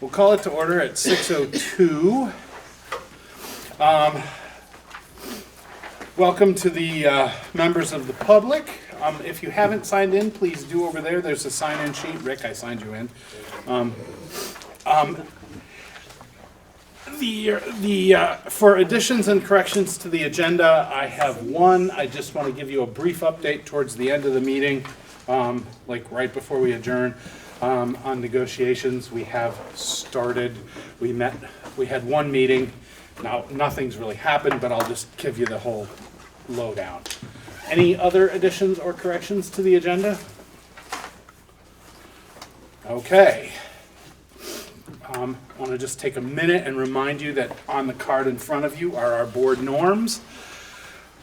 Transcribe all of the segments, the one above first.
We'll call it to order at 6:02. Welcome to the members of the public. If you haven't signed in, please do over there. There's a sign-in sheet. Rick, I signed you in. For additions and corrections to the agenda, I have one. I just want to give you a brief update towards the end of the meeting, like right before we adjourn. On negotiations, we have started. We had one meeting. Now, nothing's really happened, but I'll just give you the whole lowdown. Any other additions or corrections to the agenda? Okay. I want to just take a minute and remind you that on the card in front of you are our board norms.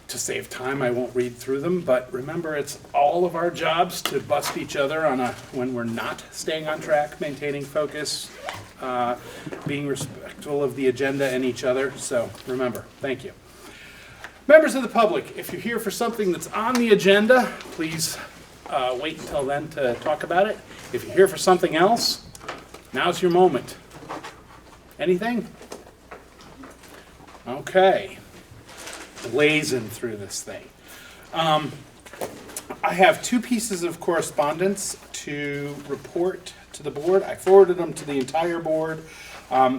To save time, I won't read through them, but remember, it's all of our jobs to bust each other when we're not staying on track, maintaining focus, being respectful of the agenda and each other. So remember, thank you. Members of the public, if you're here for something that's on the agenda, please wait until then to talk about it. If you're here for something else, now's your moment. Anything? Okay. Blazing through this thing. I have two pieces of correspondence to report to the board. I forwarded them to the entire board.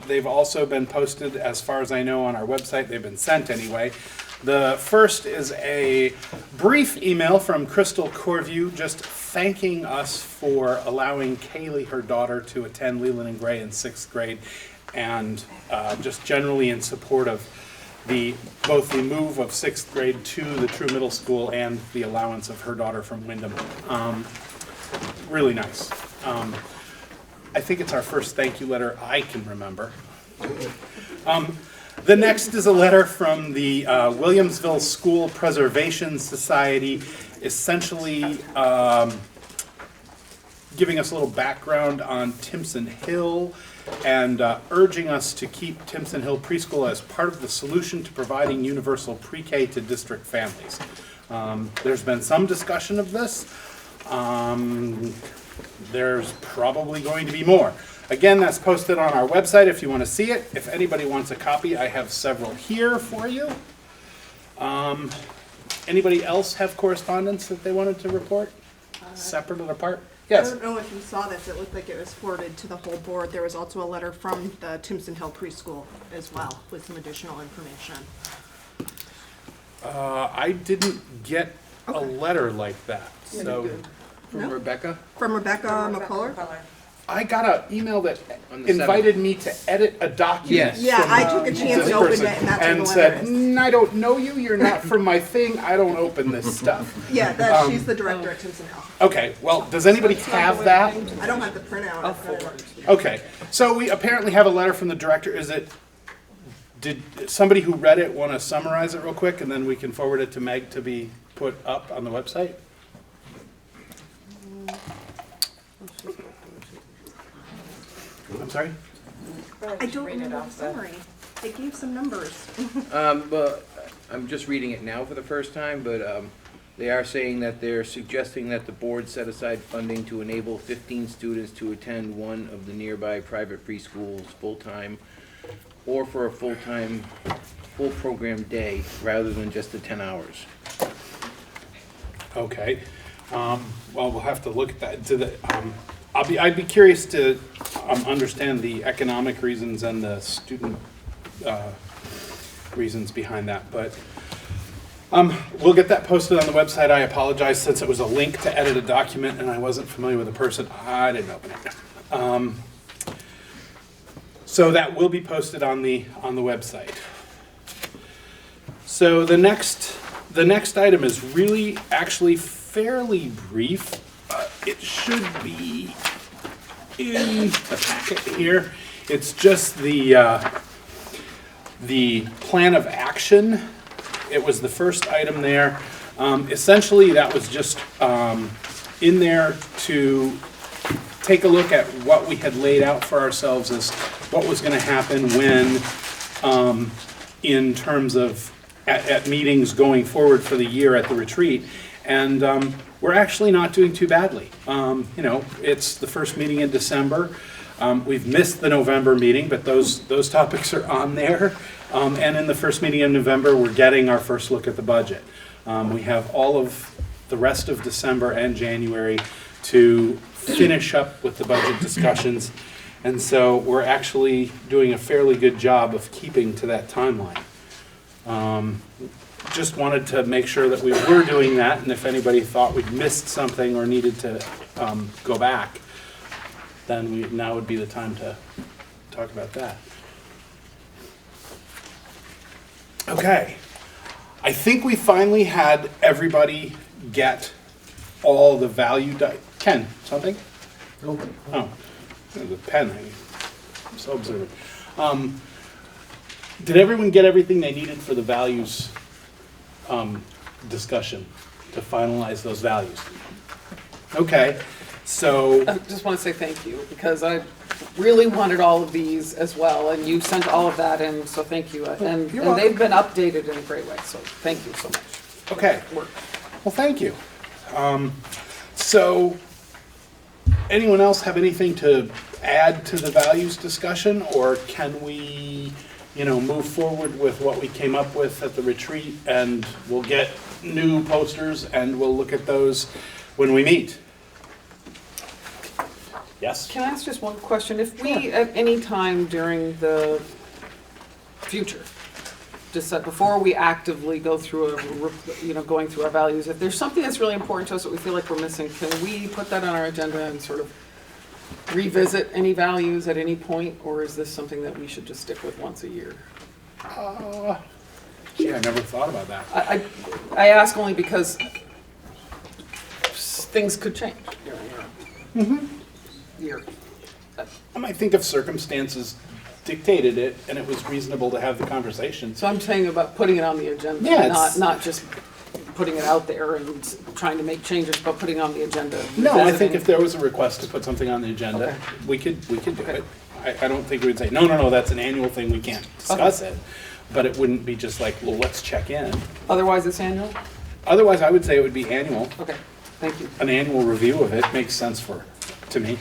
They've also been posted, as far as I know, on our website. They've been sent anyway. The first is a brief email from Crystal Corview just thanking us for allowing Kaylee, her daughter, to attend Leland and Gray in 6th grade, and just generally in support of both the move of 6th grade to the True Middle School and the allowance of her daughter from Wyndham. Really nice. I think it's our first thank you letter I can remember. The next is a letter from the Williamsville School Preservation Society, essentially giving us a little background on Timpson Hill and urging us to keep Timpson Hill Preschool as part of the solution to providing universal pre-K to district families. There's been some discussion of this. There's probably going to be more. Again, that's posted on our website if you want to see it. If anybody wants a copy, I have several here for you. Anybody else have correspondence that they wanted to report? Separate and apart? Yes. I don't know if you saw this. It looked like it was forwarded to the whole board. There was also a letter from the Timpson Hill Preschool as well with some additional information. I didn't get a letter like that. Yeah, So From No? Rebecca? From Rebecca McCullough? I got an email that On the invited me to edit a document. Yes. Yeah, from, I took a chance this and opened person it, and that's where the said, letter is. I don't know you, you're not from my thing, I don't open this stuff. Yeah, she's the director at Timpson Hill. Okay, well, does anybody have that? I don't have the printout. I'll forward. Okay, so we apparently have a letter from the director. Did somebody who read it want to summarize it real quick, and then we can forward it to Meg to be put up on the website? I'm sorry? I don't remember the summary. They gave some numbers. But I'm just reading it now for the first time, but they are saying that they're suggesting that the board set aside funding to enable 15 students to attend one of the nearby private preschools full-time, or for a full-time, full program day, rather than just the 10 hours. Okay, well, we'll have to look at that. I'd be curious to understand the economic reasons and the student reasons behind that, but we'll get that posted on the website. I apologize, since it was a link to edit a document and I wasn't familiar with the person, I didn't open it. So that will be posted on the website. So the next item is really actually fairly brief. It should be in the packet here. It's just the plan of action. It was the first item there. Essentially, that was just in there to take a look at what we had laid out for ourselves as what was going to happen when, in terms of at meetings going forward for the year at the retreat. And we're actually not doing too badly. You know, it's the first meeting in December. We've missed the November meeting, but those topics are on there. And in the first meeting in November, we're getting our first look at the budget. We have all of the rest of December and January to finish up with the budget discussions. And so we're actually doing a fairly good job of keeping to that timeline. Just wanted to make sure that we were doing that, and if anybody thought we'd missed something or needed to go back, then now would be the time to talk about that. Okay, I think we finally had everybody get all the value. Ken, something? Nope. Oh, there's a pen. I'm so observant. Did everyone get everything they needed for the values discussion to finalize those values? Okay, so I just want to say thank you, because I really wanted all of these as well, and you sent all of that in, so thank you. And You're they've been updated in a great way, so thank you so much. okay. Work. Well, thank you. So, anyone else have anything to add to the values discussion, or can we, move forward with what we came up with at the retreat, and we'll get new posters and we'll look at those when we meet? Yes? Can I ask just one question? If we, at any time during the future, just before we actively go through going through our values, if there's something that's really important to us that we feel like we're missing, can we put that on our agenda and sort of revisit any values at any point, or is this something that we should just stick with once a year? Gee, I never thought about that. I ask only because things could change during a year. I might think if circumstances dictated it and it was reasonable to have the conversation. So I'm saying about putting it on the agenda, Yeah, it's- not just putting it out there and trying to make changes, but putting it on the agenda. No, I think Visiting. if there was a request to put something on the agenda, Okay. we could do Okay. it. I don't think we'd say, no, that's an annual thing, we can't discuss it. But it wouldn't be just like, well, let's check in. Otherwise, it's annual? Otherwise, I would say it would be annual. Okay, thank you. An annual review of it makes sense to me.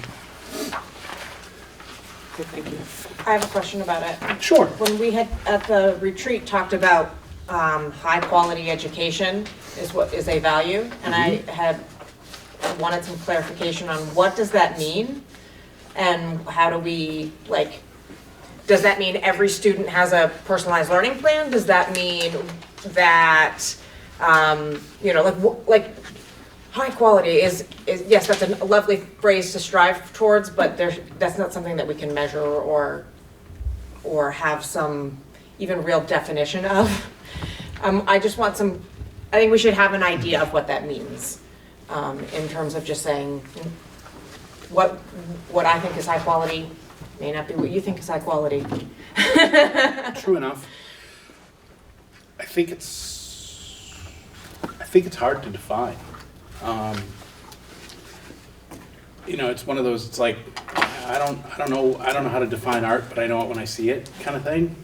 Okay, thank you. I have a question about it. Sure. When we had, at the retreat, talked about high-quality education is a value, and I had wanted some clarification on what does that mean? And how do we, does that mean every student has a personalized learning plan? Does that mean that, high quality is yes, that's a lovely phrase to strive towards, but that's not something that we can measure or have some even real definition of. I just want I think we should have an idea of what that means, in terms of just saying what I think is high quality may not be what you think is high quality. True enough. I think it's hard to define. It's one of those, it's like, I don't know how to define art, but I know it when I see it kind of thing.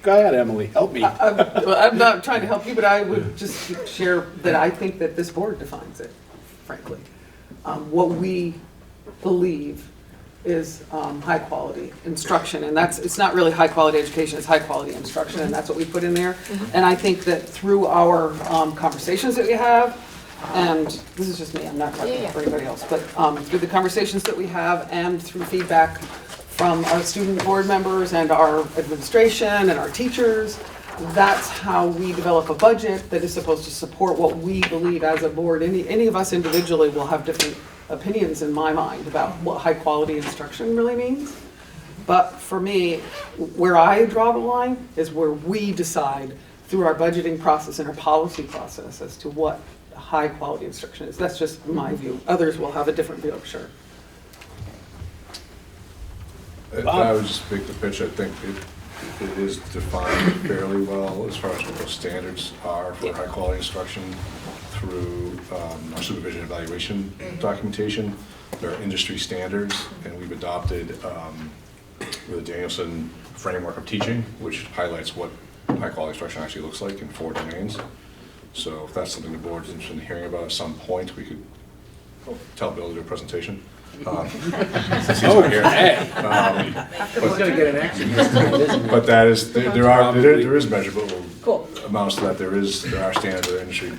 Go ahead, Emily, help me. I'm not trying to help you, but I would just share that I think that this board defines it, frankly. What we believe is high-quality instruction, and it's not really high-quality education, it's high-quality instruction, and that's what we put in there. And I think that through our conversations that we have, and this is just me, I'm not talking for anybody else, but through the conversations that we have and through feedback from our student board members and our administration and our teachers, that's how we develop a budget that is supposed to support what we believe as a board. Any of us individually will have different opinions in my mind about what high quality instruction really means. But for me, where I draw the line is where we decide through our budgeting process and our policy process as to what high quality instruction is. That's just my view. Others will have a different view, I'm sure. I would just make the pitch, I think it is defined fairly well as far as what those standards are for high-quality instruction through our supervision and evaluation documentation. There are industry standards, and we've adopted the Danielson framework of teaching, which highlights what high-quality instruction actually looks like in 4 domains. So if that's something the board is interested in hearing about at some point, we could tell Bill to do a presentation. Since he's not here. Hey, It's gonna get an action this time, isn't it? But that is, there is measurable Cool. amounts to that. There are standards, there are industry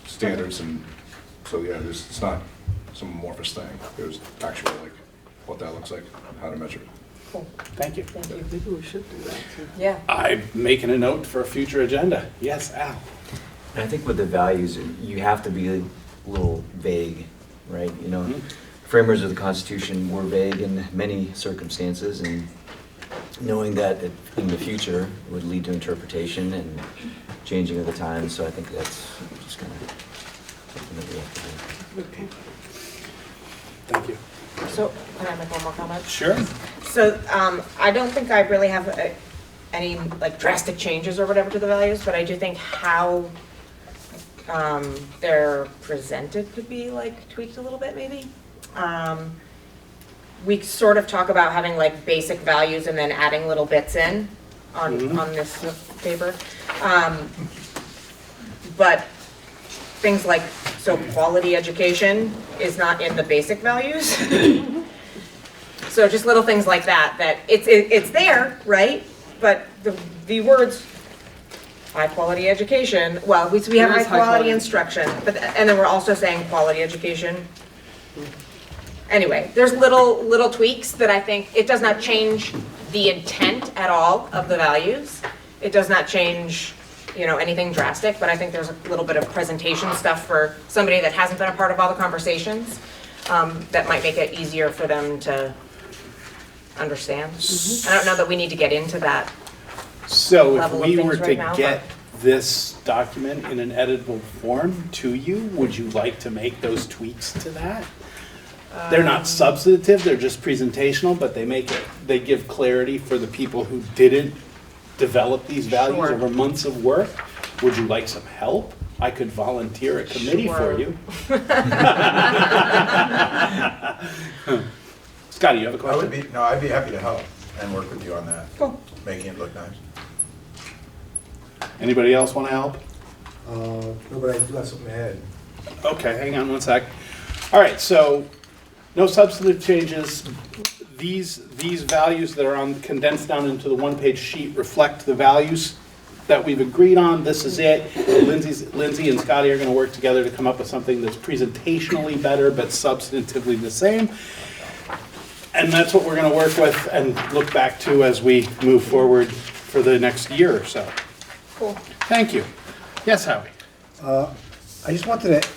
standards, and so, yeah, it's not some amorphous thing. There's actually like what that looks like, how to measure it. Cool. thank you. Thank you. Maybe we should do that too. Yeah. I'm making a note for a future agenda. Yes, Al? And I think with the values, you have to be a little vague, right? You know, framers of the Constitution were vague in many circumstances, and knowing that in the future would lead to interpretation and changing of the times. So I think that's just kind of something that we have to do. Okay. Thank you. So, can I make one more comment? Sure. So, I don't think I really have any like drastic changes or whatever to the values, but I do think how they're presented could be like tweaked a little bit maybe. We sort of talk about having like basic values and then adding little bits in on this paper. But things like, so quality education is not in the basic values. So just little things like that, that it's there, right? But the words high quality education, well, we have There high is high quality quality. instruction, but, and then we're also saying quality education. Anyway, there's little tweaks that I think, it does not change the intent at all of the values. It does not change, you know, anything drastic, but I think there's a little bit of presentation stuff for somebody that hasn't been a part of all the conversations, that might make it easier for them to understand. I don't know that we need to get into that. So if Level of we things were to right now, get this document in an editable form to you, would you like to make those tweaks to that? They're not substantive, they're just presentational, but they give clarity for the people who didn't develop these values Sure. over months of work. Would you like some help? I could volunteer a committee for Sure. you. Scotty, you have a I would question? be, no, I'd be happy to help and work with you on that. Cool. Making it look nice. Anybody else want to help? No, but I do have something to add. Okay, hang on one sec. All right, so no substantive changes. These values that are condensed down into the one-page sheet reflect the values that we've agreed on. This is it. Lindsay and Scotty are going to work together to come up with something that's presentationally better but substantively the same. And that's what we're going to work with and look back to as we move forward for the next year or so. Cool. Thank you. Yes, Howie? I just wanted to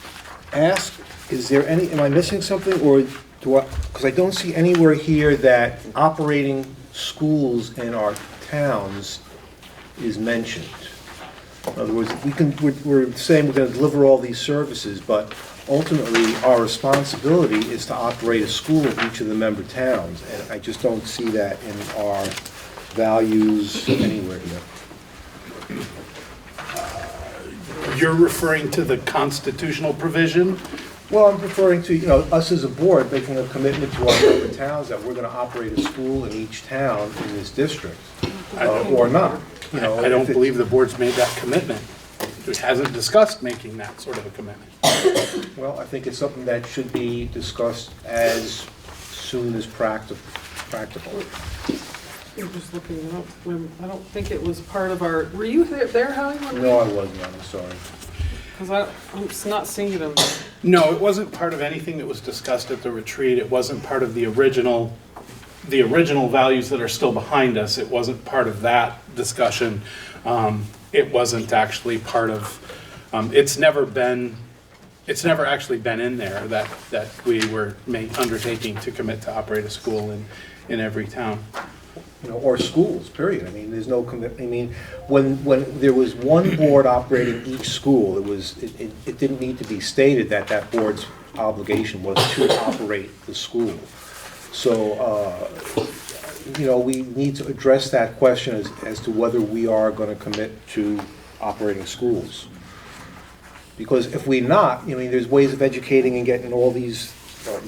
ask, is there any, am I missing something, or because I don't see anywhere here that operating schools in our towns is mentioned. In other words, we're saying we're gonna deliver all these services, but ultimately, our responsibility is to operate a school in each of the member towns, and I just don't see that in our values anywhere here. You're referring to the constitutional provision? Well, I'm referring to, us as a board making a commitment to our member towns that we're gonna operate a school in each town in this district, or not. I don't believe the board's made that commitment. It hasn't discussed making that sort of a commitment. Well, I think it's something that should be discussed as soon as practical. I'm just looking it up. I don't think it was part of our, were you there, Howie? No, I wasn't, I'm sorry. Because I'm just not seeing it in there. No, it wasn't part of anything that was discussed at the retreat. It wasn't part of the original values that are still behind us. It wasn't part of that discussion. It wasn't actually part of, it's never actually been in there that we were undertaking to commit to operate a school in every town. Or schools, period. I mean, there's no commitment. I mean, when there was one board operating each school, it didn't need to be stated that that board's obligation was to operate the school. So, we need to address that question as to whether we are going to commit to operating schools. Because if we're not, there's ways of educating and getting all these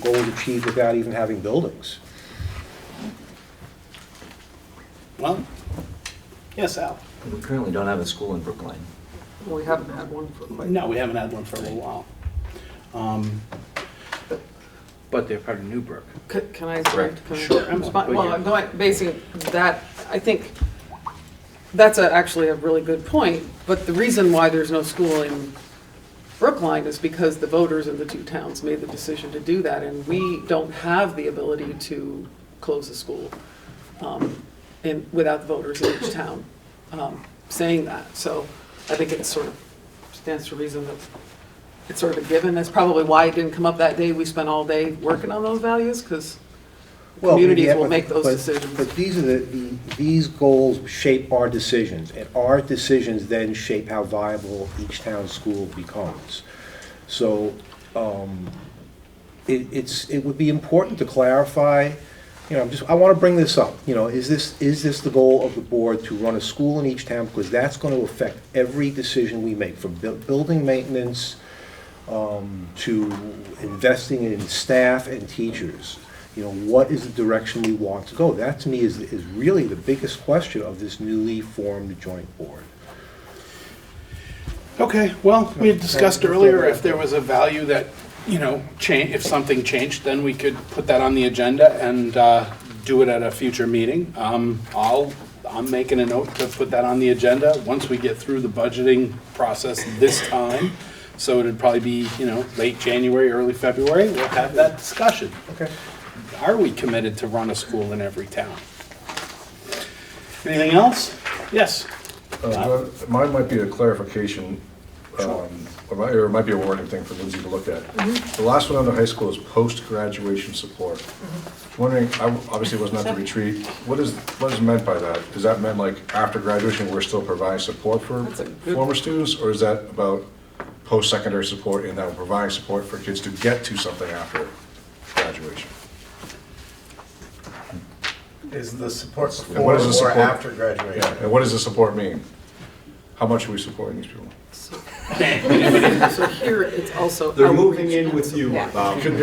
goals achieved without even having buildings. Well, yes, Al? We currently don't have a school in Brookline. Well, we haven't had one for quite. No, we haven't had one for a little while. but they're part of Newbrook. Can I, Correct. can I Sure. respond? Well, I'm going, basing that, I think, that's actually a really good point, but the reason why there's no school in Brookline is because the voters in the two towns made the decision to do that, and we don't have the ability to close a school without the voters in each town saying that. So I think it sort of stands to reason that it's sort of a given. That's probably why it didn't come up that day. We spent all day working on those values, because Well, communities yeah, will but- make those but- decisions. But these are these goals shape our decisions, and our decisions then shape how viable each town's school becomes. So, it would be important to clarify, I want to bring this up, is this the goal of the board to run a school in each town? Because that's going to affect every decision we make, from building maintenance, to investing in staff and teachers. What is the direction we want to go? That, to me, is really the biggest question of this newly formed joint board. Okay, well, we had discussed earlier if there was a value that, change, if something changed, then we could put that on the agenda and do it at a future meeting. I'm making a note to put that on the agenda once we get through the budgeting process this time. So it'd probably be, late January, early February, we'll have that discussion. Okay. Are we committed to run a school in every town? Anything else? Yes. Mine might be a clarification, or it might be a wording thing for Lindsay to look at. The last one under high school is post-graduation support. Wondering, I obviously wasn't at the retreat, what is meant by that? Does that mean like after graduation, we're still providing support for former students, or is that about post-secondary support and that we're providing support for kids to get to something after graduation? Is the support And before what is the or support? after graduation? Yeah, and what does the support mean? How much are we supporting these people? So here, it's also. They're moving in with you, Yeah. Bob. Could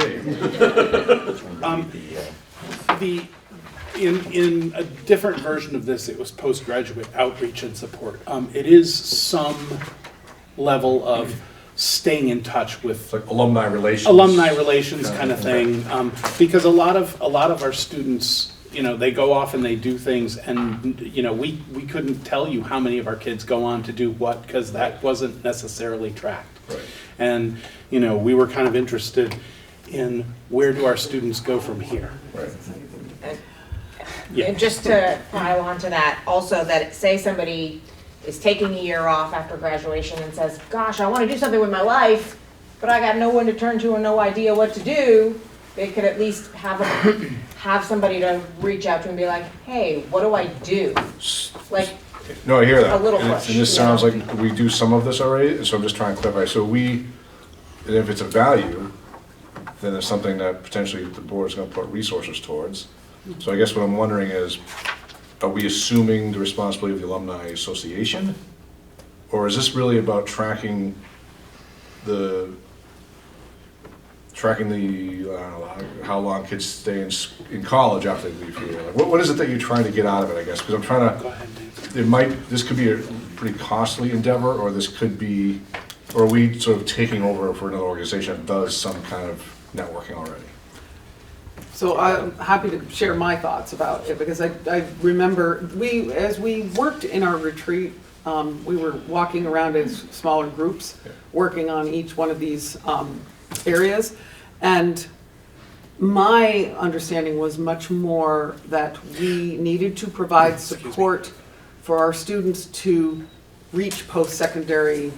be. In a different version of this, it was postgraduate outreach and support. It is some level of staying in touch with It's like alumni relations. alumni relations kind of thing, because a lot of our students, they go off and they do things, and we couldn't tell you how many of our kids go on to do what, because that wasn't necessarily tracked. Right. And we were kind of interested in where do our students go from here. Right. Yeah. And just to pile onto that, also that say somebody is taking a year off after graduation and says, gosh, I want to do something with my life, but I got no one to turn to and no idea what to do, they could at least have somebody to reach out to and be like, hey, what do I do? Like, No, I hear that. A little And push, And this you sounds know? like we do some of this already, so I'm just trying to clarify. So and if it's a value, then it's something that potentially the board is going to put resources towards. So I guess what I'm wondering is, are we assuming the responsibility of the alumni association? Or is this really about tracking the, I don't know, how long kids stay in college after they leave here? Like, what is it that you're trying to get out of it, I guess? Because I'm trying Go to, ahead, Nancy. this could be a pretty costly endeavor, or this could be, or are we sort of taking over for another organization that does some kind of networking already? So I'm happy to share my thoughts about it, because I remember, as we worked in our retreat, we were walking around as smaller groups, working on each one of these areas, and my understanding was much more that we needed to provide support for our students to reach post-secondary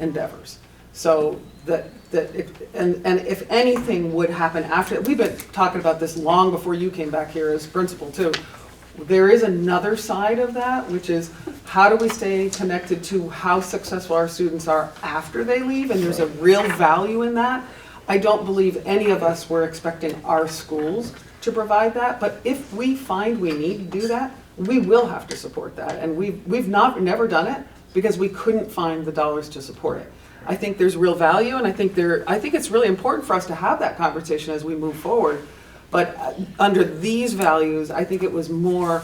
endeavors. So that if anything would happen after, we've been talking about this long before you came back here as principal too. There is another side of that, which is how do we stay connected to how successful our students are after they leave, and there's a real value in that. I don't believe any of us were expecting our schools to provide that, but if we find we need to do that, we will have to support that, and we've never done it because we couldn't find the dollars to support it. I think there's real value, and I think it's really important for us to have that conversation as we move forward. But under these values, I think it was more,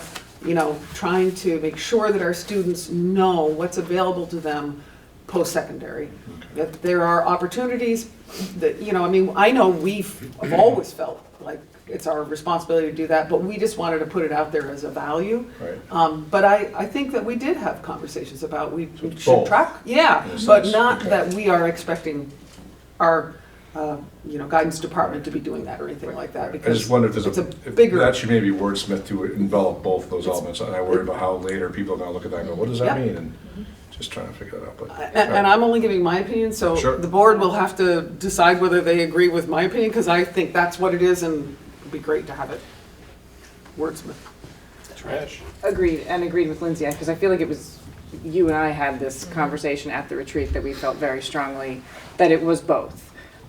trying to make sure that our students know what's available to them post-secondary. That there are opportunities that, you know, I mean, I know I've always felt like it's our responsibility to do that, but we just wanted to put it out there as a value. Right. But I think that we did have conversations about we it's should both, track, yeah, in a but sense. not Okay. that we are expecting our, you know, guidance department to be doing that or anything like that, I because just wonder if it's there's a if bigger. that should maybe wordsmith to envelop both those elements, and I worry about how later people are gonna look at that and go, what does that Yeah. mean? And just trying to figure that out, but. And I'm only giving my opinion, so Sure. the board will have to decide whether they agree with my opinion, because I think that's what it is, and it'd be great to have it wordsmith. Trash. Agreed, and agreed with Lindsay, because I feel like it was, you and I had this conversation at the retreat that we felt very strongly that it was both.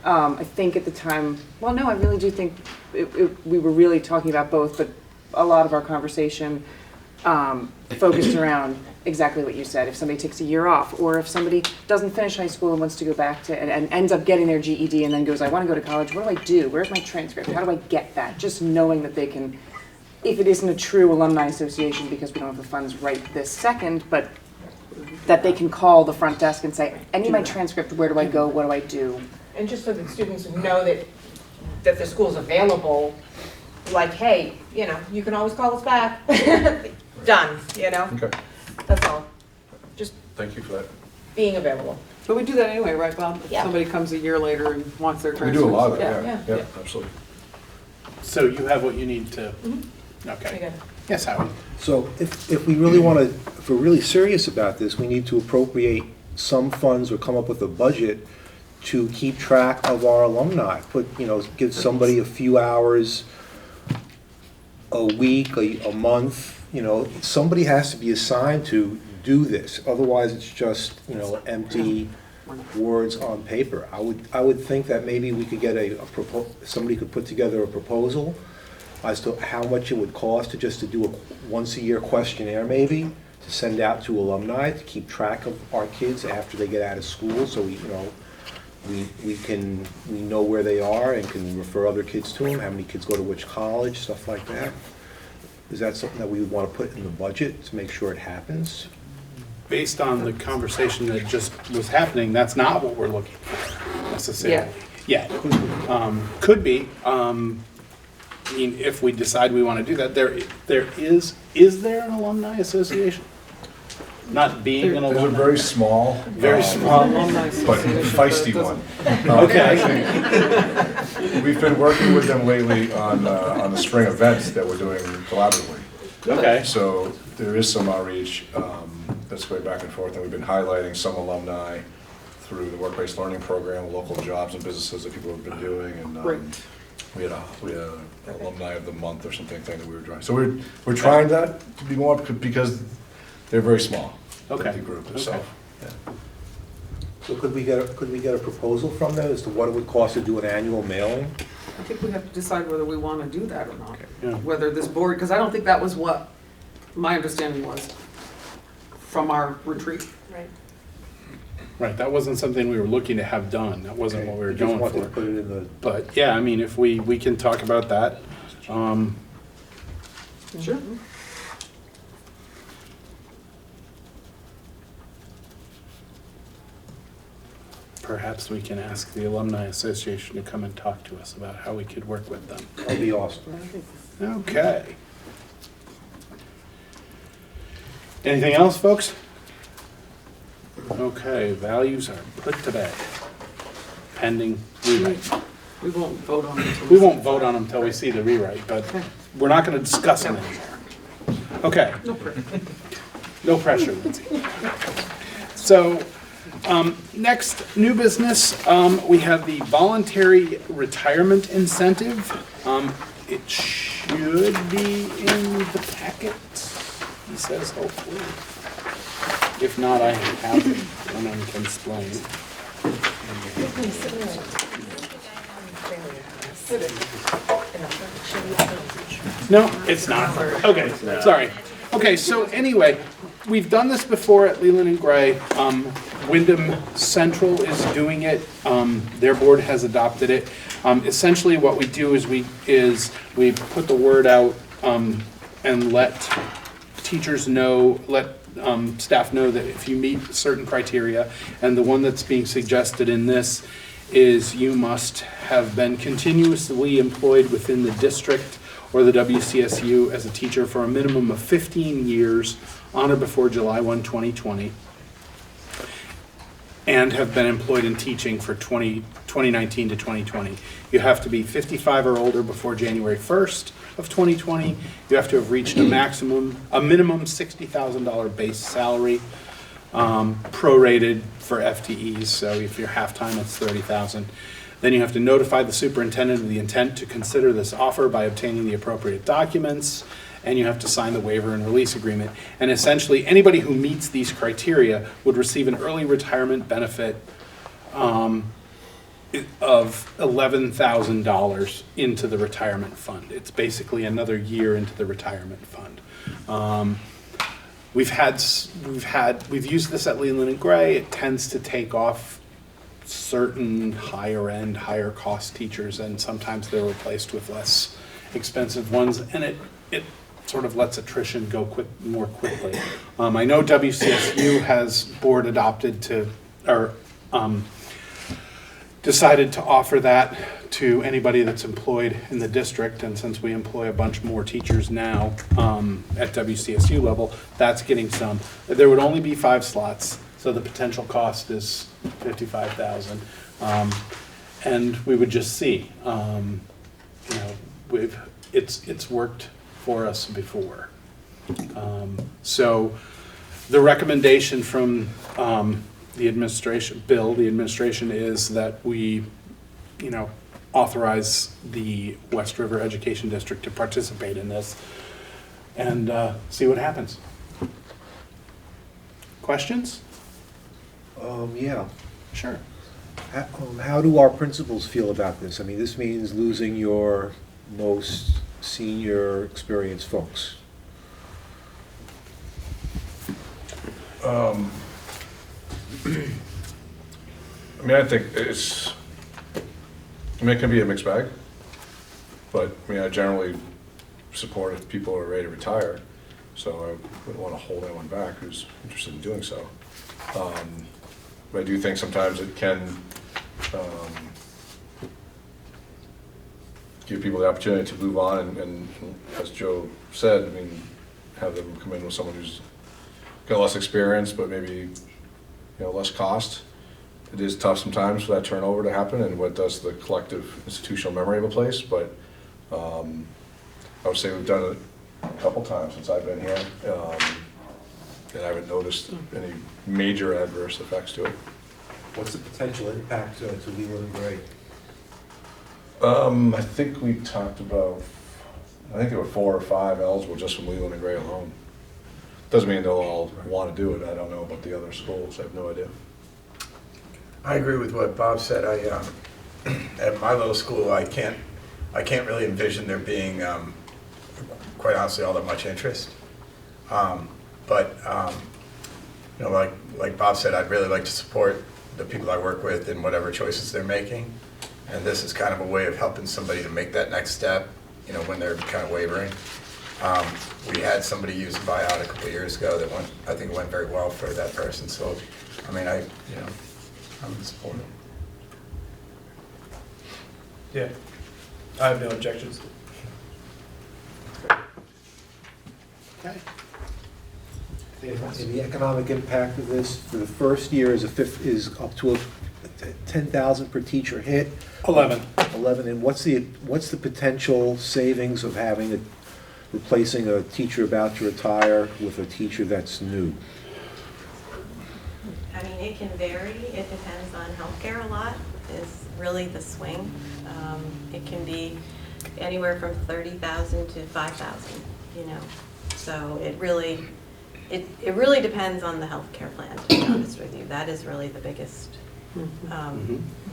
I think at the time, well, no, I really do think we were really talking about both, but a lot of our conversation focused around exactly what you said. If somebody takes a year off, or if somebody doesn't finish high school and wants to go back to, and ends up getting their GED and then goes, I want to go to college, what do I do? Where's my transcript? How do I get that? Just knowing that they can, if it isn't a true alumni association, because we don't have the funds right this second, but that they can call the front desk and say, I need my transcript, where do I go, what do I do? And just so that students know that the school's available, like, hey, you know, you can always call us back. Done, you know? Okay, That's all. Just thank you for that. being available. But we do that anyway, right, Bob? If Yeah. somebody comes a year later and wants their We transcripts. do a lot of that, Yeah. yeah, absolutely. So you have what you need to, I okay. got it. Yes, Howie? So if we really want to, if we're really serious about this, we need to appropriate some funds or come up with a budget to keep track of our alumni. Put, you know, give somebody a few hours a week, a month, you know, somebody has to be assigned to do this. Otherwise, it's just, you know, empty words on paper. I would think that maybe we could get somebody could put together a proposal as to how much it would cost to do a once-a-year questionnaire maybe, to send out to alumni, to keep track of our kids after they get out of school, so we, you know, we know where they are and can refer other kids to them, how many kids go to which college, stuff like that. Is that something that we would want to put in the budget to make sure it happens? Based on the conversation that just was happening, that's not what we're looking for necessarily. Yeah. Could be. I mean, if we decide we want to do that, is there an alumni association? Not being an There's a alumni? very small. Very small. Alumni But association, feisty but it one. Okay. Actually, we've been working with them lately on the spring events that we're doing collaboratively. Okay. So there is some outreach that's going back and forth, and we've been highlighting some alumni through the work-based learning program, local jobs and businesses that people have been doing, and Great. we had an alumni of the month or something thing that we were trying. So we're trying that to be more, because they're very small. Okay. The group itself. Yeah. So could we get a proposal from them as to what it would cost to do an annual mailing? I think we have to decide whether we want to do that or not. Yeah. Whether this board, because I don't think that was what my understanding was from our retreat. Right. Right, that wasn't something we were looking to have done. That wasn't what we were Just going wanted to for. put it in the, But yeah, I mean, if we can talk about that. Sure. Perhaps we can ask the Alumni Association to come and talk to us about how we could work with them. that'd be awesome. Okay. Anything else, folks? Okay, values are put to bed, pending rewrite. We won't vote on it. We won't vote on them until we see the rewrite, but we're not gonna discuss them anymore. Okay. No pressure. No pressure, Lindsay. So, next, new business, we have the voluntary retirement incentive. It should be in the packet, he says, hopefully. If not, I have it, and I can explain. No, it's not. Okay, sorry. Okay, so anyway, we've done this before at Leland and Gray. Wyndham Central is doing it. Their board has adopted it. Essentially, what we do is we put the word out and let teachers know, let staff know that if you meet certain criteria, and the one that's being suggested in this is you must have been continuously employed within the district or the WCSU as a teacher for a minimum of 15 years on or before July 1, 2020, and have been employed in teaching for 2019 to 2020. You have to be 55 or older before January 1st of 2020. You have to have reached a minimum $60,000 base salary, prorated for FTEs. So if you're half-time, it's $30,000. Then you have to notify the superintendent of the intent to consider this offer by obtaining the appropriate documents, and you have to sign the waiver and release agreement. And essentially, anybody who meets these criteria would receive an early retirement benefit of $11,000 into the retirement fund. It's basically another year into the retirement fund. We've used this at Leland and Gray. It tends to take off certain higher end, higher cost teachers, and sometimes they're replaced with less expensive ones, and it sort of lets attrition go more quickly. I know WCSU has board adopted decided to offer that to anybody that's employed in the district, and since we employ a bunch more teachers now at WCSU level, that's getting some. There would only be 5 slots, so the potential cost is $55,000, and we would just see. It's worked for us before. So the recommendation from the administration is that we, authorize the West River Education District to participate in this and see what happens. Questions? Yeah. Sure. How do our principals feel about this? I mean, this means losing your most senior, experienced folks. I mean, I think it can be a mixed bag, but I generally support if people are ready to retire, so I wouldn't want to hold anyone back who's interested in doing so. But I do think sometimes it can give people the opportunity to move on and as Joe said, have them come in with someone who's got less experience, but maybe less cost. It is tough sometimes for that turnover to happen and what does the collective institutional memory of a place, but I would say we've done it a couple times since I've been here, and I haven't noticed any major adverse effects to it. What's the potential impact to Leland and Gray? I think we talked about, there were 4 or 5 eligible just from Leland and Gray alone. Doesn't mean they'll all want to do it. I don't know about the other schools. I have no idea. I agree with what Bob said. At my little school, I can't really envision there being, quite honestly, all that much interest. But like Bob said, I'd really like to support the people I work with in whatever choices they're making. And this is kind of a way of helping somebody to make that next step, when they're kind of wavering. We had somebody use a buyout a couple of years ago that I think went very well for that person. So, I'm in support. Yeah, I have no objections. Okay. And the economic impact of this for the first year is up to a 10,000 per teacher hit. 11. 11. And what's the potential savings of replacing a teacher about to retire with a teacher that's new? It can vary. It depends on healthcare a lot, is really the swing. It can be anywhere from 30,000 to 5,000, So it really depends on the healthcare plan, to be honest with you. That is really the biggest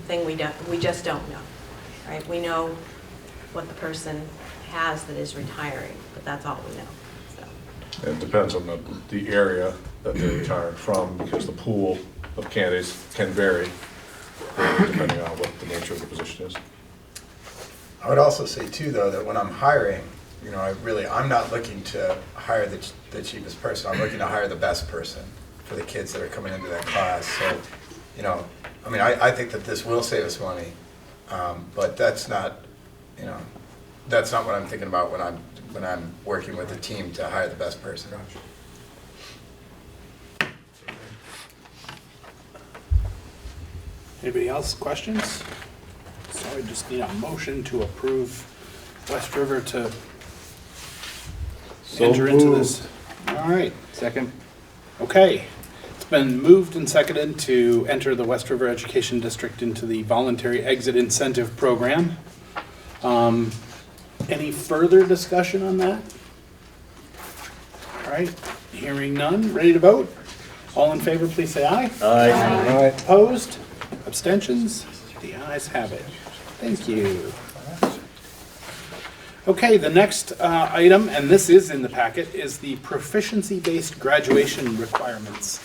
thing we just don't know, right? We know what the person has that is retiring, but that's all we know. So. It depends on the area that they're retired from, because the pool of candidates can vary depending on what the nature of the position is. I would also say too, though, that when I'm hiring, you know, I'm not looking to hire the cheapest person. I'm looking to hire the best person for the kids that are coming into that class. So, you know, I mean, I think that this will save us money, but that's not, you know, that's not what I'm thinking about when I'm working with a team to hire the best person. Anybody else, questions? So I just need a motion to approve West River to enter into this. All right, Second? okay. It's been moved and seconded to enter the West River Education District into the Voluntary Exit Incentive Program. Any further discussion on that? All right, hearing none, ready to vote? All in favor, please say aye. Aye. Opposed? Abstentions? The ayes have it. Thank you. Okay, the next item, and this is in the packet, is the proficiency-based graduation requirements.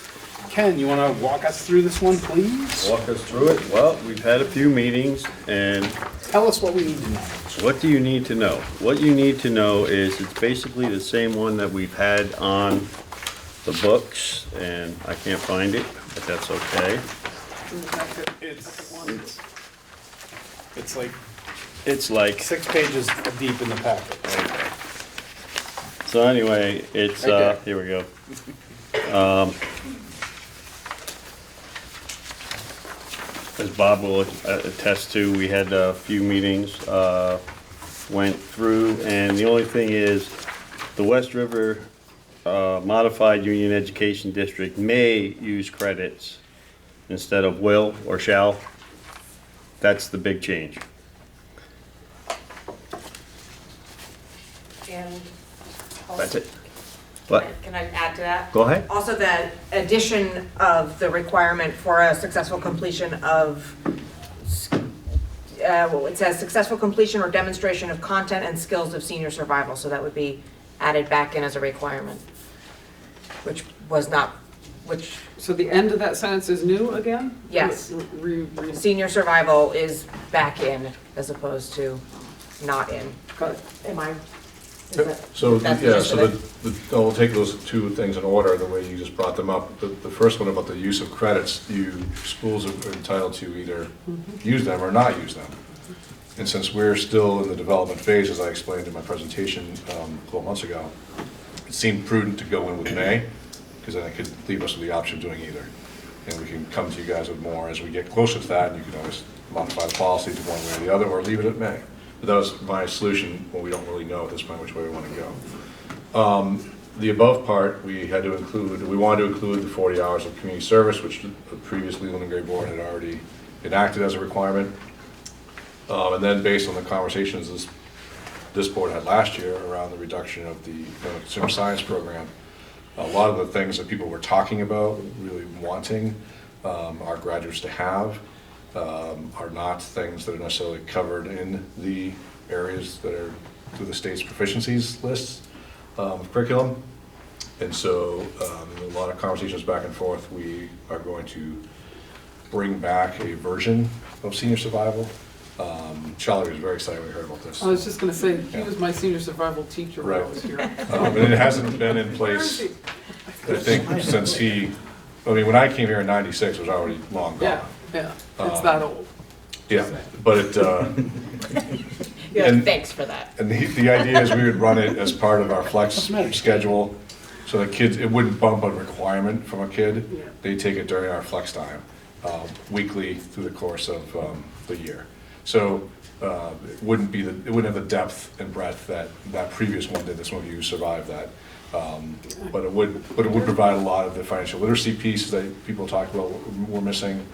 Ken, you want to walk us through this one, please? Walk us through it. Well, we've had a few meetings, and Tell us what we need to know. what do you need to know? What you need to know is it's basically the same one that we've had on the books, and I can't find it, but that's okay. It's like It's like, 6 pages deep in the packet. so anyway, it's, Right there. here we go. As Bob will attest to, we had a few meetings, went through, and the only thing is, the West River Modified Union Education District may use credits instead of will or shall. That's the big change. And That's it. What? Can I add to that? Go ahead. Also, the addition of the requirement for a successful completion of, well, it says successful completion or demonstration of content and skills of senior survival, so that would be added back in as a requirement, which was not, which, So the end of that sentence is new again? Yes. Re- senior survival is back in as opposed to not in. got it. Am I? is So, that- that's the yeah, gist so of it? I'll take those two things in order, the way you just brought them up. The first one about the use of credits, schools are entitled to either use them or not use them. And since we're still in the development phase, as I explained in my presentation 12 months ago, it seemed prudent to go in with may, because then it could leave us with the option of doing either. And we can come to you guys with more as we get closer to that, and you can always modify the policy to one way or the other, or leave it at may. But that was my solution when we don't really know at this point which way we want to go. The above part, we wanted to include the 40 hours of community service, which the previous Leland and Gray board had already enacted as a requirement. And then based on the conversations this board had last year around the reduction of the consumer science program, a lot of the things that people were talking about, really wanting our graduates to have, are not things that are necessarily covered in the areas that are through the state's proficiencies lists of curriculum. And so in a lot of conversations back and forth, we are going to bring back a version of senior survival. Charlie was very excited when he heard about this. I was just gonna say, he Yeah. was my senior survival teacher when I was here. And it hasn't been in place, I think, since when I came here in '96, it was already long gone. Yeah, it's that old. Yeah, but it, Yeah, and- thanks for that. and the idea is we would run it as part of our flex schedule, so that kids, it wouldn't bump a requirement from a kid. Yeah. They take it during our flex time, weekly through the course of the year. So it wouldn't have the depth and breadth that previous one did. This one, you survived that. But it would provide a lot of the financial literacy piece that people talked about were missing,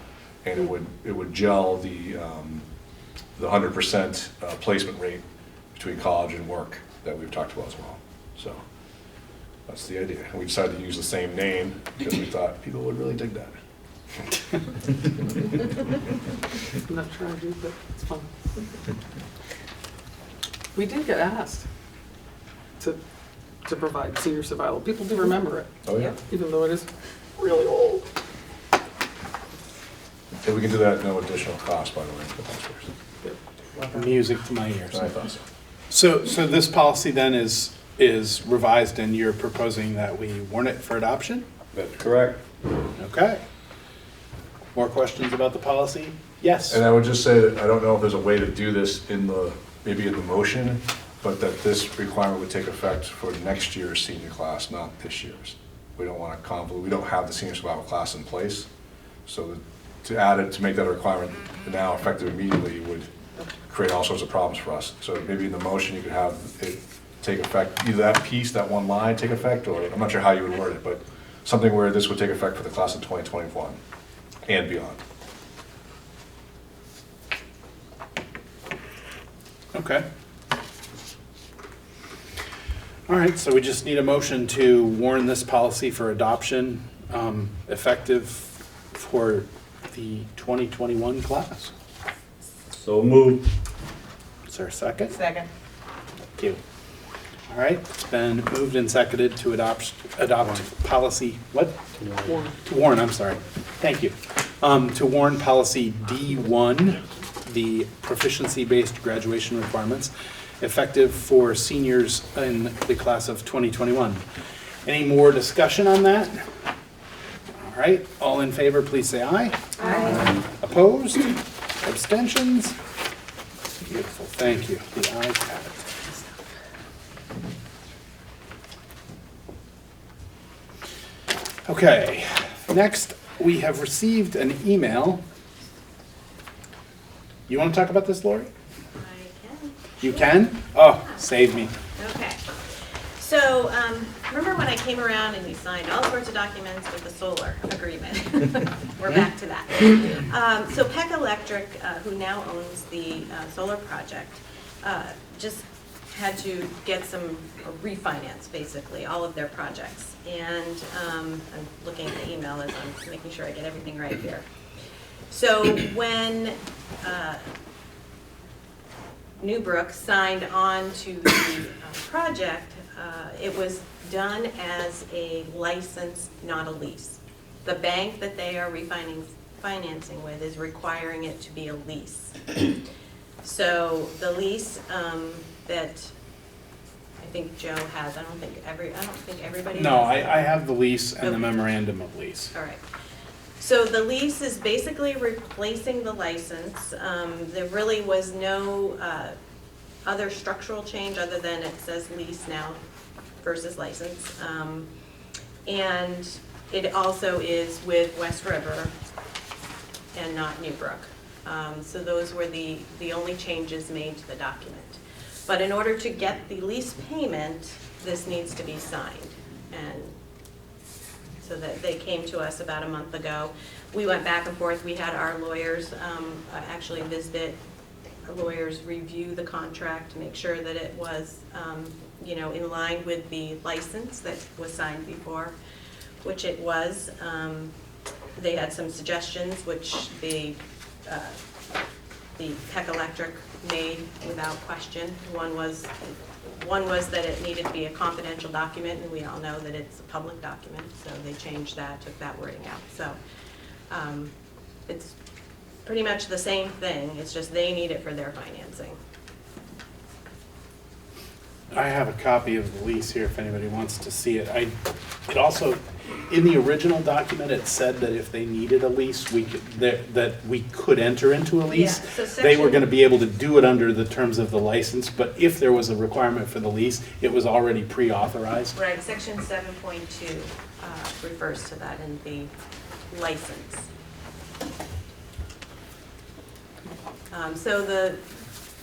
and it would gel the 100% placement rate between college and work that we've talked about as well. So that's the idea. And we decided to use the same name because we thought people would really dig that. I'm not sure I do, but it's fun. We did get asked to provide senior survival. People do remember it, Oh, yeah. even though it is really old. And we can do that at no additional cost, by the way, for taxpayers. Music to my ears. I thought so. So this policy then is revised and you're proposing that we warn it for adoption? That's correct. Okay. More questions about the policy? Yes? And I would just say that I don't know if there's a way to do this maybe in the motion, but that this requirement would take effect for next year's senior class, not this year's. We don't want to convolute, we don't have the senior survival class in place. So to add it, to make that a requirement now effective immediately would create all sorts of problems for us. So maybe in the motion you could have it take effect, either that piece, that one line take effect, or I'm not sure how you would word it, but something where this would take effect for the class of 2021 and beyond. Okay. All right, so we just need a motion to warn this policy for adoption, effective for the 2021 class. So moved. Is there a second? Second. Thank you. All right, it's been moved and seconded to adopt policy, what? To warn, I'm sorry. Thank you. To warn policy D1, the proficiency-based graduation requirements, effective for seniors in the class of 2021. Any more discussion on that? All right, all in favor, please say aye. Aye. Opposed? Abstentions? Beautiful, thank you. The ayes have it. Okay, next, we have received an email. You want to talk about this, Lori? I can. You can? Oh, save me. Okay. So, remember when I came around and we signed all sorts of documents with the solar agreement? We're back to that. So Peck Electric, who now owns the solar project, just had to get some refinance, basically, all of their projects. And I'm looking at the email as I'm making sure I get everything right here. So when Newbrook signed on to the project, it was done as a license, not a lease. The bank that they are financing with is requiring it to be a lease. So the lease that I think Joe has, I don't think everybody No, has. I have the lease and the Okay. memorandum of lease. All right. So the lease is basically replacing the license. There really was no other structural change other than it says lease now versus license. And it also is with West River and not Newbrook. So those were the only changes made to the document. But in order to get the lease payment, this needs to be signed. And so that they came to us about a month ago. We went back and forth. We had our lawyers actually visit, our lawyers review the contract to make sure that it was, in line with the license that was signed before, which it was. They had some suggestions, which the Peck Electric made without question. One was that it needed to be a confidential document, and we all know that it's a public document, so they changed that, took that wording out. So it's pretty much the same thing, it's just they need it for their financing. I have a copy of the lease here if anybody wants to see it. It also, in the original document, it said that if they needed a lease, that we could enter into a lease. Yeah, so They were section- going to be able to do it under the terms of the license, but if there was a requirement for the lease, it was already pre-authorized. Right, section 7.2 refers to that in the license.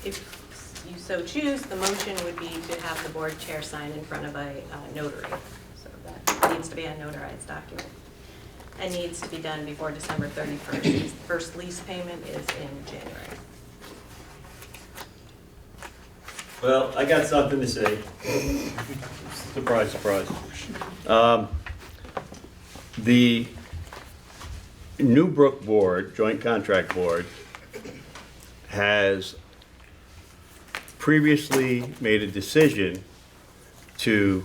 If you so choose, the motion would be to have the board chair sign in front of a notary. So that needs to be a notarized document. And needs to be done before December 31st. First lease payment is in January. Well, I got something to say. Surprise, surprise. The Newbrook Board, Joint Contract Board, has previously made a decision to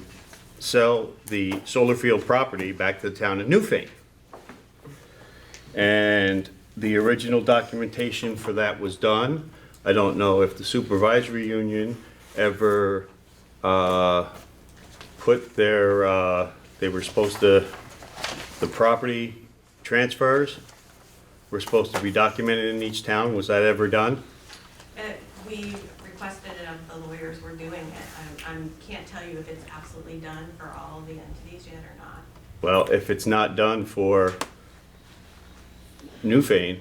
sell the solar field property back to the town of Newfane. And the original documentation for that was done. I don't know if the supervisory union ever put their, they were supposed to, the property transfers were supposed to be documented in each town. Was that ever done? We requested it of the lawyers, we're doing it. I can't tell you if it's absolutely done for all of the entities yet or not. Well, if it's not done for Newfane,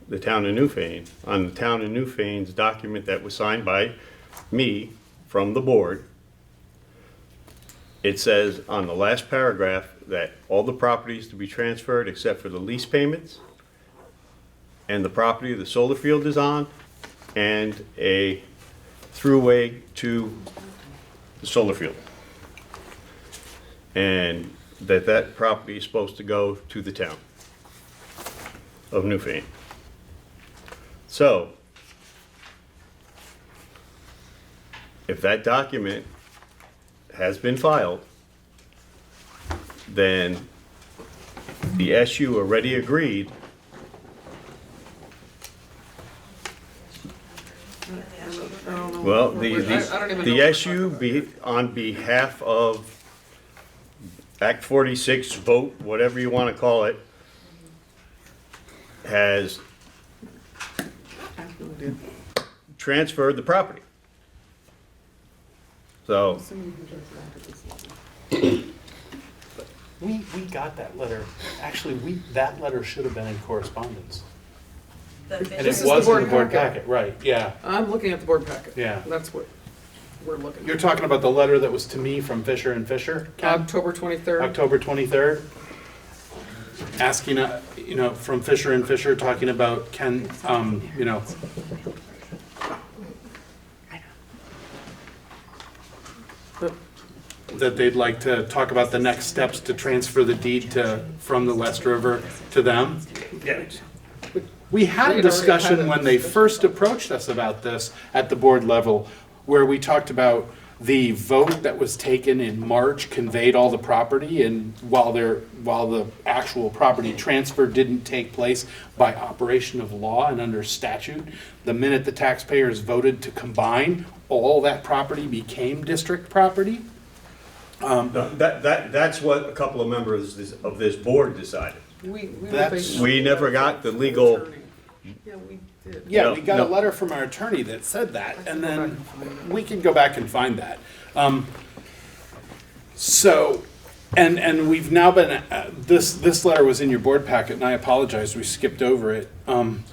the town of Newfane, on the town of Newfane's document that was signed by me from the board, it says on the last paragraph that all the properties to be transferred except for the lease payments and the property the solar field is on and a throughway to the solar field. And that property is supposed to go to the town of Newfane. So, if that document has been filed, then the SU already agreed. Well, the SU on behalf of Act 46 vote, whatever you want to call it, has transferred the property. So, We got that letter. Actually, that letter should have been in correspondence. And it This is was the in the board board packet. packet, right, yeah. I'm looking at the board packet. Yeah. That's what we're looking at. You're talking about the letter that was to me from Fisher and Fisher, Ken? October 23rd. October 23rd? Asking, from Fisher and Fisher, talking about that they'd like to talk about the next steps to transfer the deed from the West River to them. We had a discussion when they first approached us about this at the board level, where we talked about the vote that was taken in March conveyed all the property, and while the actual property transfer didn't take place by operation of law and under statute, the minute the taxpayers voted to combine, all that property became district property. that's what a couple of members of this board decided. That's- We never got the legal, Yeah, we did. Yeah, No, we got a no. letter from our attorney that said that, and then we can go back and find that. And we've now been, this letter was in your board packet, and I apologize, we skipped over it.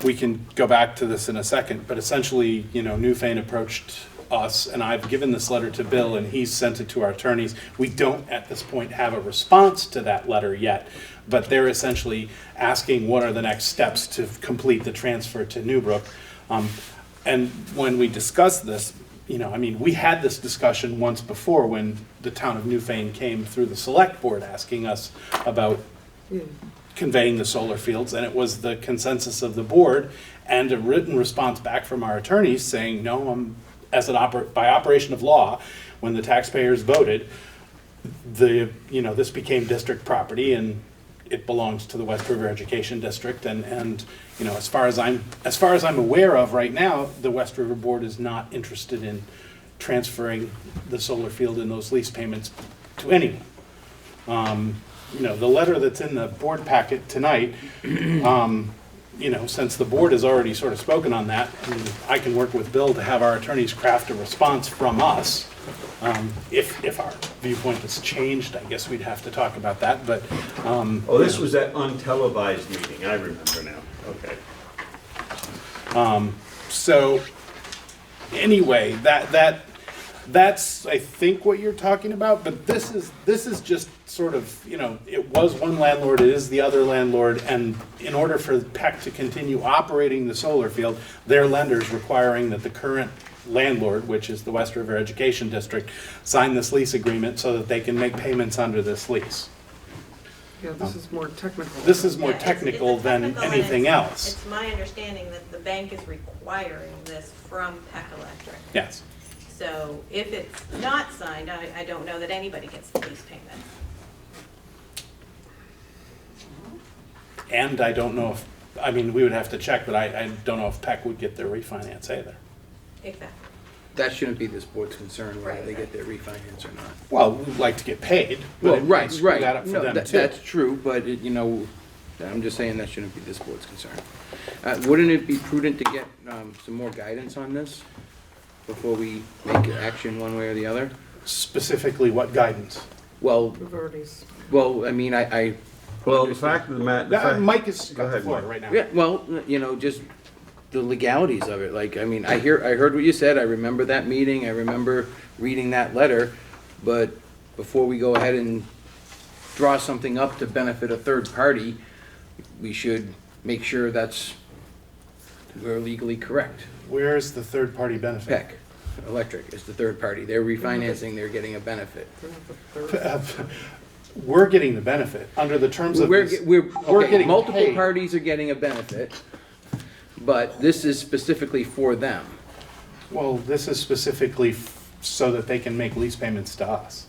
We can go back to this in a second, but essentially, Newfane approached us, and I've given this letter to Bill, and he's sent it to our attorneys. We don't, at this point, have a response to that letter yet, but they're essentially asking what are the next steps to complete the transfer to Newbrook. And when we discussed this, we had this discussion once before when the town of Newfane came through the select board asking us about conveying the solar fields, and it was the consensus of the board and a written response back from our attorneys saying, no, by operation of law, when the taxpayers voted, this became district property and it belongs to the West River Education District, and as far as I'm aware of right now, the West River Board is not interested in transferring the solar field and those lease payments to anyone. The letter that's in the board packet tonight, since the board has already sort of spoken on that, I can work with Bill to have our attorneys craft a response from us. If our viewpoint has changed, I guess we'd have to talk about that, but. this was that untelevised meeting, I remember now, okay. So, anyway, that's, I think, what you're talking about, but this is just sort of, it was one landlord, it is the other landlord, and in order for PEC to continue operating the solar field, their lender's requiring that the current landlord, which is the West River Education District, sign this lease agreement so that they can make payments under this lease. Yeah, this is more technical. This is more Yeah, it's technical a than technical and anything else. It's my understanding that the bank is requiring this from PEC Electric. Yes. So if it's not signed, I don't know that anybody gets the lease payment. And I don't know we would have to check, but I don't know if PEC would get their refinance either. Exactly. that shouldn't be this board's concern, whether they get their refinance or not. Well, we'd like to get paid, Well, but right, screw right. that up for No, them that- too. That's true, but, I'm just saying that shouldn't be this board's concern. Wouldn't it be prudent to get some more guidance on this before we make action one way or the other? Specifically, what guidance? Well, We've already s- well, I mean, I. Well, the fact of the matter. Mike has Go got the ahead, floor Mike. right now. Yeah, well, just the legalities of it, like, I mean, I heard what you said, I remember that meeting, I remember reading that letter, but before we go ahead and draw something up to benefit a third party, we should make sure we're legally correct. Where is the third-party benefit? Peck Electric is the third party, they're refinancing, they're getting a benefit. We're getting the benefit under the terms of this. We're We're okay, getting multiple paid. parties are getting a benefit, but this is specifically for them. Well, this is specifically so that they can make lease payments to us.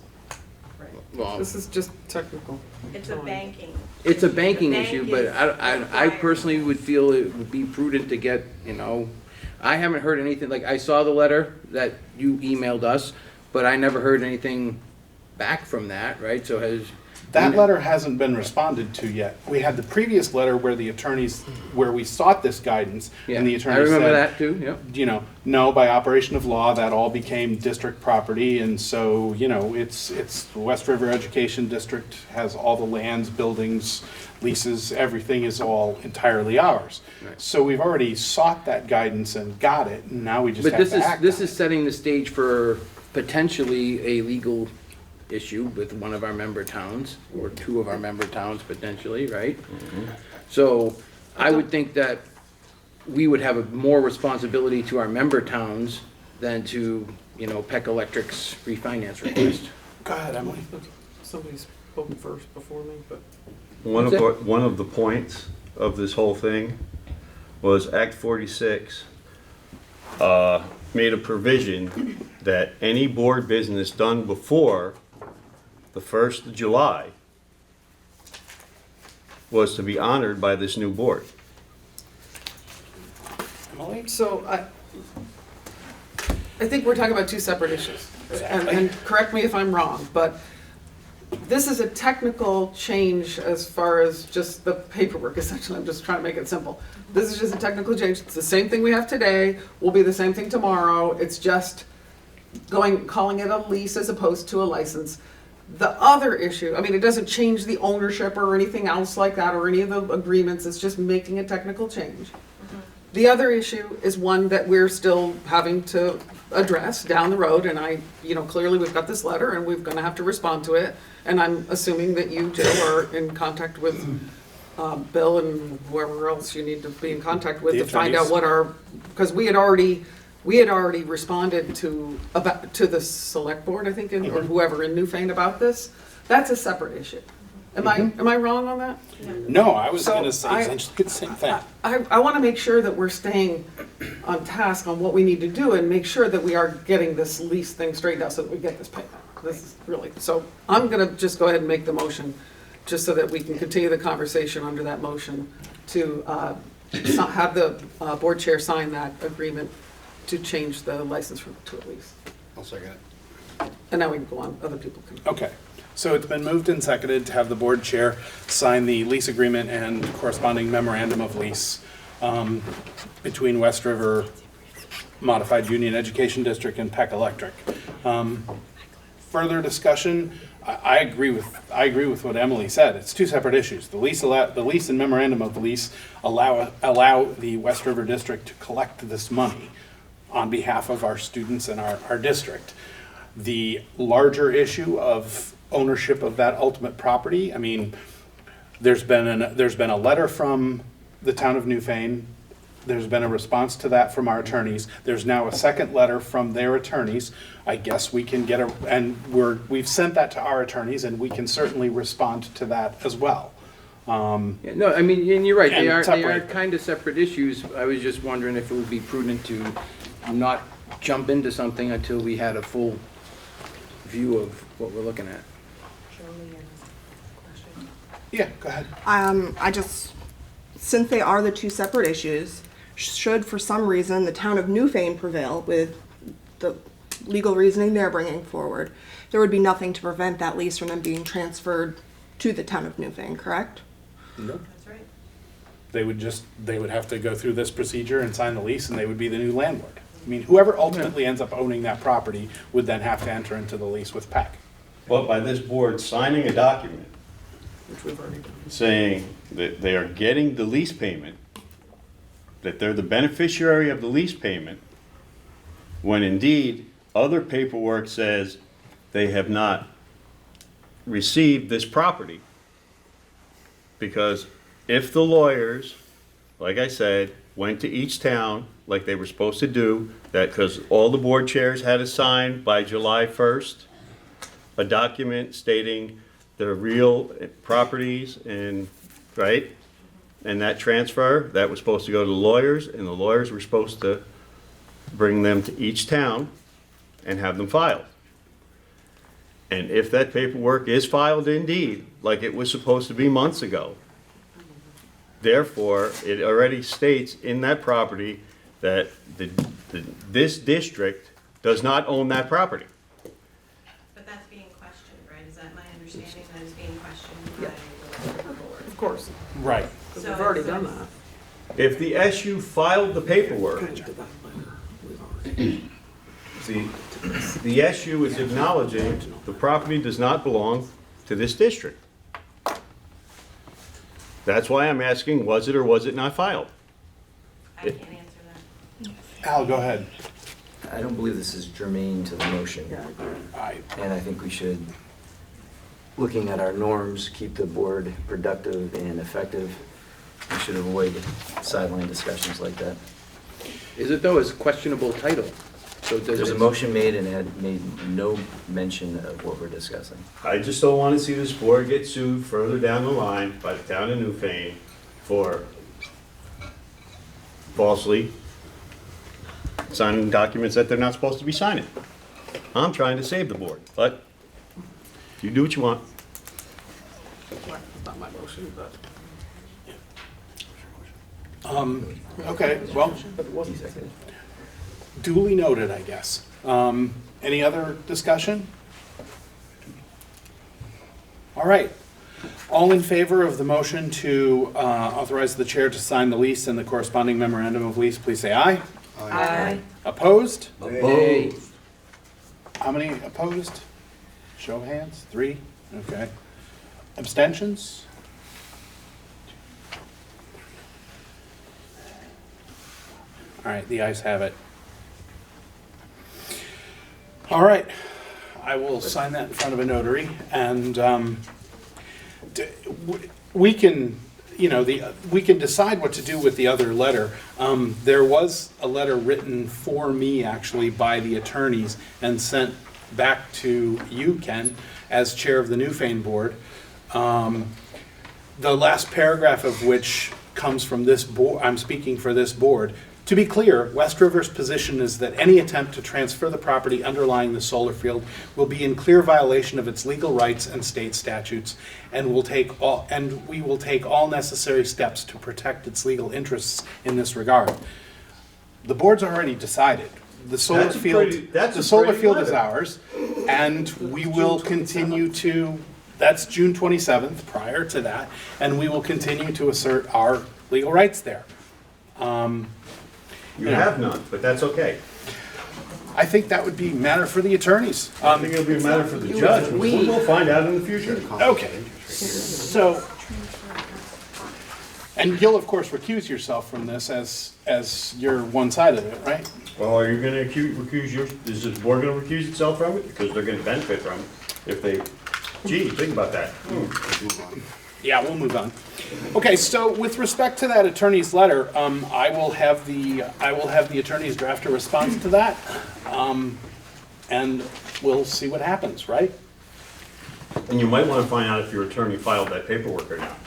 Well, This is just technical. It's a banking. it's a banking The bank issue, but is I required. personally would feel it would be prudent to get, I haven't heard anything, like, I saw the letter that you emailed us, but I never heard anything back from that, right? So That letter hasn't been responded to yet. We had the previous letter where where we sought this guidance, and the I attorney remember said, that too, yep. No, by operation of law, that all became district property, and so, it's the West River Education District has all the lands, buildings, leases, everything is all entirely ours. Right. So we've already sought that guidance and got it, and now we just But have to act this on is it. setting the stage for potentially a legal issue with one of our member towns, or two of our member towns potentially, right? So I would think that we would have a more responsibility to our member towns than to, Peck Electric's refinance request. Go ahead, Emily. Somebody spoke first before me, but. One What's of the points of this whole thing was Act 46 made a provision that any board business done before the 1st of July was to be honored by this new board. Emily? So I think we're talking about two separate issues. And correct me if I'm wrong, but this is a technical change as far as just the paperwork, essentially. I'm just trying to make it simple. This is just a technical change. It's the same thing we have today, will be the same thing tomorrow. It's just calling it a lease as opposed to a license. The other issue, it doesn't change the ownership or anything else like that, or any of the agreements. It's just making a technical change. The other issue is one that we're still having to address down the road, and clearly we've got this letter and we're gonna have to respond to it. And I'm assuming that you, Jill, are in contact with Bill and whoever else you need to be in contact with The to find out attorneys. because we had already responded to the select board, I think, or whoever in Newfane about this. That's a separate issue. Am I wrong on that? No, I was So gonna say essentially the same thing. I want to make sure that we're staying on task on what we need to do and make sure that we are getting this lease thing straightened out so that we get this payment. This is really, so I'm going to just go ahead and make the motion, just so that we can continue the conversation under that motion to have the board chair sign that agreement to change the license to a lease. I'll second it. And now we can go on, other people can. Okay, so it's been moved and seconded to have the board chair sign the lease agreement and corresponding memorandum of lease between West River Modified Union Education District and Peck Electric. Further discussion, I agree with what Emily said. It's two separate issues. The lease and memorandum of lease allow the West River District to collect this money on behalf of our students and our district. The larger issue of ownership of that ultimate property, there's been a letter from the town of Newfane. There's been a response to that from our attorneys. There's now a second letter from their attorneys. I guess we can we've sent that to our attorneys, and we can certainly respond to that as well. Yeah, no, and you're right, they And are separate them. kind of separate issues. I was just wondering if it would be prudent to not jump into something until we had a full view of what we're looking at. Yeah, go ahead. Since they are the two separate issues, should for some reason the town of Newfane prevail with the legal reasoning they're bringing forward, there would be nothing to prevent that lease from then being transferred to the town of Newfane, correct? Nope. That's right. They would have to go through this procedure and sign the lease, and they would be the new landlord. I mean, whoever ultimately ends up owning that property would then have to enter into the lease with PEC. But by this board signing a document Which we've already done. saying that they are getting the lease payment, that they're the beneficiary of the lease payment, when indeed other paperwork says they have not received this property. Because if the lawyers, like I said, went to each town like they were supposed to do, that because all the board chairs had to sign by July 1st, a document stating the real properties and, right? And that transfer, that was supposed to go to the lawyers, and the lawyers were supposed to bring them to each town and have them filed. And if that paperwork is filed indeed, like it was supposed to be months ago, therefore, it already states in that property that this district does not own that property. But that's being questioned, right? Is that my understanding, that it's being questioned by the board? Of course, Right. because we've already done that. If the SU filed the paperwork, the SU is acknowledging the property does not belong to this district. That's why I'm asking, was it or was it not filed? I can't answer that. Al, go ahead. I don't believe this is germane to the motion. And I think we should, looking at our norms, keep the board productive and effective. We should avoid sideline discussions like that. Is it though, is questionable title? So does There's a it- motion made and it had made no mention of what we're discussing. I just don't want to see this board get sued further down the line by the town of Newfane for falsely signing documents that they're not supposed to be signing. I'm trying to save the board, but you do what you want. It's not my motion, but. Okay, well, But it wasn't duly noted, I guess. Any other discussion? All right. All in favor of the motion to authorize the chair to sign the lease and the corresponding memorandum of lease, please say aye. Aye. Opposed? Opposed. How many opposed? Show of hands, 3? Okay. Abstentions? All right, the ayes have it. All right, I will sign that in front of a notary, and we can, we can decide what to do with the other letter. There was a letter written for me, actually, by the attorneys and sent back to you, Ken, as chair of the Newfane board. The last paragraph of which comes from this board, I'm speaking for this board. To be clear, West River's position is that any attempt to transfer the property underlying the solar field will be in clear violation of its legal rights and state statutes, and we will take all necessary steps to protect its legal interests in this regard. The board's already decided. The solar That's a field, pretty- that's a the solar pretty field is letter. ours, and we will continue to, that's June 27th, prior to that, and we will continue to assert our legal rights there. You have none, but that's okay. I think that would be matter for the attorneys. I think it'll be a matter for the judge. We'll find out in the future. Okay, so, and you'll of course recuse yourself from this as you're one side of it, right? Well, are you gonna is this board gonna recuse itself from it? Because they're gonna benefit from it if they, gee, think about that. Yeah, we'll move on. Okay, so with respect to that attorney's letter, I will have the attorneys draft a response to that, and we'll see what happens, right? And you might wanna find out if your attorney filed that paperwork or not.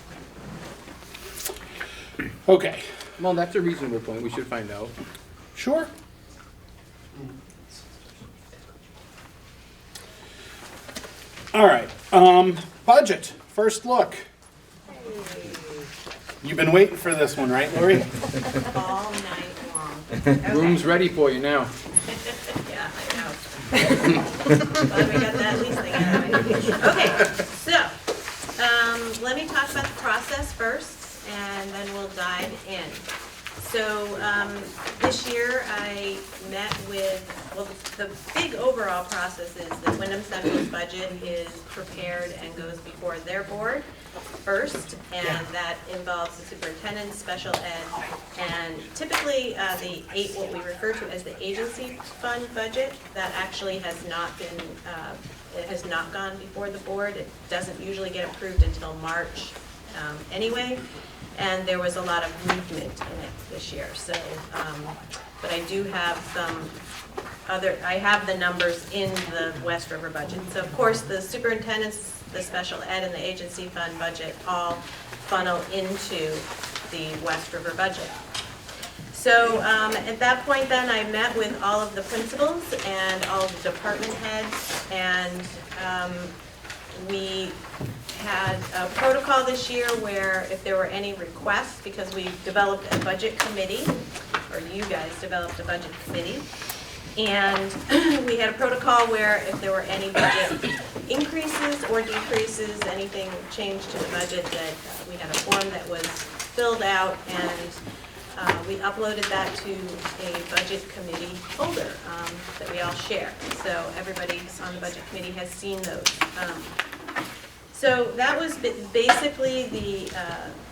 Okay, Well, that's a reasonable point, we should find out. sure. All right, budget, first look. You've been waiting for this one, right, Lori? All night long. Okay. Room's ready for you now. Yeah, I Glad we got that lease thing out of it. Okay, so, let me talk about the process first, and then we'll dive in. So, this year I met with, well, the big overall process is that Wyndham Central's budget is prepared and goes before their board first, and that involves the superintendent, special ed, and typically what we refer to as the agency fund budget, that actually has not been, it has not gone before the board. It doesn't usually get approved until March anyway, and there was a lot of movement in it this year. So, but I do have some I have the numbers in the West River budget. So of course the superintendent's, the special ed, and the agency fund budget all funnel into the West River budget. So at that point then I met with all of the principals and all of the department heads, and we had a protocol this year where if there were any requests, because we developed a budget committee, or you guys developed a budget committee, and we had a protocol where if there were any budget increases or decreases, anything changed to the budget, that we had a form that was filled out, and we uploaded that to a budget committee folder that we all share. So everybody on the budget committee has seen those. So that was basically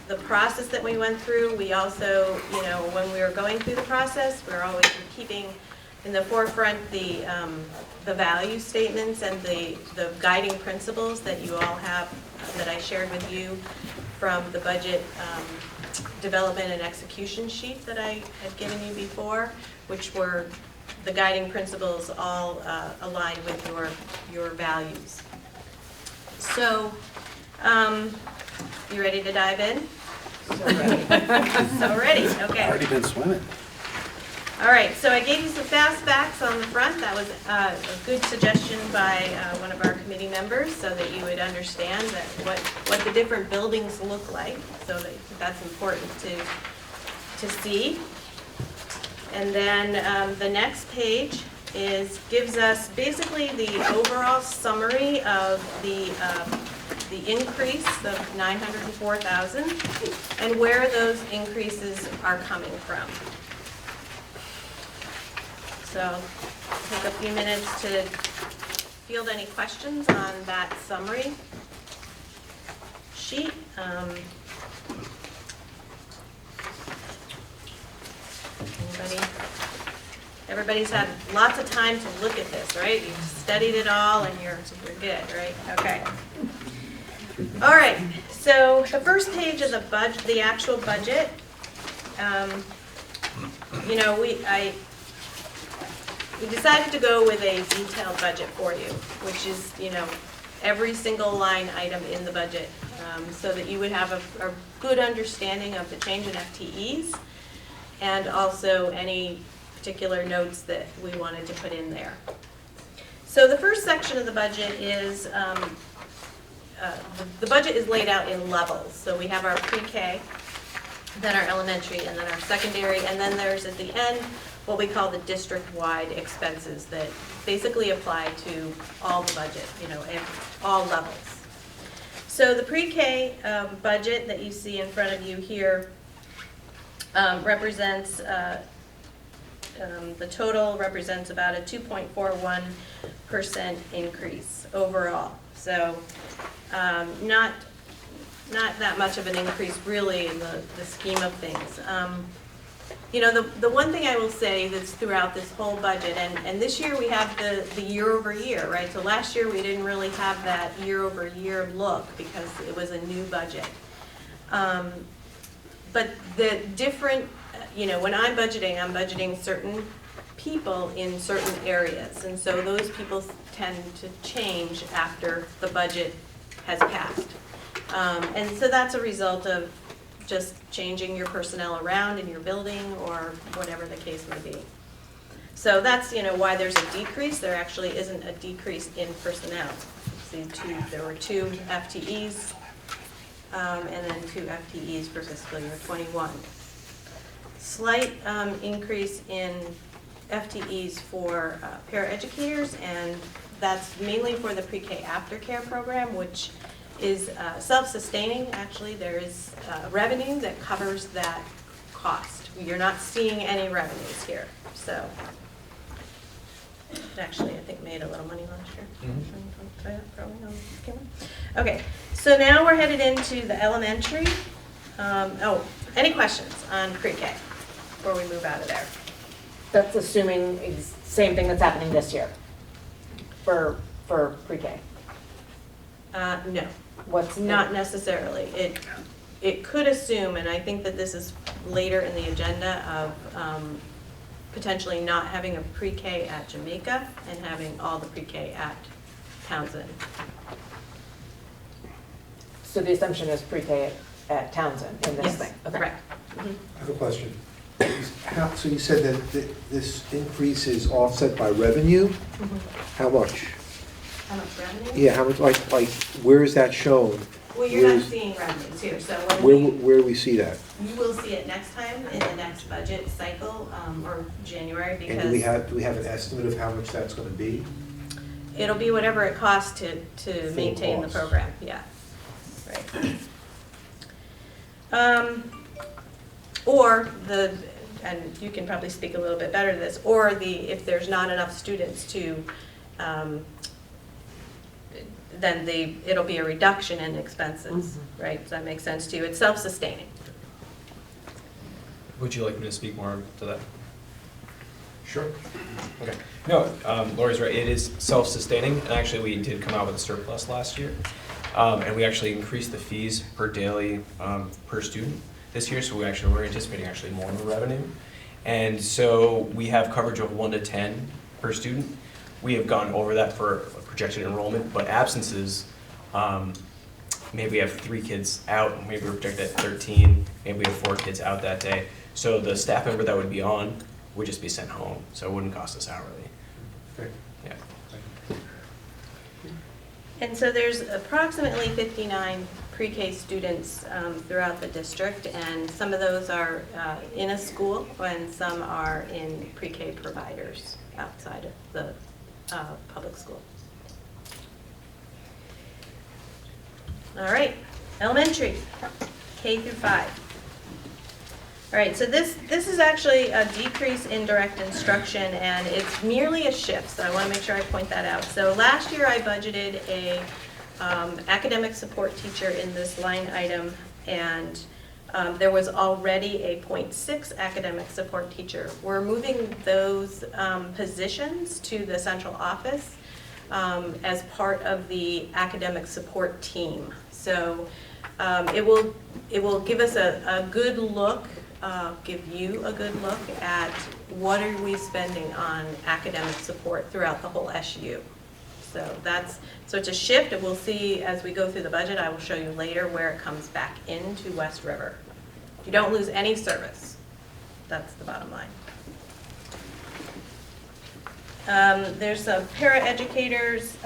the process that we went through. We also, when we were going through the process, we were always keeping in the forefront the value statements and the guiding principles that you all have, that I shared with you from the budget development and execution sheet that I had given you before, which were the guiding principles all aligned with your values. So, you ready to dive in? So ready. So ready, okay. Already been swimming. All right, so I gave you some fast facts on the front. That was a good suggestion by one of our committee members, so that you would understand that what the different buildings look like. So that's important to see. And then the next page gives us basically the overall summary of the increase of 904,000 and where those increases are coming from. So take a few minutes to field any questions on that summary sheet. Everybody's had lots of time to look at this, right? You've studied it all and you're good, right? Okay. All right, so the first page of the actual budget, we decided to go with a detailed budget for you, which is, every single line item in the budget, so that you would have a good understanding of the change in FTEs and also any particular notes that we wanted to put in there. So the first section of the budget is, the budget is laid out in levels. So we have our pre-K, then our elementary, and then our secondary, and then there's at the end what we call the district-wide expenses that basically apply to all the budget, at all levels. So the pre-K budget that you see in front of you here represents, the total represents about a 2.41% increase overall. So not that much of an increase really in the scheme of things. The one thing I will say that's throughout this whole budget, and this year we have the year over year, right? So last year we didn't really have that year over year look because it was a new budget. But the different, when I'm budgeting certain people in certain areas. And so those people tend to change after the budget has passed. And so that's a result of just changing your personnel around in your building or whatever the case may be. So that's, why there's a decrease. There actually isn't a decrease in personnel. See, there were 2 FTEs and then 2 FTEs for fiscal year 21. Slight increase in FTEs for paraeducators, and that's mainly for the pre-K aftercare program, which is self-sustaining. Actually, there is revenue that covers that cost. You're not seeing any revenues here, so. It actually, I think, made a little money last year. Probably, no, just kidding. Okay, so now we're headed into the elementary. Any questions on pre-K before we move out of there? That's assuming same thing that's happening this year for pre-K. No, What's not necessarily. It could assume, and I think that this is later in the agenda, of potentially not having a pre-K at Jamaica and having all the pre-K at Townsend. So the assumption is pre-K at Townsend in this Yes, thing? Okay. correct. I have a question. So you said that this increase is offset by revenue? How much? How much revenue? Yeah, how much, like, where is that shown? Well, you're not seeing revenues here, so Where do we see that? you will see it next time in the next budget cycle, or January, And do we because have an estimate of how much that's gonna be? it'll be whatever it costs to Full maintain the cost. program, yeah. Right. Or and you can probably speak a little bit better to this, or if there's not enough students to, then it'll be a reduction in expenses, right? Does that make sense to you? It's self-sustaining. Would you like me to speak more to that? Sure. Okay. No, Lori's right. It is self-sustaining, and actually we did come out with a surplus last year. And we actually increased the fees per daily per student this year, so we're anticipating actually more in the revenue. And so we have coverage of 1 to 10 per student. We have gone over that for projected enrollment, but absences, maybe we have 3 kids out, maybe we're projected at 13, maybe we have 4 kids out that day. So the staff member that would be on would just be sent home, so it wouldn't cost us hourly. Okay. Yeah. And so there's approximately 59 pre-K students throughout the district, and some of those are in a school, and some are in pre-K providers outside of the public school. All right, elementary, K through 5. All right, so this is actually a decrease in direct instruction, and it's merely a shift, so I want to make sure I point that out. So last year I budgeted a academic support teacher in this line item, and there was already a 0.6 academic support teacher. We're moving those positions to the central office as part of the academic support team. So it will give us a good look, give you a good look at what are we spending on academic support throughout the whole SU. So it's a shift, and we'll see as we go through the budget. I will show you later where it comes back into West River. You don't lose any service. That's the bottom line. There's some paraeducators.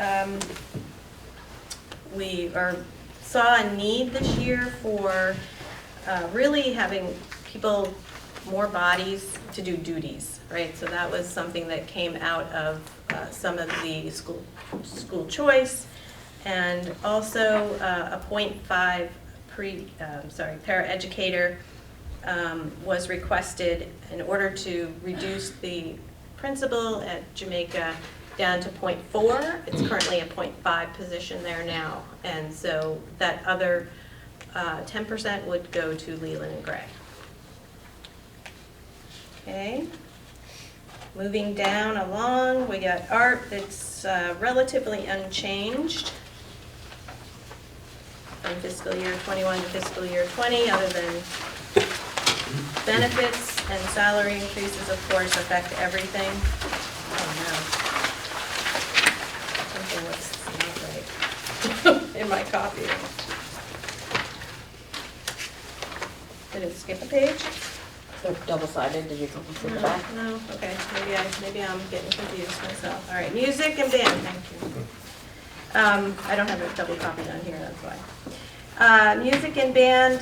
We saw a need this year for really having people, more bodies to do duties, right? So that was something that came out of some of the school choice, and also a 0.5 paraeducator was requested in order to reduce the principal at Jamaica down to 0.4. It's currently a 0.5 position there now, and so that other 10% would go to Leland and Gray. Okay. Moving down along, we got art that's relatively unchanged from fiscal year 21 to fiscal year 20, other than benefits and salary increases, of course, affect everything. Oh no. Something looks not right in my copy. Did it skip a page? They're double-sided, did you flip it back? No, okay, maybe I'm getting confused myself. All right, music and band, thank you. I don't have a double copy on here, that's why. Music and band,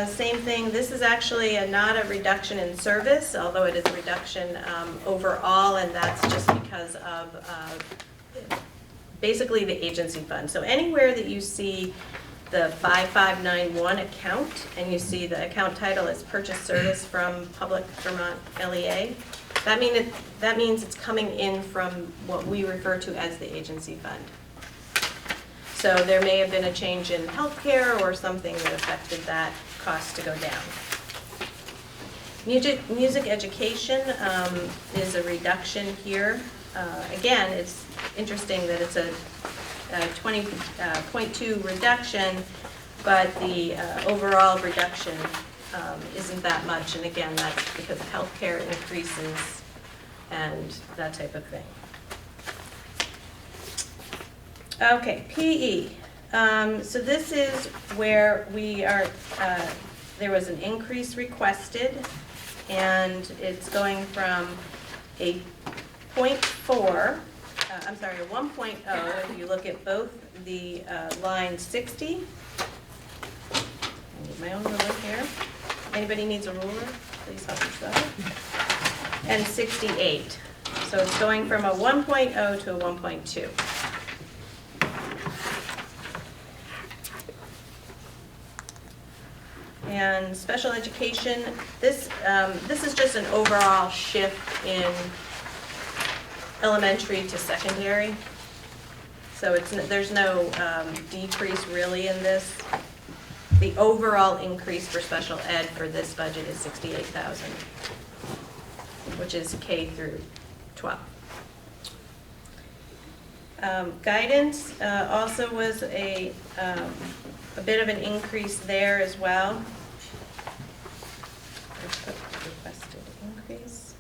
same thing. This is actually not a reduction in service, although it is a reduction overall, and that's just because of basically the agency fund. So anywhere that you see the 5591 account, and you see the account title is Purchase Service from Public Vermont LEA, that means it's coming in from what we refer to as the agency fund. So there may have been a change in healthcare or something that affected that cost to go down. Music education is a reduction here. Again, it's interesting that it's a 20.2 reduction, but the overall reduction isn't that much. And again, that's because healthcare increases and that type of thing. Okay, PE. So this is where we are, there was an increase requested, and it's going from a 0.4, I'm sorry, a 1.0, if you look at both the line 60. I need my own ruler here. Anybody needs a ruler, please help yourself. And 68. So it's going from a 1.0 to a 1.2. And special education, this is just an overall shift in elementary to secondary. So there's no decrease really in this. The overall increase for special ed for this budget is $68,000, which is K through 12. Guidance also was a bit of an increase there as well. Requested increase.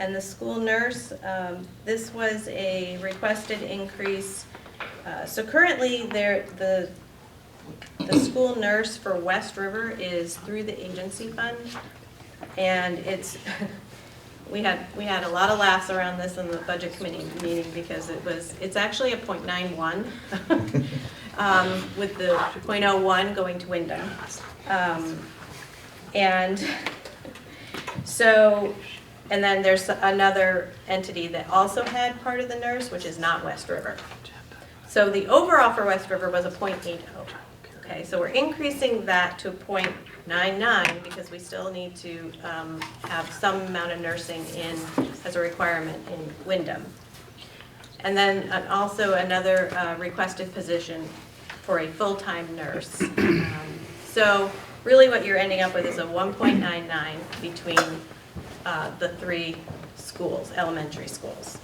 And the school nurse, this was a requested increase. So currently the school nurse for West River is through the agency fund, and it's we had a lot of laughs around this in the budget committee meeting because it's actually a 0.91 with the 0.01 going to Wyndham. And so, and then there's another entity that also had part of the nurse, which is not West River. So the overall for West River was a 0.80. Okay, so we're increasing that to 0.99 because we still need to have some amount of nursing in as a requirement in Wyndham. And then also another requested position for a full-time nurse. So really what you're ending up with is a 1.99 between the three schools, elementary schools.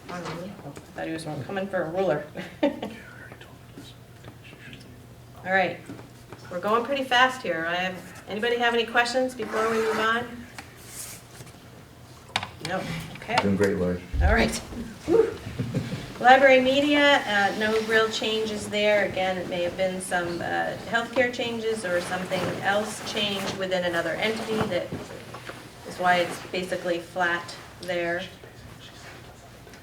I thought he was coming for a ruler. All right, we're going pretty fast here. Anybody have any questions before we move on? No, okay. Doing great, Lori. All right. Library media, no real changes there. Again, it may have been some healthcare changes or something else changed within another entity that is why it's basically flat there.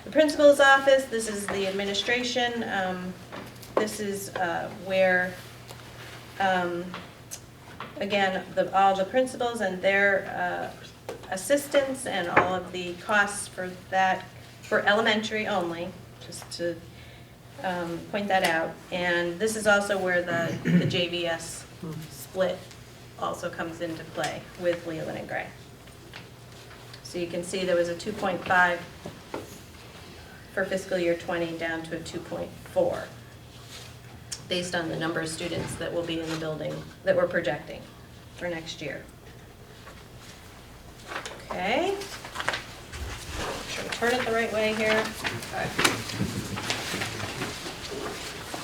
The principal's office, this is the administration. This is where, again, all the principals and their assistants and all of the costs for that, for elementary only, just to point that out. And this is also where the JVS split also comes into play with Leland and Gray. So you can see there was a 2.5 for fiscal year 20 down to a 2.4 based on the number of students that will be in the building that we're projecting for next year. Okay. Make sure we turn it the right way here.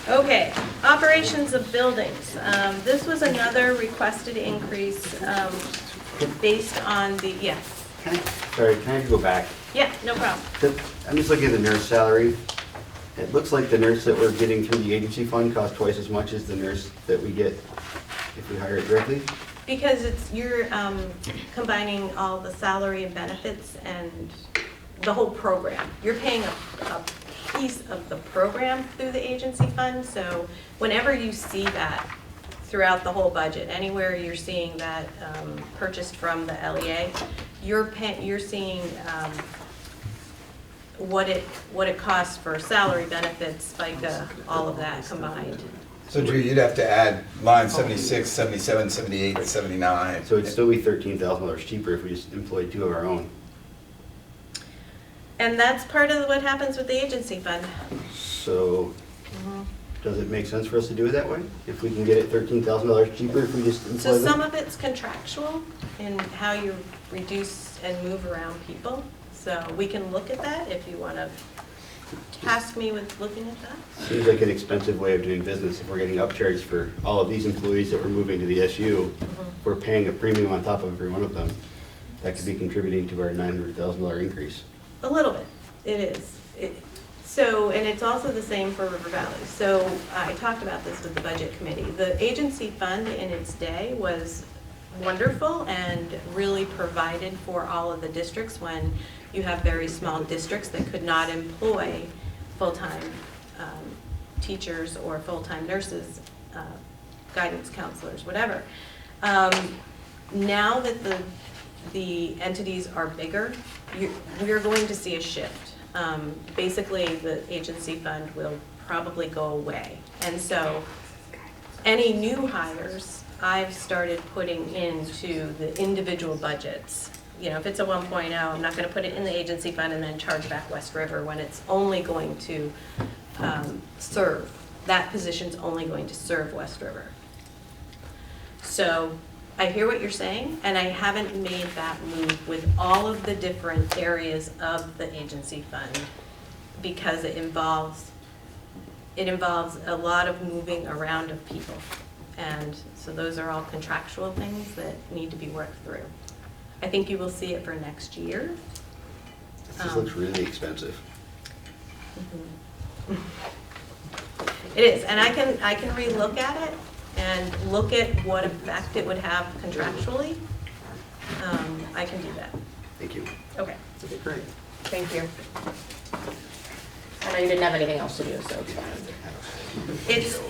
Okay, operations of buildings. This was another requested increase based on the, yes. Sorry, can I go back? Yeah, no problem. I'm just looking at the nurse salary. It looks like the nurse that we're getting through the agency fund costs twice as much as the nurse that we get if we hire it directly. Because you're combining all the salary and benefits and the whole program. You're paying a piece of the program through the agency fund. So whenever you see that throughout the whole budget, anywhere you're seeing that purchased from the LEA, you're seeing what it costs for salary, benefits, FICA, all of that combined. So Drew, you'd have to add line 76, 77, 78, 79. So it'd still be $13,000 cheaper if we just employed 2 of our own. And that's part of what happens with the agency fund. So, does it make sense for us to do it that way? If we can get it $13,000 cheaper if we just employ So them? some of it's contractual in how you reduce and move around people. So we can look at that if you want to task me with looking at that. Seems like an expensive way of doing business. If we're getting upcharged for all of these employees that we're moving to the SU, we're paying a premium on top of every one of them. That could be contributing to our $900,000 increase. A little bit, it is. So, and it's also the same for River Valley. So I talked about this with the budget committee. The agency fund in its day was wonderful and really provided for all of the districts when you have very small districts that could not employ full-time teachers or full-time nurses, guidance counselors, whatever. Now that the entities are bigger, we're going to see a shift. Basically, the agency fund will probably go away. And so any new hires, I've started putting into the individual budgets. You know, if it's a 1.0, I'm not going to put it in the agency fund and then charge back West River when it's only going to serve. That position's only going to serve West River. So I hear what you're saying, and I haven't made that move with all of the different areas of the agency fund because it involves a lot of moving around of people. And so those are all contractual things that need to be worked through. I think you will see it for next year. This looks really expensive. It is, and I can relook at it and look at what effect it would have contractually. I can do that. Thank you. Okay. Okay, great. Thank you. I know you didn't have anything else to do, so it's fine.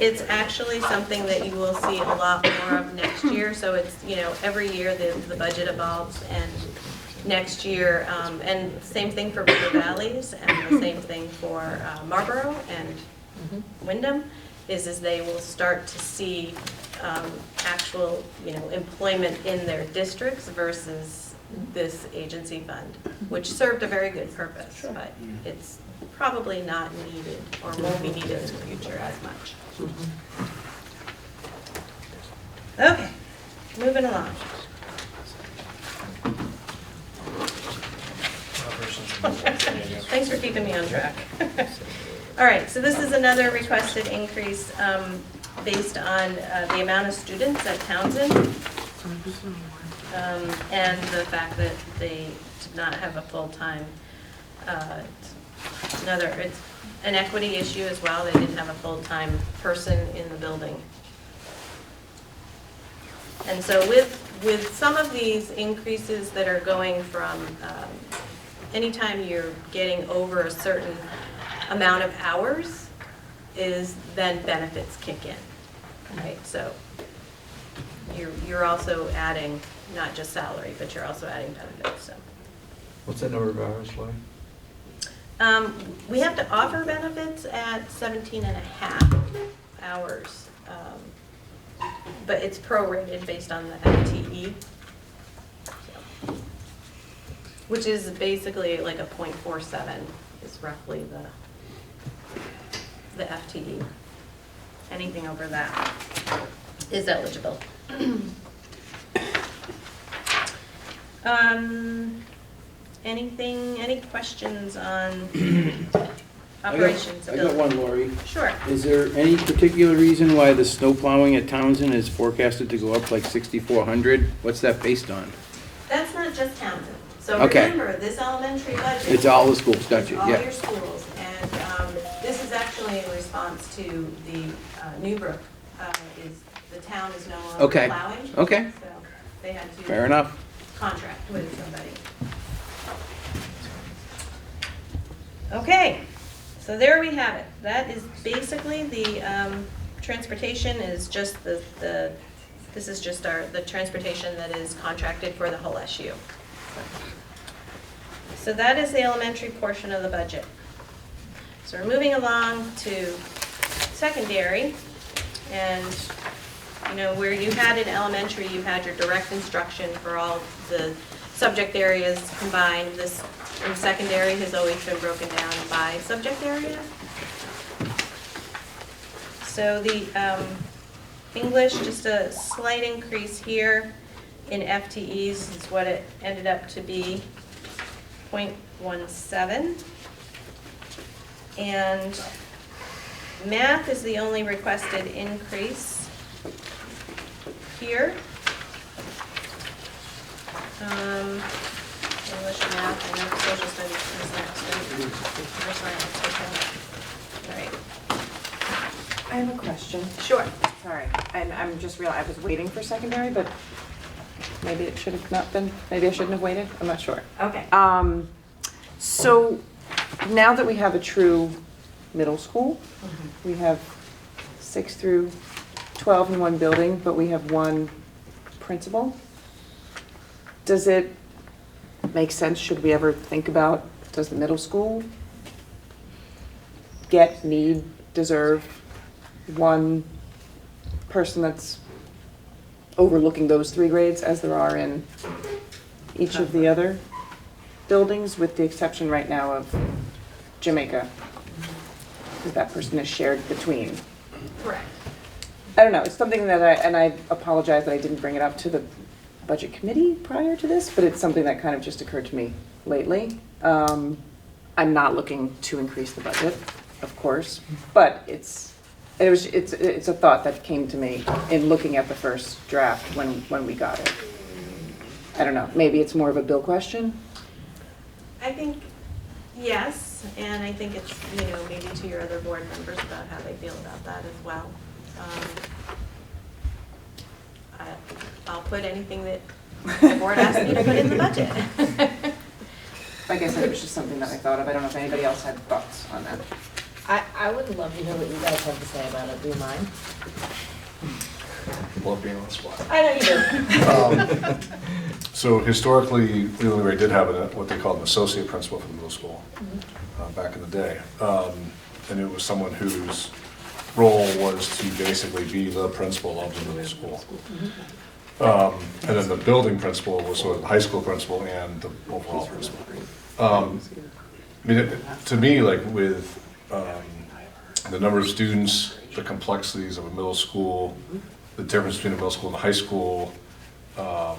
It's actually something that you will see a lot more of next year. So it's, you know, every year the budget evolves, and next year, and same thing for River Valleys, and the same thing for Marlboro and Wyndham, is they will start to see actual, you know, employment in their districts versus this agency fund, which served a very good purpose, but it's probably not needed or won't be needed in the future as much. Okay, moving along. Thanks for keeping me on track. All right, so this is another requested increase based on the amount of students at Townsend and the fact that they did not have a full-time, it's an equity issue as well. They didn't have a full-time person in the building. And so with some of these increases that are going from anytime you're getting over a certain amount of hours is then benefits kick in, right? So you're also adding not just salary, but you're also adding benefits. So What's that number of hours, Lori? we have to offer benefits at 17 and a half hours, but it's prorated based on the FTE, which is basically like a 0.47 is roughly the FTE. Anything over that is eligible. Any questions on operations? I got one, Lori. Sure. Is there any particular reason why the snow plowing at Townsend is forecasted to go up like 6,400? What's that based on? That's not just Townsend. So Okay. remember, this elementary budget. It's all the schools, got you, All yeah. your schools, and this is actually in response to the Newbrook, the town is no longer Okay. plowing. Okay. So they had to. Fair enough. Contract with somebody. Okay, So there we have it. That is basically the transportation is just this is just the transportation that is contracted for the whole SU. So that is the elementary portion of the budget. So we're moving along to secondary, and you know, where you had in elementary, you had your direct instruction for all the subject areas combined. This in secondary has always been broken down by subject area. So the English, just a slight increase here in FTEs is what it ended up to be, 0.17. And math is the only requested increase here. English, math, and then social studies is next, right? Or science, okay. All right. I have a question. Sure. Sorry, and I'm just I was waiting for secondary, but maybe it should have not been, maybe I shouldn't have waited, I'm not sure. Okay. So now that we have a true middle school, we have 6 through 12 in one building, but we have one principal. Does it make sense, should we ever think about, does the middle school deserve one person that's overlooking those 3 grades as there are in each of the other buildings, with the exception right now of Jamaica, because that person is shared between. Correct. I don't know, it's something that I apologize that I didn't bring it up to the budget committee prior to this, but it's something that kind of just occurred to me lately. I'm not looking to increase the budget, of course, but it's a thought that came to me in looking at the first draft when we got it. I don't know, maybe it's more of a Bill question? I think yes, and I think it's, you know, maybe to your other board members about how they feel about that as well. I'll put anything that the board asks me to put in the budget. I guess it was just something that I thought of. I don't know if anybody else had thoughts on that. I would love to hear what you guys have to say about it. Do you mind? Love being on the spot. I know you do. So historically, Leland did have what they called an associate principal for the middle school back in the day. And it was someone whose role was to basically be the principal of the middle school. And then the building principal was sort of the high school principal and the overall principal. I mean, to me, like with the number of students, the complexities of a middle school, the difference between a middle school and a high school, I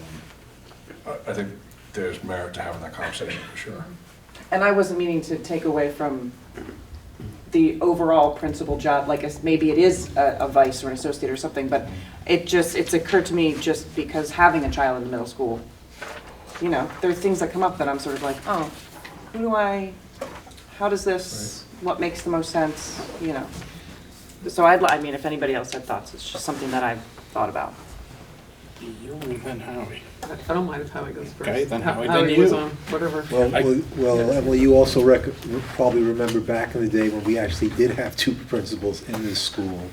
think there's merit to having that conversation for sure. And I wasn't meaning to take away from the overall principal job, like maybe it is a vice or an associate or something, but it's occurred to me just because having a child in the middle school, you know, there are things that come up that I'm sort of like, oh, how does this, what makes the most sense, you know? So I mean, if anybody else had thoughts, it's just something that I've thought about. You and then Howie. I don't mind if Howie goes first. Okay, then Howie, Howie then was you. on, whatever. Well, Emily, you also probably remember back in the day when we actually did have 2 principals in this school.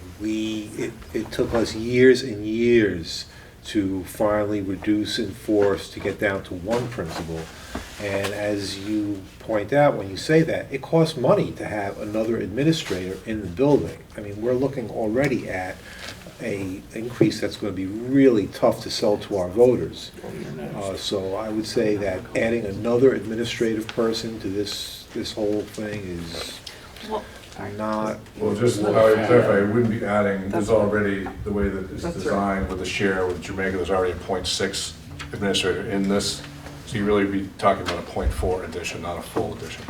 It took us years and years to finally reduce and force to get down to 1 principal. And as you point out when you say that, it costs money to have another administrator in the building. I mean, we're looking already at an increase that's going to be really tough to sell to our voters. So I would say that adding another administrative person to this whole thing is not. Well, just how I clarify, it wouldn't be adding, there's already, the way that it's designed with the share with Jamaica, there's already a 0.6 administrator in this. So you really be talking about a 0.4 addition, not a full addition.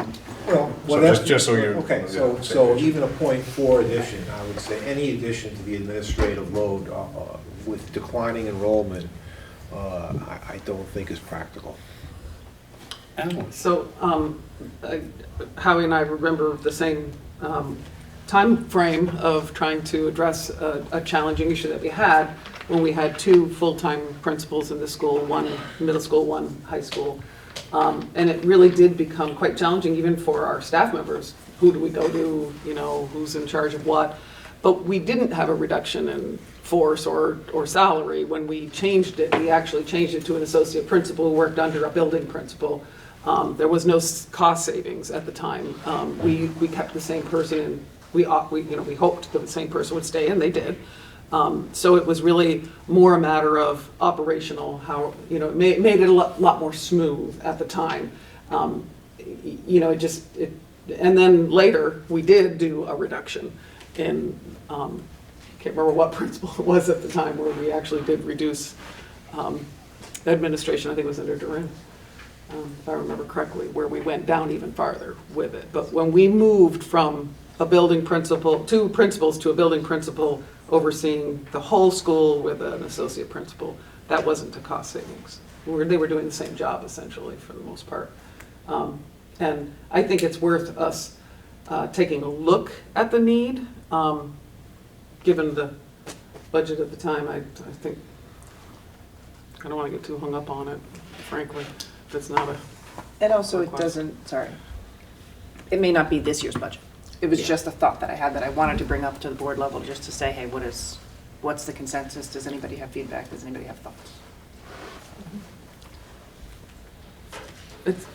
Well, So just so you're. Okay, so even a 0.4 addition, I would say any addition to the administrative load with declining enrollment, I don't think is practical. So Howie and I remember the same time frame of trying to address a challenging issue that we had when we had 2 full-time principals in the school, 1 middle school, 1 high school. And it really did become quite challenging even for our staff members. Who do we go to, you know, who's in charge of what? But we didn't have a reduction in force or salary when we changed it. We actually changed it to an associate principal who worked under a building principal. There was no cost savings at the time. We kept the same person, and we hoped that the same person would stay, and they did. So it was really more a matter of operational, how, you know, it made it a lot more smooth at the time. You know, and then later, we did do a reduction in, can't remember what principal it was at the time, where we actually did reduce administration. I think it was under Adjourn, if I remember correctly, where we went down even farther with it. But when we moved from a building principal, two principals to a building principal overseeing the whole school with an associate principal, that wasn't a cost savings. They were doing the same job essentially for the most part. And I think it's worth us taking a look at the need, given the budget at the time. I think, I don't want to get too hung up on it, frankly. That's not a. And also it doesn't, sorry, it may not be this year's budget. It was just a thought that I had that I wanted to bring up to the board level, just to say, hey, what's the consensus? Does anybody have feedback? Does anybody have thoughts?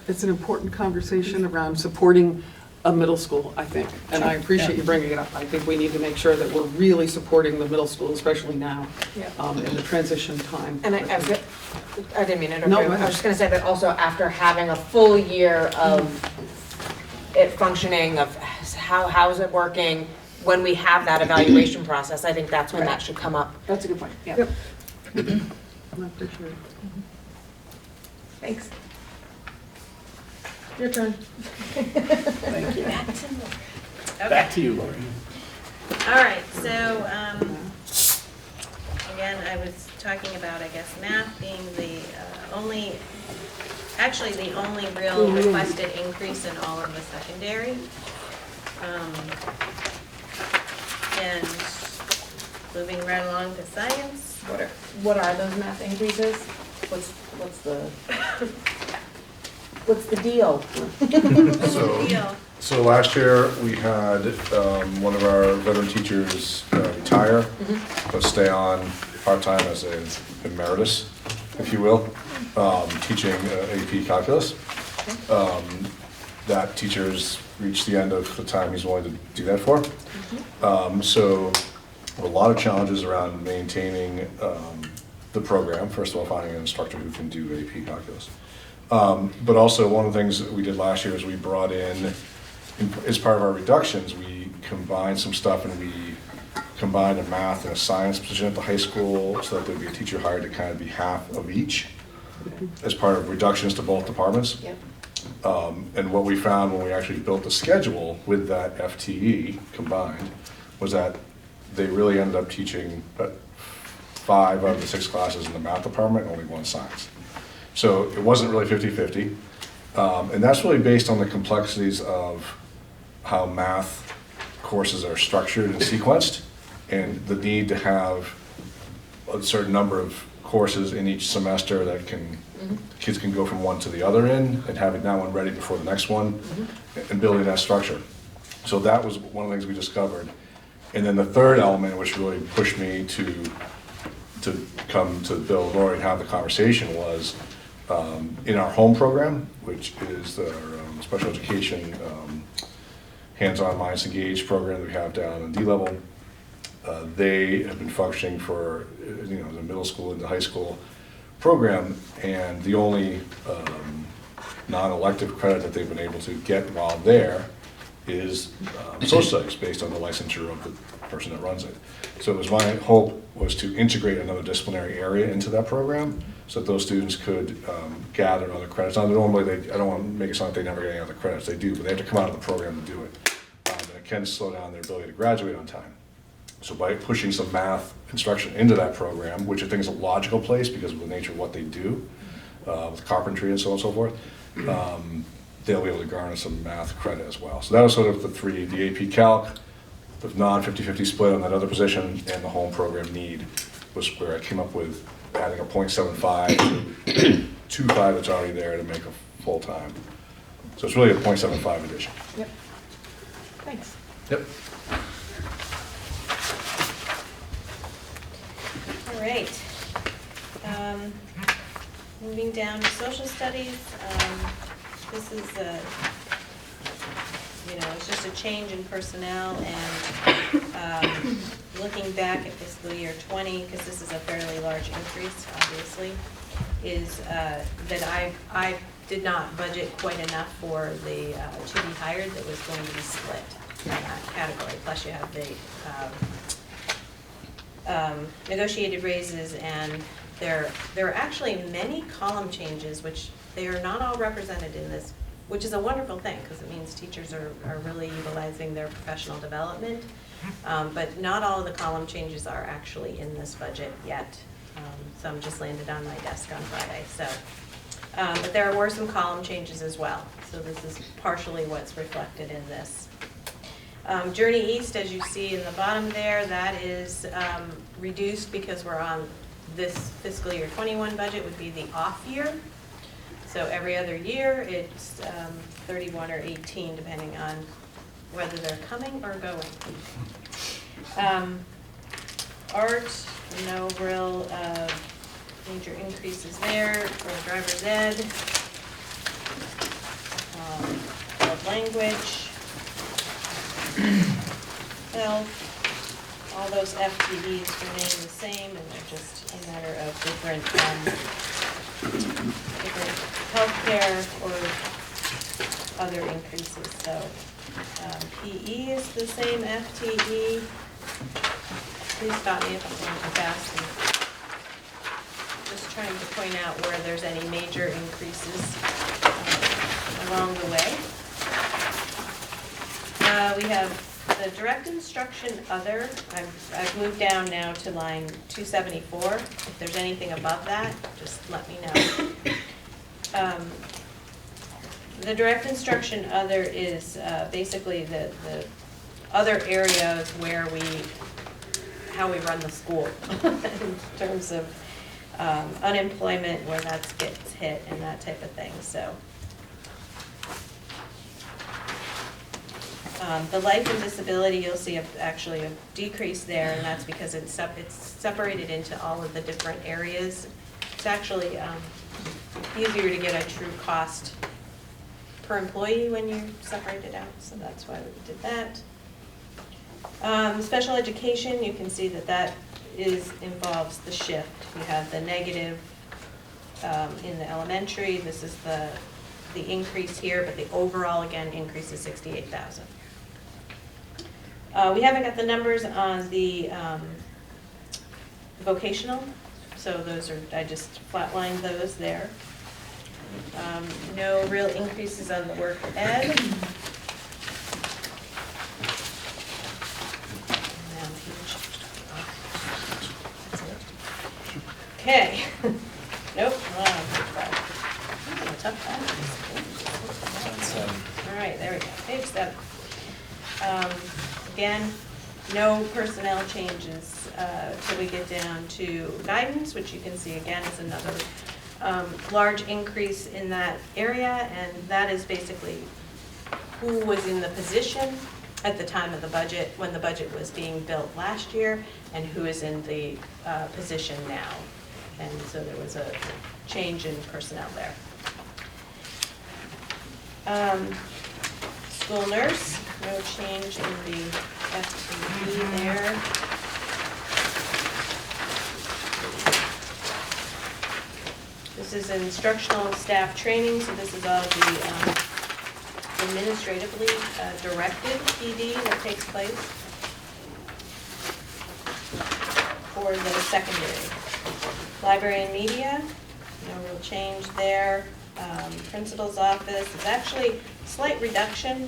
It's an important conversation around supporting a middle school, I think, and I appreciate you bringing it up. I think we need to make sure that we're really supporting the middle school, especially now, in the transition time. And I didn't mean to interrupt. No, I was just going to say that also after having a full year of it functioning, of how's it working, when we have that evaluation process, I think that's when that should come up. That's a good point, yeah. Yep. I appreciate it. Thanks. Your turn. Thank you. Okay. Back to you, Lori. All right, so, again, I was talking about, I guess, math being the only real requested increase in all of the secondary. And moving right along to science. What are those math increases? What's the deal? So last year, we had one of our veteran teachers retire, but stay on part-time as an emeritus, if you will, teaching AP calculus. That teacher's reached the end of the time he's willing to do that for. So a lot of challenges around maintaining the program. First of all, finding an instructor who can do AP calculus. But also, one of the things that we did last year is we brought in, as part of our reductions, we combined some stuff, and we combined a math and a science position at the high school so that there'd be a teacher hired to kind of be half of each as part of reductions to both departments. Yep. And what we found when we actually built the schedule with that FTE combined was that they really ended up teaching 5 out of the 6 classes in the math department and only 1 science. So it wasn't really 50-50. And that's really based on the complexities of how math courses are structured and sequenced, and the need to have a certain number of courses in each semester that kids can go from one to the other in, and having that one ready before the next one, and building that structure. So that was one of the things we discovered. And then the third element, which really pushed me to come to Bill and Lori and have the conversation, was in our home program, which is our special education hands-on minds engaged program that we have down in D level. They have been functioning for the middle school and the high school program, and the only non-elective credit that they've been able to get while there is social studies, based on the licensure of the person that runs it. So it was my hope was to integrate another disciplinary area into that program, so that those students could gather other credits. Now, normally, I don't want to make it sound like they never get any other credits. They do, but they have to come out of the program to do it. And it can slow down their ability to graduate on time. So by pushing some math instruction into that program, which I think is a logical place because of the nature of what they do, with carpentry and so on and so forth, they'll be able to garner some math credit as well. So that was sort of the 3, the AP Calc, the non-50-50 split on that other position, and the home program need was where I came up with adding a 0.75 to 2.5 that's already there to make a full-time. So it's really a .75 addition. Yep. Thanks. Yep. All right. Moving down to social studies, this is it's just a change in personnel, and looking back at fiscal year 20, because this is a fairly large increase, obviously, is that I did not budget quite enough for the to be hired that was going to be split in that category. Plus you have the negotiated raises, and there are actually many column changes, which they are not all represented in this, which is a wonderful thing, because it means teachers are really utilizing their professional development. But not all of the column changes are actually in this budget yet. Some just landed on my desk on Friday. So, but there were some column changes as well. So this is partially what's reflected in this. Journey East, as you see in the bottom there, that is reduced because we're on this fiscal year 21 budget would be the off year. So every other year, it's 31 or 18, depending on whether they're coming or going. Art, no real major increases there. For driver's ed, world language, health, all those FTEs remain the same, and they're just a matter of different healthcare or other increases. So PE is the same FTE. Please stop me if I'm going too fast. And just trying to point out where there's any major increases along the way. We have the direct instruction other. I've moved down now to line 274. If there's anything above that, just let me know. The direct instruction other is basically the other areas where how we run the school in terms of unemployment, where that gets hit and that type of thing. So the life and disability, you'll see actually a decrease there, and that's because it's separated into all of the different areas. It's actually easier to get a true cost per employee when you separate it out, so that's why we did that. Special education, you can see that involves the shift. You have the negative in the elementary. This is the increase here, but the overall, again, increase is 68,000. We haven't got the numbers on the vocational, so those are, I just flatlined those there. No real increases on the work ed. Okay. Nope. Tough time. All right, there we go. Page 7. Again, no personnel changes till we get down to guidance, which you can see again is another large increase in that area, and that is basically who was in the position at the time of the budget, when the budget was being built last year, and who is in the position now. And so there was a change in personnel there. School nurse, no change in the FTE there. This is instructional staff training, so this is all the administratively directed PD that takes place for the secondary. Library and media, no real change there. Principal's office is actually a slight reduction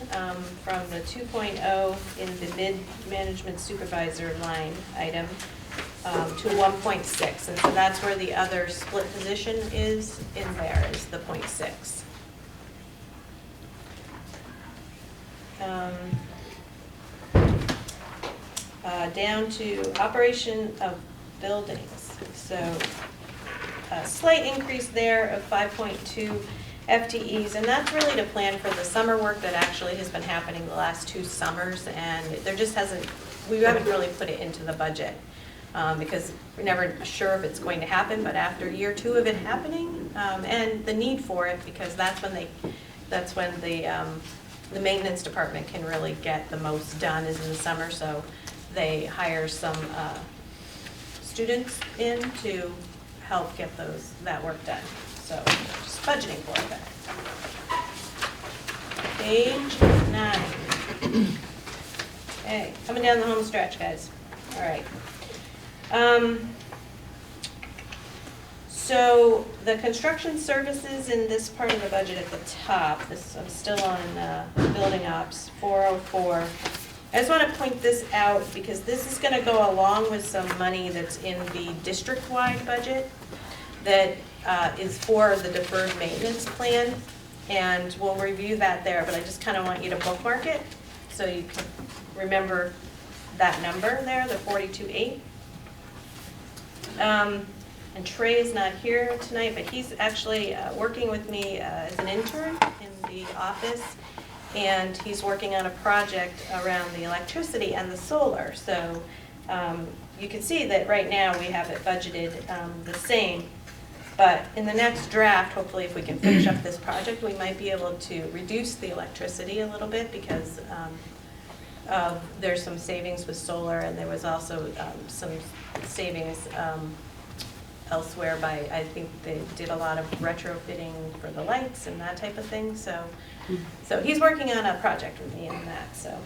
from the 2.0 in the mid-management supervisor line item to 1.6. And so that's where the other split position is in there, is the 0.6. Down to operation of buildings. So a slight increase there of 5.2. FTEs, and that's really to plan for the summer work that actually has been happening the last 2 summers, and there just hasn't, we haven't really put it into the budget, because we're never sure if it's going to happen, but after year 2 of it happening, and the need for it, because that's when the maintenance department can really get the most done is in the summer, so they hire some students in to help get that work done. So just budgeting for it. Page 9. Okay, coming down the home stretch, guys. All right. So the construction services in this part of the budget at the top, I'm still on building ops, 404. I just want to point this out because this is going to go along with some money that's in the district-wide budget that is for the deferred maintenance plan, and we'll review that there, but I just kind of want you to bookmark it so you can remember that number there, the 42.8. And Trey is not here tonight, but he's actually working with me as an intern in the office, and he's working on a project around the electricity and the solar. So you can see that right now we have it budgeted the same, but in the next draft, hopefully if we can finish up this project, we might be able to reduce the electricity a little bit because there's some savings with solar, and there was also some savings elsewhere by, I think they did a lot of retrofitting for the lights and that type of thing. So he's working on a project with me on that, so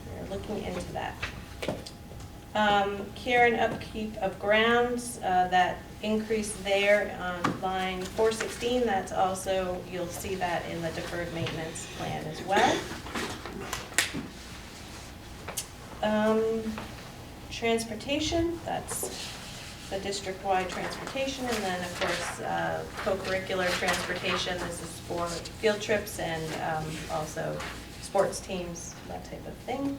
we're looking into that. Care and upkeep of grounds, that increase there on line 416, that's also, you'll see that in the deferred maintenance plan as well. Transportation, that's the district-wide transportation, and then of course co-curricular transportation. This is for field trips and also sports teams, that type of thing.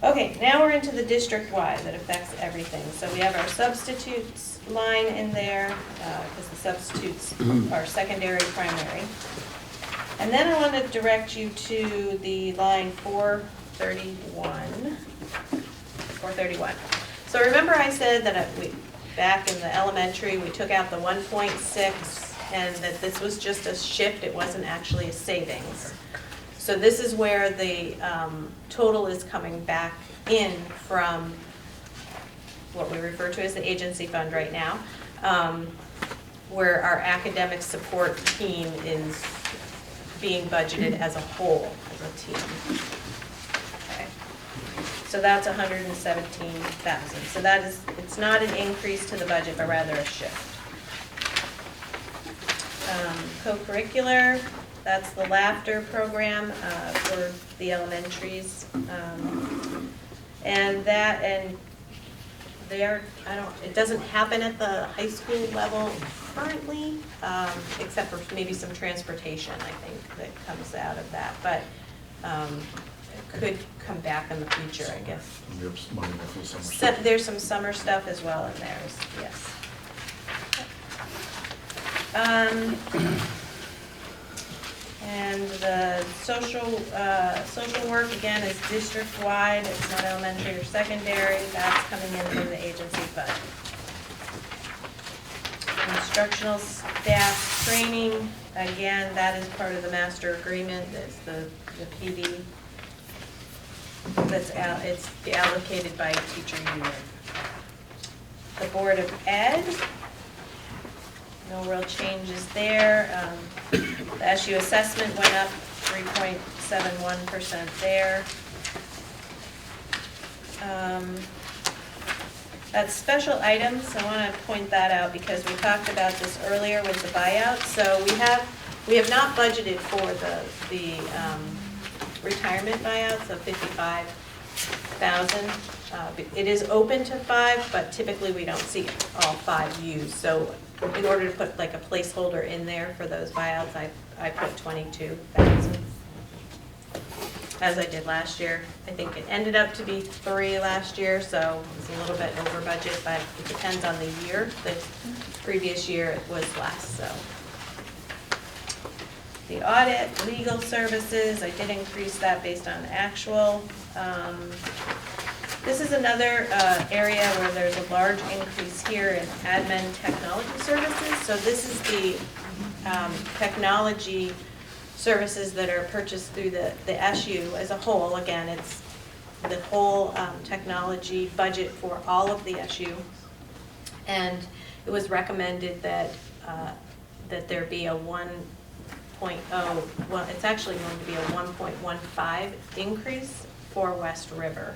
Okay, now we're into the district-wide that affects everything. So we have our substitutes line in there because the substitutes are secondary, primary. And then I want to direct you to the line 431. So remember I said that back in the elementary, we took out the 1.6 and that this was just a shift, it wasn't actually a savings. So this is where the total is coming back in from what we refer to as the agency fund right now, where our academic support team is being budgeted as a whole, as a team. So that's 117,000. So that is, it's not an increase to the budget, but rather a shift. Co-curricular, that's the laughter program for the elementaries. And it doesn't happen at the high school level currently, except for maybe some transportation, I think, that comes out of that. But could come back in the future, I guess. We have some money for the summer stuff. There's some summer stuff as well in there, yes. And the social work, again, is district-wide. It's not elementary or secondary. That's coming in from the agency budget. Instructional staff training, again, that is part of the master agreement. It's the PD. It's allocated by teacher union. The Board of Ed, no real changes there. The SU assessment went up 3.71% there. That's special items. I want to point that out because we talked about this earlier with the buyout. So we have not budgeted for the retirement buyouts of $55,000. It is open to 5, but typically we don't see all 5 used. So in order to put like a placeholder in there for those buyouts, I put 22,000. as I did last year. I think it ended up to be 3 last year, so it's a little bit over budget, but it depends on the year. The previous year it was less, so. The audit, legal services, I did increase that based on actual. This is another area where there's a large increase here in admin technology services. So this is the technology services that are purchased through the SU as a whole. Again, it's the whole technology budget for all of the SU. And it was recommended that that there be a 1.0, well, it's actually going to be a 1.15 increase for West River.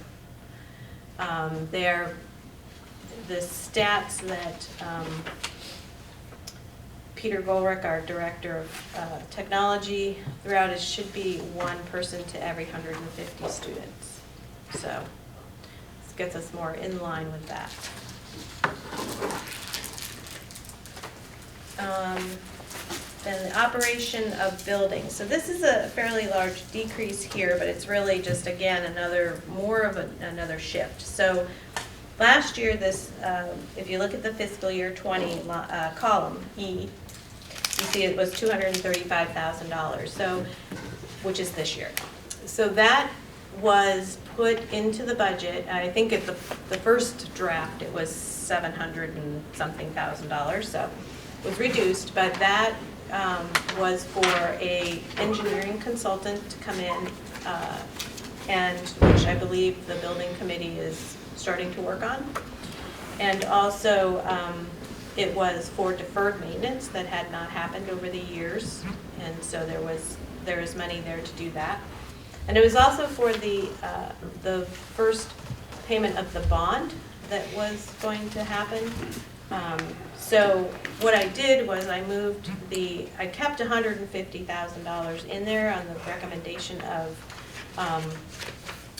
The stats that Peter Golrick, our director of technology, throughout it should be 1 person to every 150 students. So this gets us more in line with that. Then the operation of buildings. So this is a fairly large decrease here, but it's really just, again, another shift. So last year, this, if you look at the fiscal year 20 column E, you see it was $235,000, so, which is this year. So that was put into the budget. I think at the first draft, it was $700 and something thousand, so it was reduced, but that was for a engineering consultant to come in, and which I believe the building committee is starting to work on. And also, it was for deferred maintenance that had not happened over the years, and so there was money there to do that. And it was also for the first payment of the bond that was going to happen. So what I did was I kept $150,000 in there on the recommendation of,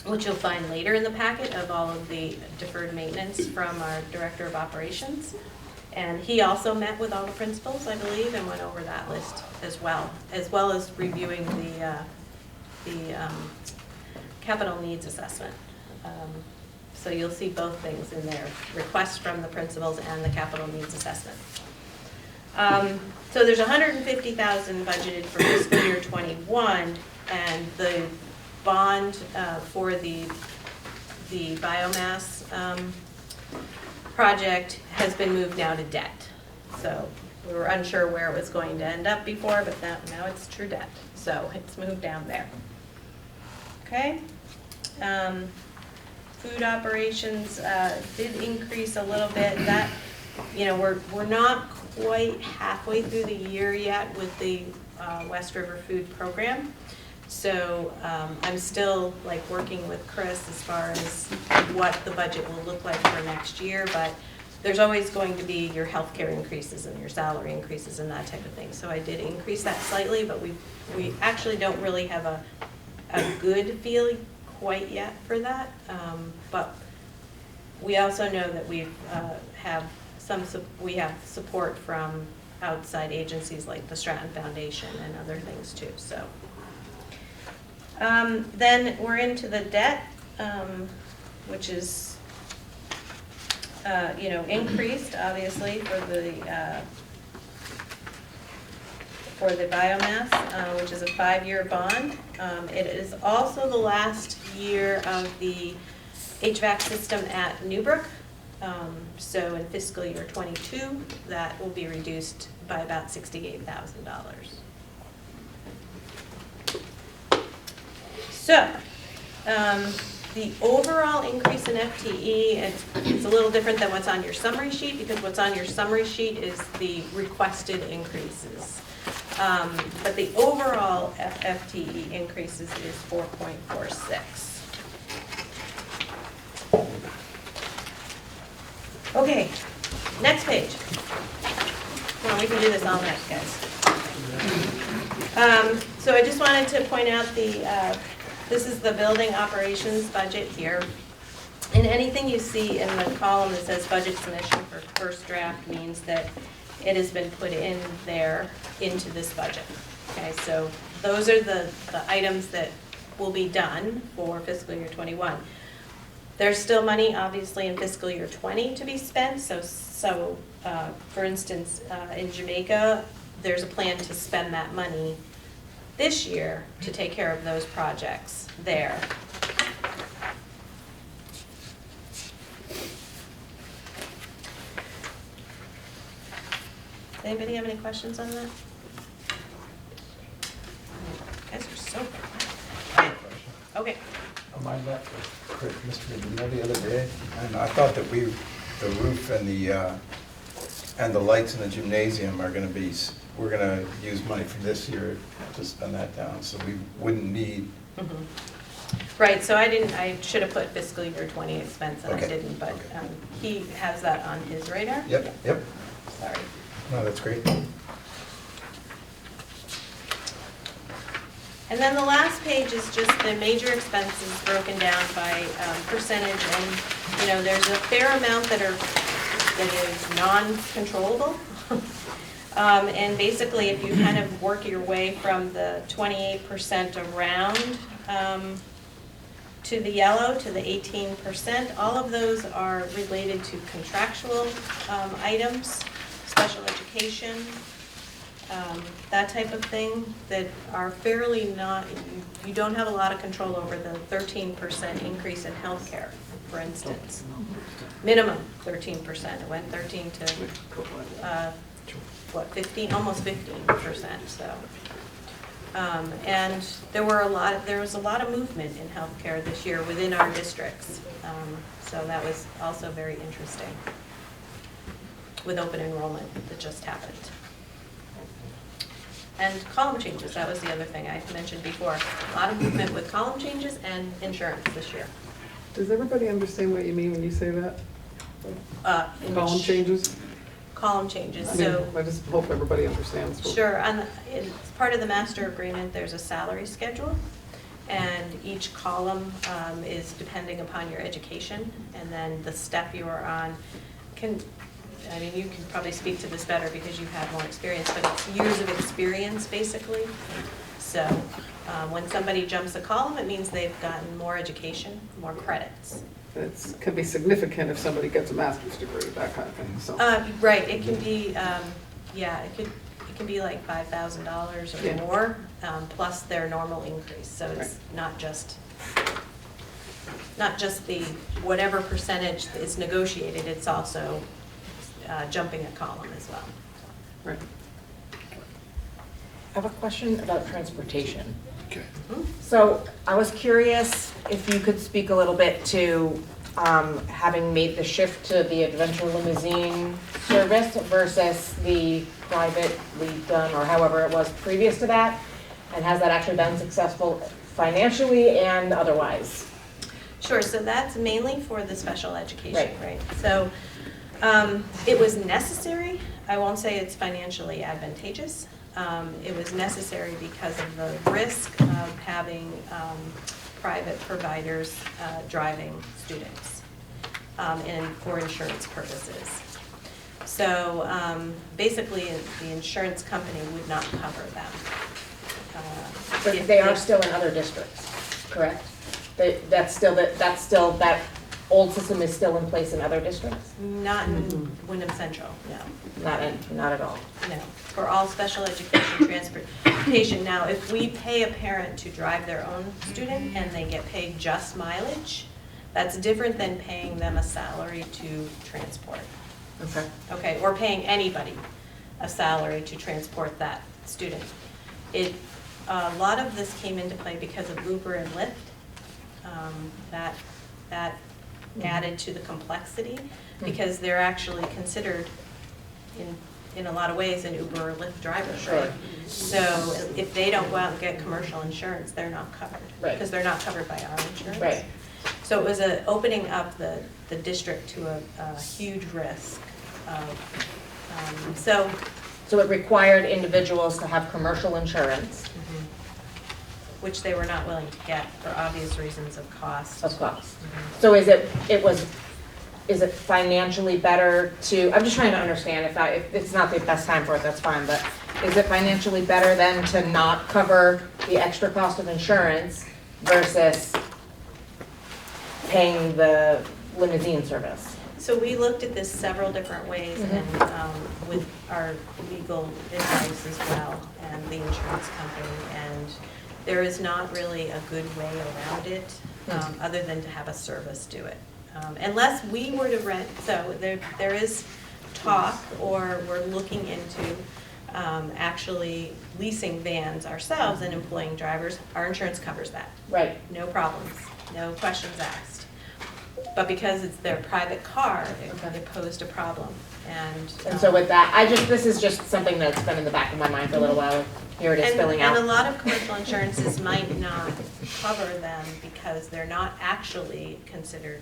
which you'll find later in the packet, of all of the deferred maintenance from our Director of Operations. And he also met with all the principals, I believe, and went over that list as well as reviewing the capital needs assessment. So you'll see both things in there, requests from the principals and the capital needs assessment. So there's $150,000 budgeted for fiscal year 21, and the bond for the biomass project has been moved now to debt. So we were unsure where it was going to end up before, but now it's true debt. So it's moved down there. Okay. Food operations did increase a little bit. That, we're not quite halfway through the year yet with the West River Food Program. So I'm still working with Chris as far as what the budget will look like for next year, but there's always going to be your healthcare increases and your salary increases and that type of thing. So I did increase that slightly, but we actually don't really have a good feeling quite yet for that, but we also know that we have support from outside agencies like the Stratton Foundation and other things too. So then we're into the debt, which is increased obviously for the biomass, which is a 5-year bond. It is also the last year of the HVAC system at Newbrook. So in fiscal year 22, that will be reduced by about $68,000. So the overall increase in FTE, it's a little different than what's on your summary sheet, because what's on your summary sheet is the requested increases. But the overall FTE increases is 4.46. Okay, next page. Well, we can do this all night, guys. So I just wanted to point out this is the building operations budget here. And anything you see in the column that says budget submission for first draft means that it has been put in there into this budget. Okay, so those are the items that will be done for fiscal year '21. There's still money, obviously, in fiscal year '20 to be spent, so for instance, in Jamaica, there's a plan to spend that money this year to take care of those projects there. Does anybody have any questions on that? You guys are so quiet. Okay. On my left, Chris, Mr. Medina the other day, and I thought that the roof and the lights in the gymnasium are gonna be, we're gonna use money from this year to spend that down, so we wouldn't need. Right, so I should have put fiscal year '20 expense, and I Okay. didn't, but Okay. he has that on his radar. Yep, yep. Sorry. No, that's great. And then the last page is just the major expenses broken down by percentage, and, there's a fair amount that is non-controllable. And basically, if you kind of work your way from the 28% around to the yellow, to the 18%, all of those are related to contractual items, special education, that type of thing, that are fairly not, you don't have a lot of control over the 13% increase in healthcare, for instance. Minimum 13%, it went 13 to, 15, almost 15%, so. And there was a lot of movement in healthcare this year within our districts, so that was also very interesting with open enrollment that just happened. And column changes, that was the other thing I mentioned before. A lot of movement with column changes and insurance this year. Does everybody understand what you mean when you say that? Column Which- changes? Column changes, I mean, so. I just hope everybody understands. Sure, and it's part of the master agreement, there's a salary schedule, and each column is depending upon your education, and then the step you are on you can probably speak to this better because you have more experience, but it's years of experience, basically. So when somebody jumps a column, it means they've gotten more education, more credits. It can be significant if somebody gets a master's degree, that kind of thing, so. Right, it can be, it can be like $5,000 or Yeah. more, plus their normal increase, so it's not just the whatever percentage is negotiated, it's also jumping a column as well. Right. I have a question about transportation. Okay. So I was curious if you could speak a little bit to having made the shift to the Adventure Limousine service versus the privately done, or however it was previous to that, and has that actually been successful financially and otherwise? Sure, so that's mainly for the special education, right? So it was necessary. I won't say it's financially advantageous. It was necessary because of the risk of having private providers driving students and for insurance purposes. So basically, the insurance company would not cover them. But they are still in other districts, correct? That old system is still in place in other districts? Not in Wyndham Central, no. Not at all? No, for all special education transportation. Now, if we pay a parent to drive their own student and they get paid just mileage, that's different than paying them a salary to transport. Okay. Okay, or paying anybody a salary to transport that student. A lot of this came into play because of Uber and Lyft. That added to the complexity because they're actually considered in a lot of ways an Uber or Lyft driver, right? So if they don't go out and get commercial insurance, they're not covered. Right. Because they're not covered by our insurance. Right. So it was opening up the district to a huge risk of, So it required individuals to have commercial insurance. which they were not willing to get for obvious reasons of cost. So is it financially better to, I'm just trying to understand, if it's not the best time for it, that's fine, but is it financially better then to not cover the extra cost of insurance versus paying the limousine service? So we looked at this several different ways and with our legal advice as well and the insurance company, and there is not really a good way around it other than to have a service do it. Unless we were to rent, so there is talk, or we're looking into actually leasing vans ourselves and employing drivers. Our insurance covers that. Right. No problems, no questions asked. But because it's their private car, it posed a problem. And so with that, this is just something that's been in the back of my mind for a little while. Here it is spilling out. And a lot of commercial insurances might not cover them because they're not actually considered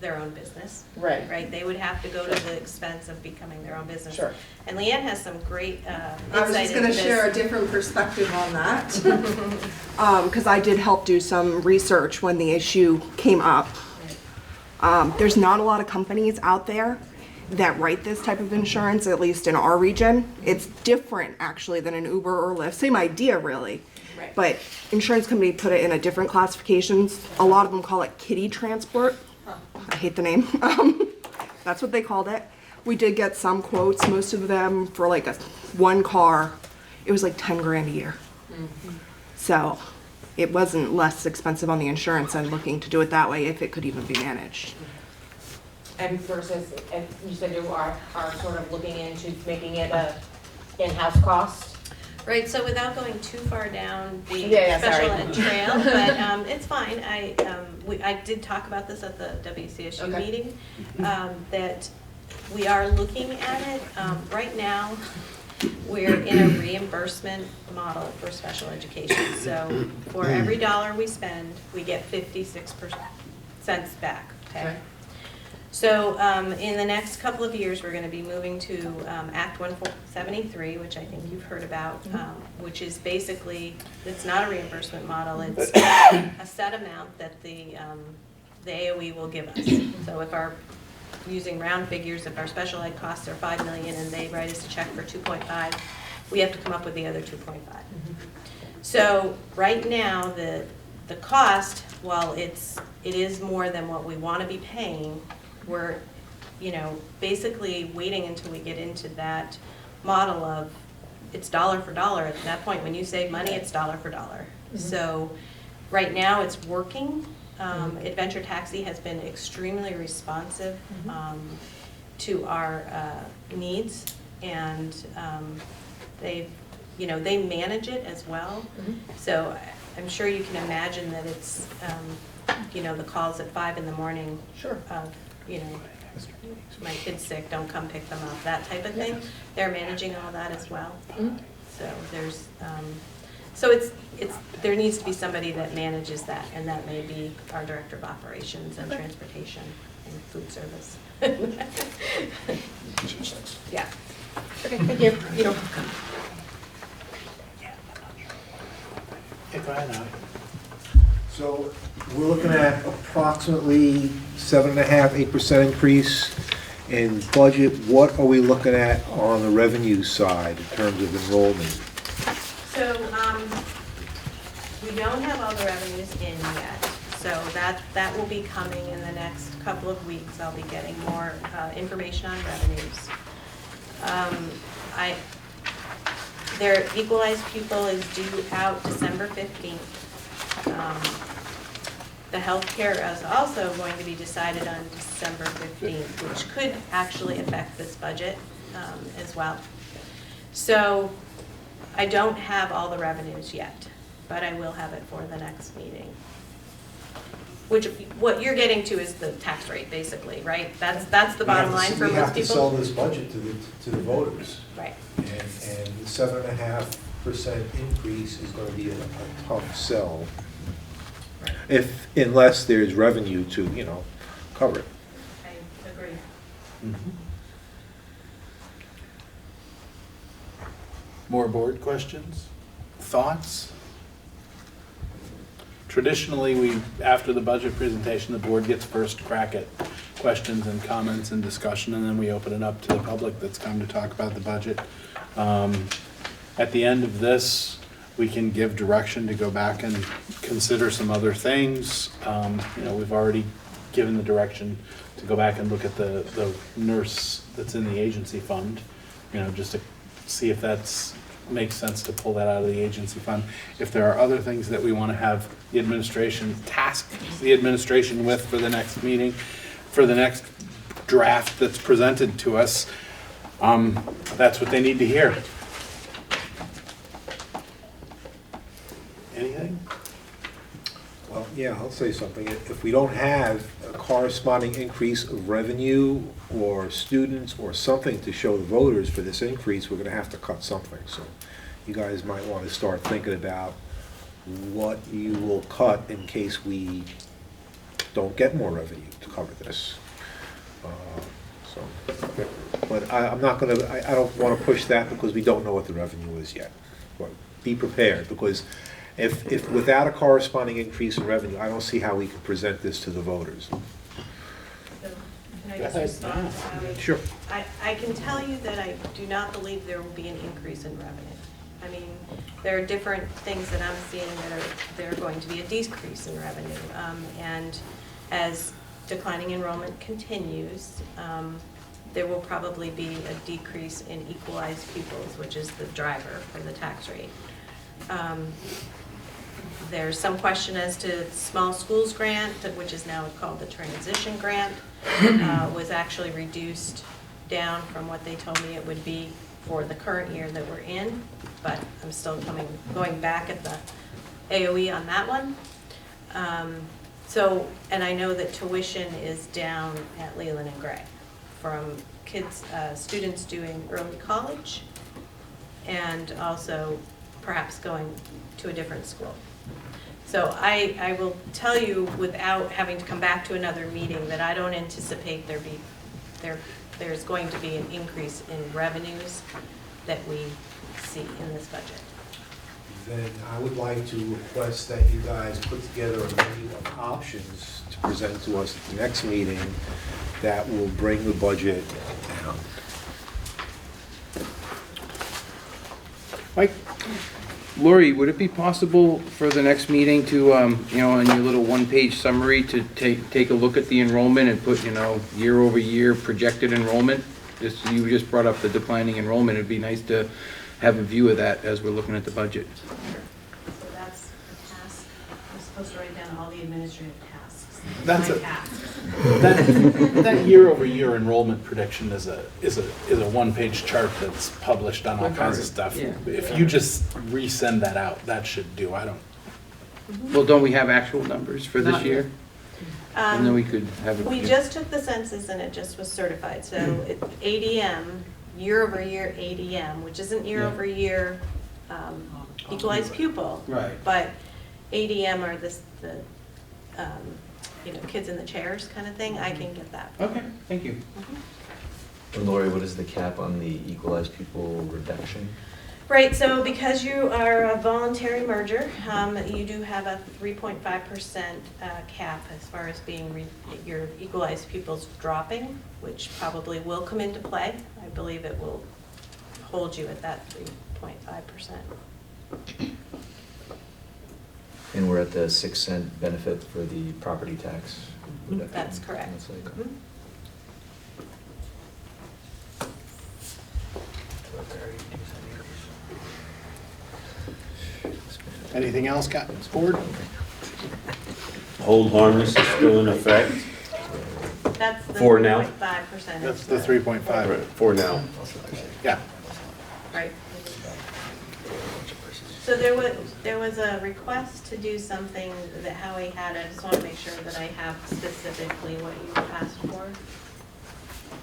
their own business. Right. Right, they would have to go to the expense of becoming their own business. Sure. And Leanne has some great insight I was just going to into share a this. different perspective on that. Because I did help do some research when the issue came up. There's not a lot of companies out there that write this type of insurance, at least in our region. It's different actually than an Uber or Lyft. Same idea really. Right. But insurance company put it in a different classifications. A lot of them call it kiddie transport. I hate the name. That's what they called it. We did get some quotes, most of them for like one car, it was like 10 grand a year. So it wasn't less expensive on the insurance end looking to do it that way if it could even be managed. And versus, and you said you are sort of looking into making it a in-house cost? Right, so without going too far down the Yeah, special sorry. ed trail, but it's fine. I did talk about this at the WCSU Okay. meeting, that we are looking at it. Right now, we're in a reimbursement model for special education. So for every dollar we spend, we get 56 back, okay? So in the next couple of years, we're going to be moving to Act 173, which I think you've heard about, which is basically, it's not a reimbursement model, it's a set amount that the AOE will give us. So if our, using round figures, if our special ed costs are $5 million and they write us a check for 2.5, we have to come up with the other 2.5. So right now, the cost, while it is more than what we want to be paying, we're, basically waiting until we get into that model of it's dollar for dollar. At that point, when you save money, it's dollar for dollar. So right now, it's working. Adventure Taxi has been extremely responsive to our needs, and they manage it as well. So I'm sure you can imagine that it's, the calls at 5 in the morning. Sure. My kid's sick, don't come pick them up, that type of thing. They're managing all that as well. So there's, there needs to be somebody that manages that, and that may be our Director of Operations and Transportation and Food Service. Yeah. Okay, thank you. You're welcome. Go ahead, Al. So we're looking at approximately 7.5%, 8% increase in budget. What are we looking at on the revenue side in terms of enrollment? So, we don't have all the revenues in yet, so that will be coming in the next couple of weeks. I'll be getting more information on revenues. Their equalized pupil is due out December 15th. The healthcare is also going to be decided on December 15th, which could actually affect this budget as well. So I don't have all the revenues yet, but I will have it for the next meeting. Which, what you're getting to is the tax rate, basically, right? That's the bottom line for most people. We have to sell this budget to the voters. Right. And the 7.5% increase is gonna be a tough sell. Unless there's revenue to, cover it. I agree. More board questions? Thoughts? Traditionally, after the budget presentation, the board gets first crack at questions and comments and discussion, and then we open it up to the public that's come to talk about the budget. At the end of this, we can give direction to go back and consider some other things. You know, we've already given the direction to go back and look at the nurse that's in the agency fund, you know, just to see if that's, makes sense to pull that out of the agency fund. If there are other things that we want to have the administration task the administration with for the next meeting, for the next draft that's presented to us, that's what they need to hear. Anything? Well, yeah, I'll say something. If we don't have a corresponding increase of revenue or students or something to show the voters for this increase, we're gonna have to cut something. So you guys might want to start thinking about what you will cut in case we don't get more revenue to cover this. But I'm not gonna, I don't wanna push that because we don't know what the revenue is yet. But be prepared, because if without a corresponding increase in revenue, I don't see how we can present this to the voters. Can I just respond? Sure. I can tell you that I do not believe there will be an increase in revenue. I mean, there are different things that I'm seeing that there are going to be a decrease in revenue. And as declining enrollment continues, there will probably be a decrease in equalized pupils, which is the driver for the tax rate. There's some question as to small schools grant, which is now called the transition grant, was actually reduced down from what they told me it would be for the current year that we're in, but I'm still going back at the AOE on that one. So, and I know that tuition is down at Leland and Gray from kids, students doing early college, and also perhaps going to a different school. So I will tell you without having to come back to another meeting that I don't anticipate there's going to be an increase in revenues that we see in this budget. Then I would like to request that you guys put together a menu of options to present to us at the next meeting that will bring the budget down. Mike? Lori, would it be possible for the next meeting to, you know, on your little one-page summary, to take a look at the enrollment and put, you know, year-over-year projected enrollment? You just brought up the declining enrollment. It'd be nice to have a view of that as we're looking at the budget. So that's the task. I'm supposed to write down all the administrative tasks. That's My a- tasks. That year-over-year enrollment prediction is a one-page chart that's published on all kinds of stuff. Yeah. If you just resend that out, that should do. I don't. Well, don't we have actual numbers for this Not yet. year? And then we could have a. We just took the census and it just was certified, so ADM, year-over-year ADM, which isn't year-over-year equalized pupil. Right. But ADM are the you know, kids in the chairs kind of thing, I can get that. Okay, thank you. And Lori, what is the cap on the equalized pupil reduction? Right, so because you are a voluntary merger, you do have a 3.5% cap as far as being your equalized pupils dropping, which probably will come into play. I believe it will hold you at that 3.5%. And we're at the 6-cent benefit for the property tax reduction. That's correct. That's like- Mhm. Anything else, Captain Board? Hold harmless is still in effect That's the For now? 3.5%. That's the 3.5. For now. Yeah. Right. So there was a request to do something that Howie had. I just want to make sure that I have specifically what you asked for.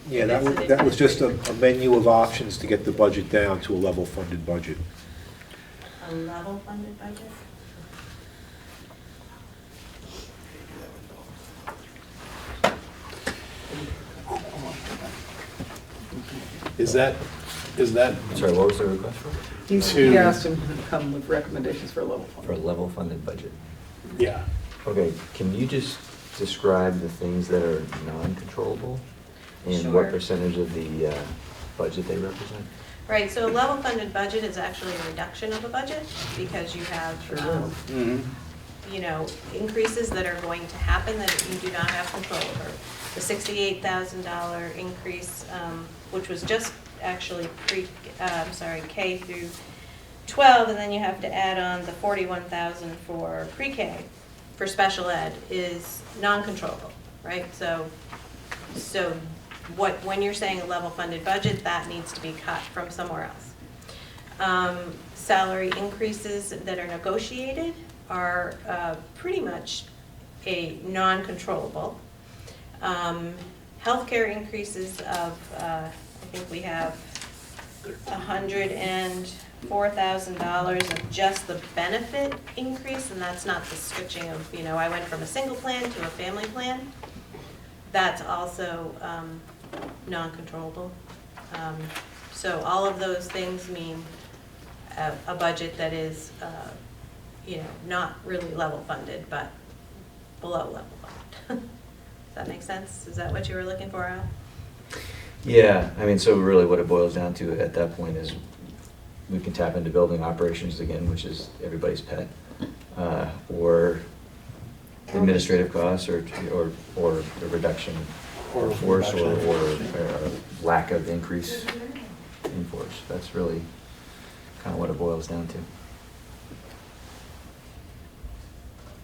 Yeah, that was just a menu of options to get the budget down to a level funded budget. A level funded budget? Is that, Sorry, what was the request for? He asked him to come with recommendations for a level fund. For a level funded budget. yeah. Okay, can you just describe the things that are non-controllable? And Sure. what percentage of the budget they represent? Right, so a level funded budget is actually a reduction of a budget because you have, you know, increases that are going to happen that you do not have control over. The $68,000 increase, which was just actually K through 12, and then you have to add on the 41,000 for pre-K for special ed, is non-controllable, right? So when you're saying a level funded budget, that needs to be cut from somewhere else. Salary increases that are negotiated are pretty much a non-controllable. Healthcare increases of, I think we have $104,000 of just the benefit increase, and that's not the switching of, you know, I went from a single plan to a family plan. That's also non-controllable. So all of those things mean a budget that is, you know, not really level funded, but below level funded. Does that make sense? Is that what you were looking for, Al? Yeah, I mean, so really what it boils down to at that point is we can tap into building operations again, which is everybody's pet, or administrative costs, or a reduction or force, or lack of increase in force. That's really kind of what it boils down to.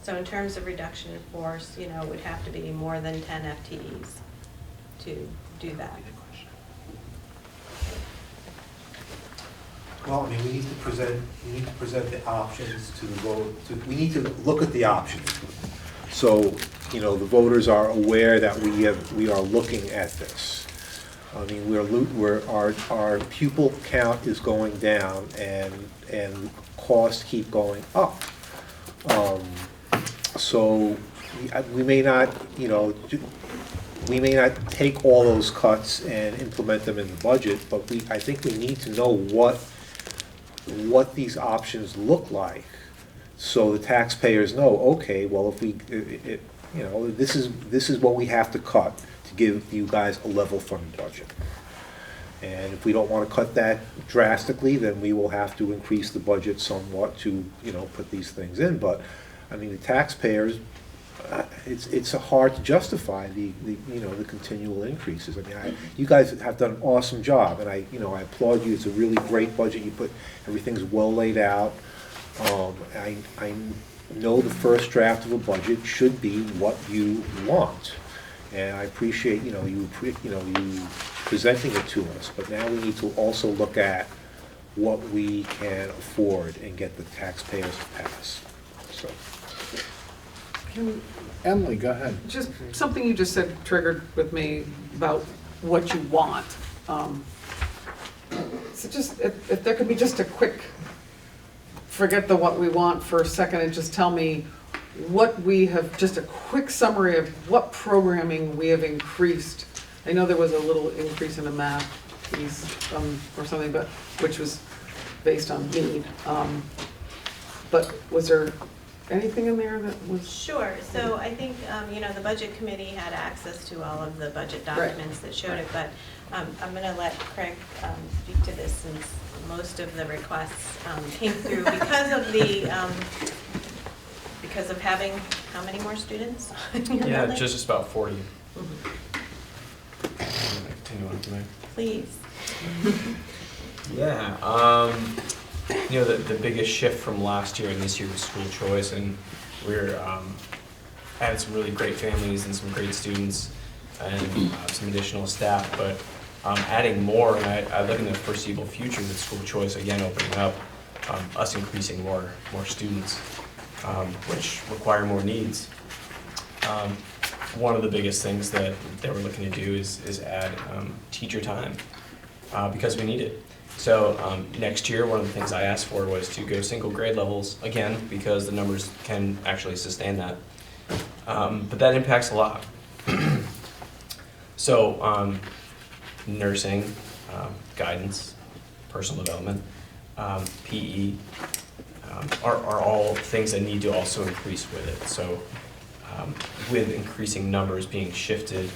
So in terms of reduction in force, you know, it would have to be more than 10 FTEs to do that. Well, I mean, we need to present the options to the vote, we need to look at the options. So, you know, the voters are aware that we are looking at this. I mean, our pupil count is going down and costs keep going up. So we may not, you know, we may not take all those cuts and implement them in the budget, but I think we need to know what these options look like, so the taxpayers know, okay, well, if we, you know, this is what we have to cut to give you guys a level funded budget. And if we don't want to cut that drastically, then we will have to increase the budget somewhat to, you know, put these things in. But I mean, the taxpayers, it's hard to justify the you know, the continual increases. I mean, you guys have done an awesome job, and I applaud you. It's a really great budget. You put everything's well laid out. I know the first draft of a budget should be what you want, and I appreciate you presenting it to us. But now we need to also look at what we can afford and get the taxpayers to pass. So. Emily, go ahead. Just something you just said triggered with me about what you want. So just, if there could be just a quick, forget the what we want for a second and just tell me what we have, just a quick summary of what programming we have increased. I know there was a little increase in the math piece or something, but which was based on need. But was there anything in there that was? Sure. So I think, you know, the budget committee had access to all of the budget documents that showed it, but I'm going to let Craig speak to this since most of the requests came through because of having how many more students? Yeah, just about 40. Mm-hmm. Continue on from there. Please. Yeah. You know, the biggest shift from last year and this year was school choice, and we're added some really great families and some great students and some additional staff, but adding more, and I look in the foreseeable future with school choice again opening up, us increasing more students, which require more needs. One of the biggest things that we're looking to do is add teacher time because we need it. So next year, one of the things I asked for was to go single grade levels again, because the numbers can actually sustain that. But that impacts a lot. So nursing, guidance, personal development, PE are all things that need to also increase with it. So with increasing numbers being shifted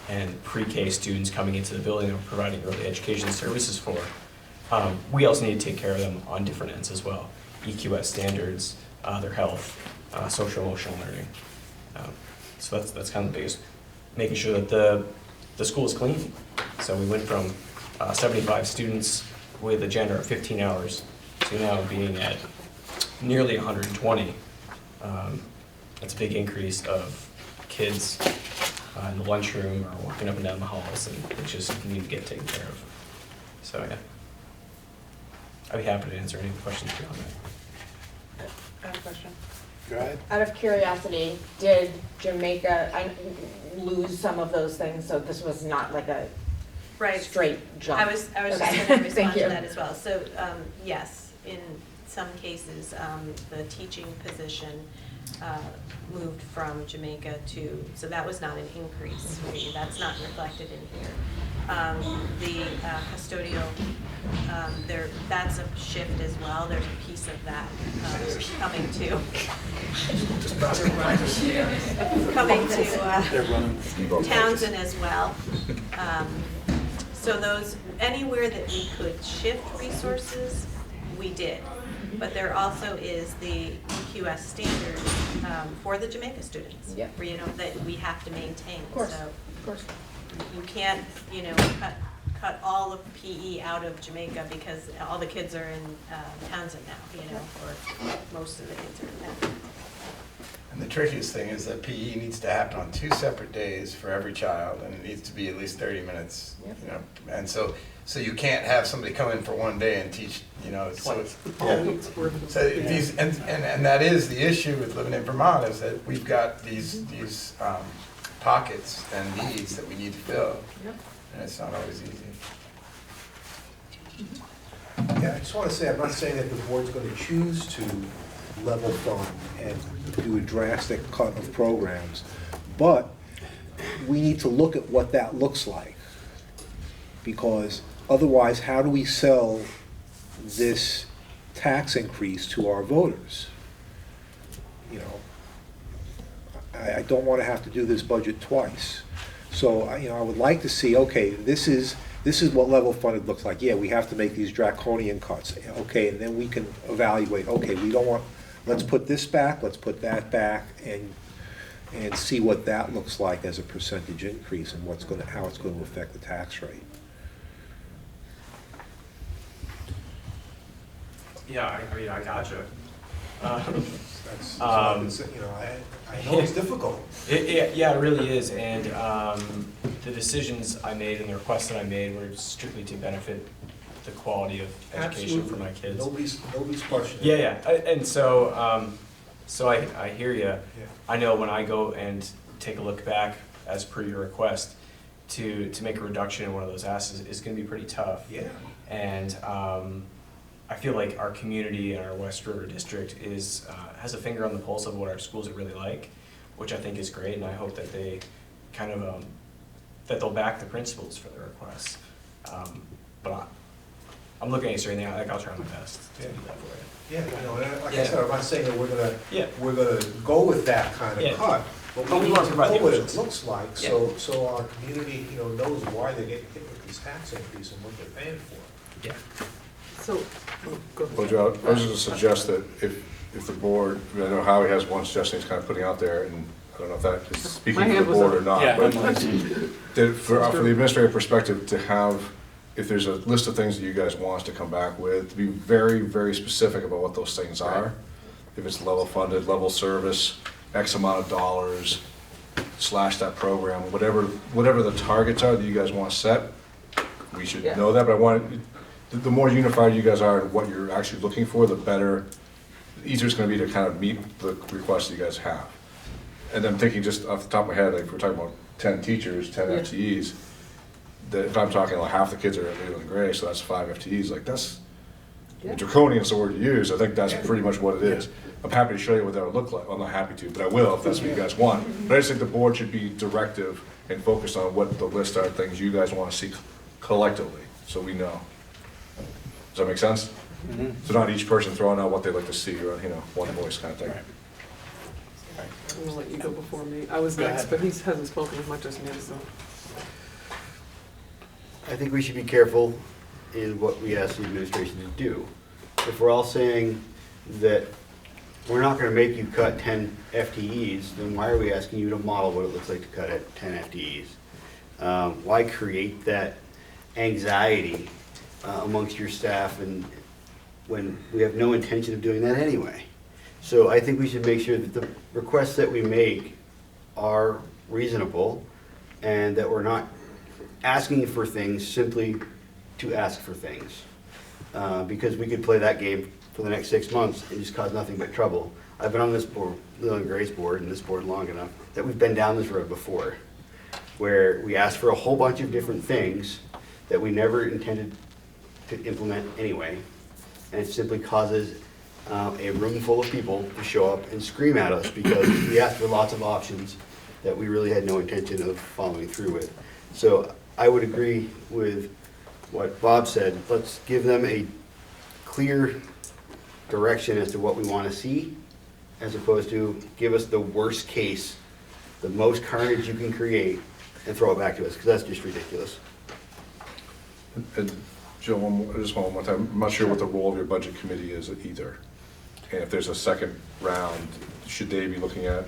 and pre-K students coming into the building and providing early education services for, We also need to take care of them on different ends as well. EQS standards, their health, social emotional learning. So that's kind of the biggest, making sure that the school is clean. So we went from 75 students with a gender of 15 hours to now being at nearly 120. That's a big increase of kids in the lunchroom or walking up and down the halls, and it's just need to get taken care of. So yeah, I'd be happy to answer any questions beyond that. I have a question. Go ahead. Out of curiosity, did Jamaica lose some of those things, so this was not like a Right. straight jump? I was Okay. just going to Thank respond to you. that as well. So, yes, in some cases, the teaching position moved from Jamaica to, so that was not an increase for you. That's not reflected in here. The custodial, that's a shift as well. There's a piece of that coming to Townsend as well. So those, anywhere that we could shift resources, we did. But there also is the EQS standards for the Jamaica students, Yep. where, you know, that we have to maintain. Of course, So of course. you can't, you know, cut all of PE out of Jamaica because all the kids are in Townsend now, you know, or most of the kids are in Townsend. And the trickiest thing is that PE needs to happen on 2 separate days for every child, and it needs to be at least 30 minutes, you know. And so you can't have somebody come in for one day and teach, you know, so, yeah. So these, and that is the issue with living in Vermont, is that we've got these pockets and needs that we need to fill, and it's not always easy. Yeah, I just want to say, I'm not saying that the board's going to choose to level fund and do a drastic cut of programs, but we need to look at what that looks like. Because otherwise, how do we sell this tax increase to our voters? You know, I don't want to have to do this budget twice. So, I would like to see, okay, this is what level funded looks like. Yeah, we have to make these draconian cuts. Okay, and then we can evaluate, okay, we don't want, let's put this back, let's put that back, and see what that looks like as a percentage increase and how it's going to affect the tax rate. Yeah, I gotcha. That's, I know it's difficult. Yeah, it really is, and the decisions I made and the requests that I made were strictly to benefit the quality of education for my kids. Nobody's questioning. Yeah, and so I hear you. I know when I go and take a look back, as per your request, to make a reduction in one of those assets is going to be pretty tough. Yeah. And I feel like our community and our West River district has a finger on the pulse of what our schools are really like, which I think is great, and I hope that they kind of that they'll back the principals for their requests. But I'm looking at you straight now. Like, I'll try my best to do that for you. Yeah, like I said, I'm not saying that we're gonna go with that kind of cut, but But we we need want to to know provide the what it options. looks like, so our community, knows why they get hit with this tax increase and what they're paying for. Yeah. So, Well, Joe, I was just suggest that if the board, I know Howie has one suggestion he's kind of putting out there, and I don't know if that is speaking My for hand the was board up. or not, Yeah. but from the administrative perspective, to have, if there's a list of things that you guys want us to come back with, to be very, very specific about what those things are. If it's level funded, level service, X amount of dollars, slash that program, whatever the targets are that you guys want to set, we should know that, but I want, the more unified you guys are in what you're actually looking for, the better, the easier it's gonna be to kind of meet the requests you guys have. And then thinking just off the top of my head, like if we're talking about 10 teachers, 10 FTEs, that if I'm talking like half the kids are at Leland Gray, so that's 5 FTEs, like that's, draconian is the word to use, I think that's pretty much what it is. I'm happy to show you what that would look like, well, I'm not happy to, but I will if that's what you guys want. But I just think the board should be directive and focused on what the list are, things you guys wanna see collectively, so we know. Does that make sense? So not each person throwing out what they'd like to see, or, one voice kind of thing. I'm gonna let you go before me. I was Go next, ahead. but he hasn't spoken as much as me, so. I think we should be careful in what we ask the administration to do. If we're all saying that we're not gonna make you cut 10 FTEs, then why are we asking you to model what it looks like to cut at 10 FTEs? Why create that anxiety amongst your staff and when we have no intention of doing that anyway? So I think we should make sure that the requests that we make are reasonable and that we're not asking for things simply to ask for things. Because we could play that game for the next 6 months and just cause nothing but trouble. I've been on this board, Leland Gray's board, and this board long enough that we've been down this road before, where we asked for a whole bunch of different things that we never intended to implement anyway, and it simply causes a room full of people to show up and scream at us because we asked for lots of options that we really had no intention of following through with. So I would agree with what Bob said. Let's give them a clear direction as to what we want to see, as opposed to give us the worst case, the most carnage you can create, and throw it back to us, because that's just ridiculous. And Jill, just one more time, I'm not sure what the role of your budget committee is either. And if there's a second round, should they be looking at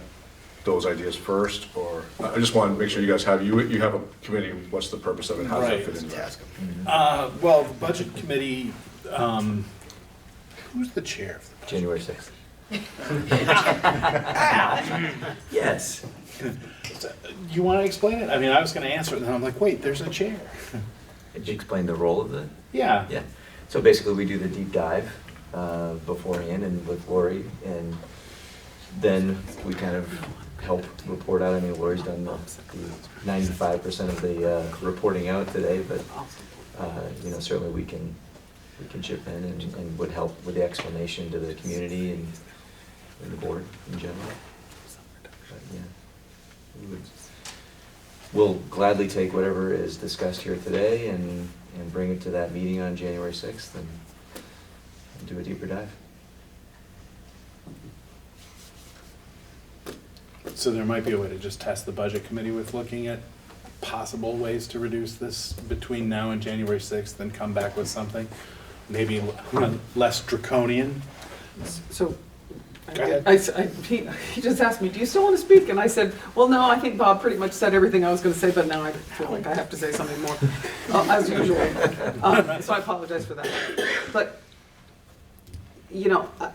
those ideas first, or, I just want to make sure you guys have, you have a committee, what's the purpose of it, how does that Right. fit into that? Well, the budget committee, who's the chair of the January 6th. Yes. You want to explain it? I mean, I was going to answer it, and then I'm like, wait, there's a chair. Did you explain the role of the? Yeah. Yeah. So basically, we do the deep dive beforehand and with Lori, and then we kind of help report out. I mean, Lori's done the 95% of the reporting out today, but certainly we can chip in and would help with the explanation to the community and the board in general. But, yeah, we'll gladly take whatever is discussed here today and bring it to that meeting on January 6th and do a deeper dive. So there might be a way to just test the budget committee with looking at possible ways to reduce this between now and January 6th and come back with something maybe less draconian. So, Go ahead. he just asked me, do you still want to speak? And I said, well, no, I think Bob pretty much said everything I was going to say, but now I feel like I have to say something more, as usual. So I apologize for that. But,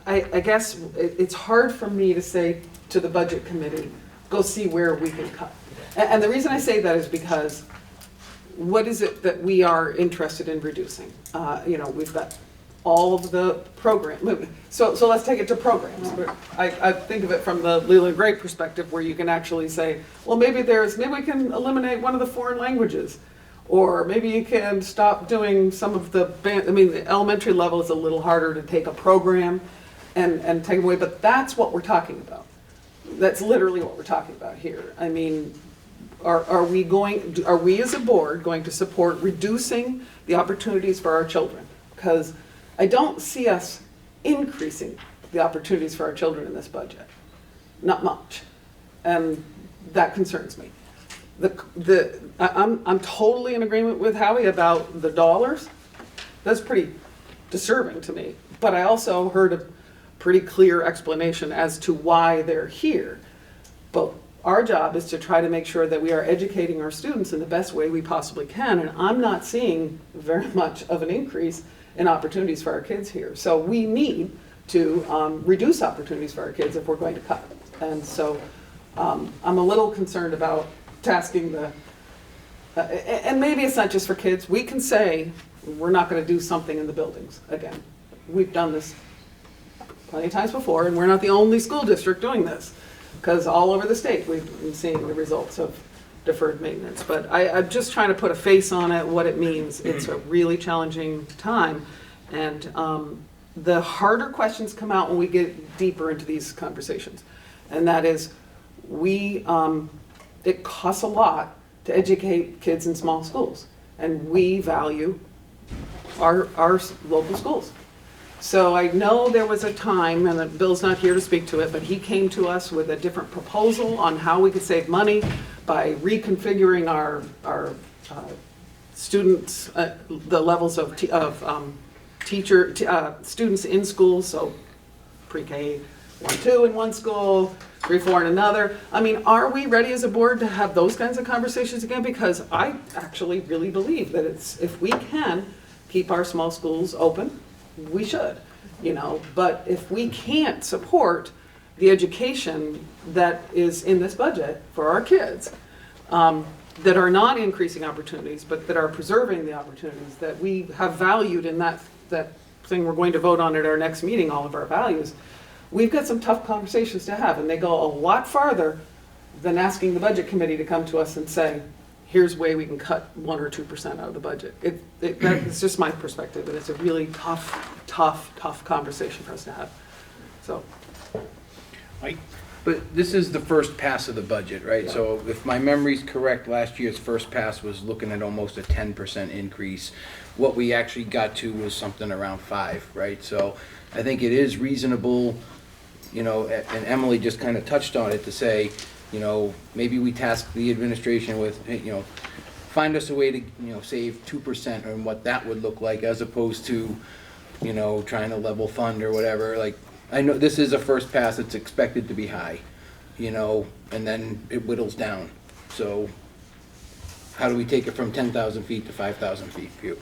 I guess it's hard for me to say to the budget committee, go see where we can cut. And the reason I say that is because what is it that we are interested in reducing? We've got all of the program. So let's take it to programs. I think of it from the Leland Gray perspective, where you can actually say, well, maybe we can eliminate one of the foreign languages, or maybe you can stop doing some of the the elementary level is a little harder to take a program and take away, but that's what we're talking about. That's literally what we're talking about here. I mean, are we as a board going to support reducing the opportunities for our children? Because I don't see us increasing the opportunities for our children in this budget. Not much. And that concerns me. I'm totally in agreement with Howie about the dollars. That's pretty disturbing to me. But I also heard a pretty clear explanation as to why they're here. But our job is to try to make sure that we are educating our students in the best way we possibly can. And I'm not seeing very much of an increase in opportunities for our kids here. So we need to reduce opportunities for our kids if we're going to cut. And so I'm a little concerned about tasking and maybe it's not just for kids. We can say we're not going to do something in the buildings again. We've done this plenty of times before, and we're not the only school district doing this, because all over the state we've been seeing the results of deferred maintenance. But I'm just trying to put a face on it, what it means. It's a really challenging time, and the harder questions come out when we get deeper into these conversations, and that is it costs a lot to educate kids in small schools, and we value our local schools. So I know there was a time, and Bill's not here to speak to it, but he came to us with a different proposal on how we could save money by reconfiguring our students, the levels of students in schools, so pre-K 1-2 in one school, 3-4 in another. I mean, are we ready as a board to have those kinds of conversations again? Because I actually really believe that if we can keep our small schools open, we should, but if we can't support the education that is in this budget for our kids, that are not increasing opportunities, but that are preserving the opportunities that we have valued in that thing we're going to vote on at our next meeting, all of our values, we've got some tough conversations to have, and they go a lot farther than asking the budget committee to come to us and say, here's a way we can cut 1 or 2% out of the budget. That's just my perspective, and it's a really tough conversation for us to have. So, Mike? But this is the first pass of the budget, right? So if my memory's correct, last year's first pass was looking at almost a 10% increase. What we actually got to was something around 5, right? So I think it is reasonable, and Emily just kind of touched on it, to say, maybe we task the administration with, find us a way to, save 2% and what that would look like, as opposed to, trying to level fund or whatever. Like, I know this is a first pass, it's expected to be high, and then it whittles down. So how do we take it from 10,000 feet to 5,000 feet view?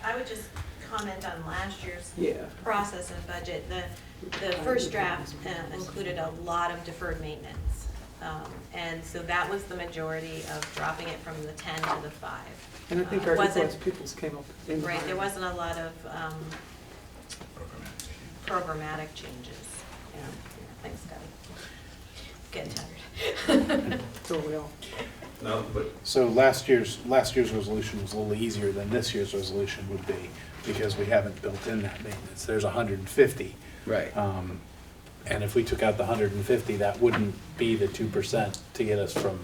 I would just comment on last year's yeah. process of budget. The first draft included a lot of deferred maintenance. And so that was the majority of dropping it from the 10 to the 5. And I think our equalized pupils came up in the Right, higher. there wasn't a lot of programmatic changes. Thanks, Debbie. Getting tired. So we all. No, but So last year's resolution was a little easier than this year's resolution would be, because we haven't built in that maintenance. There's 150. Right. And if we took out the 150, that wouldn't be the 2% to get us from,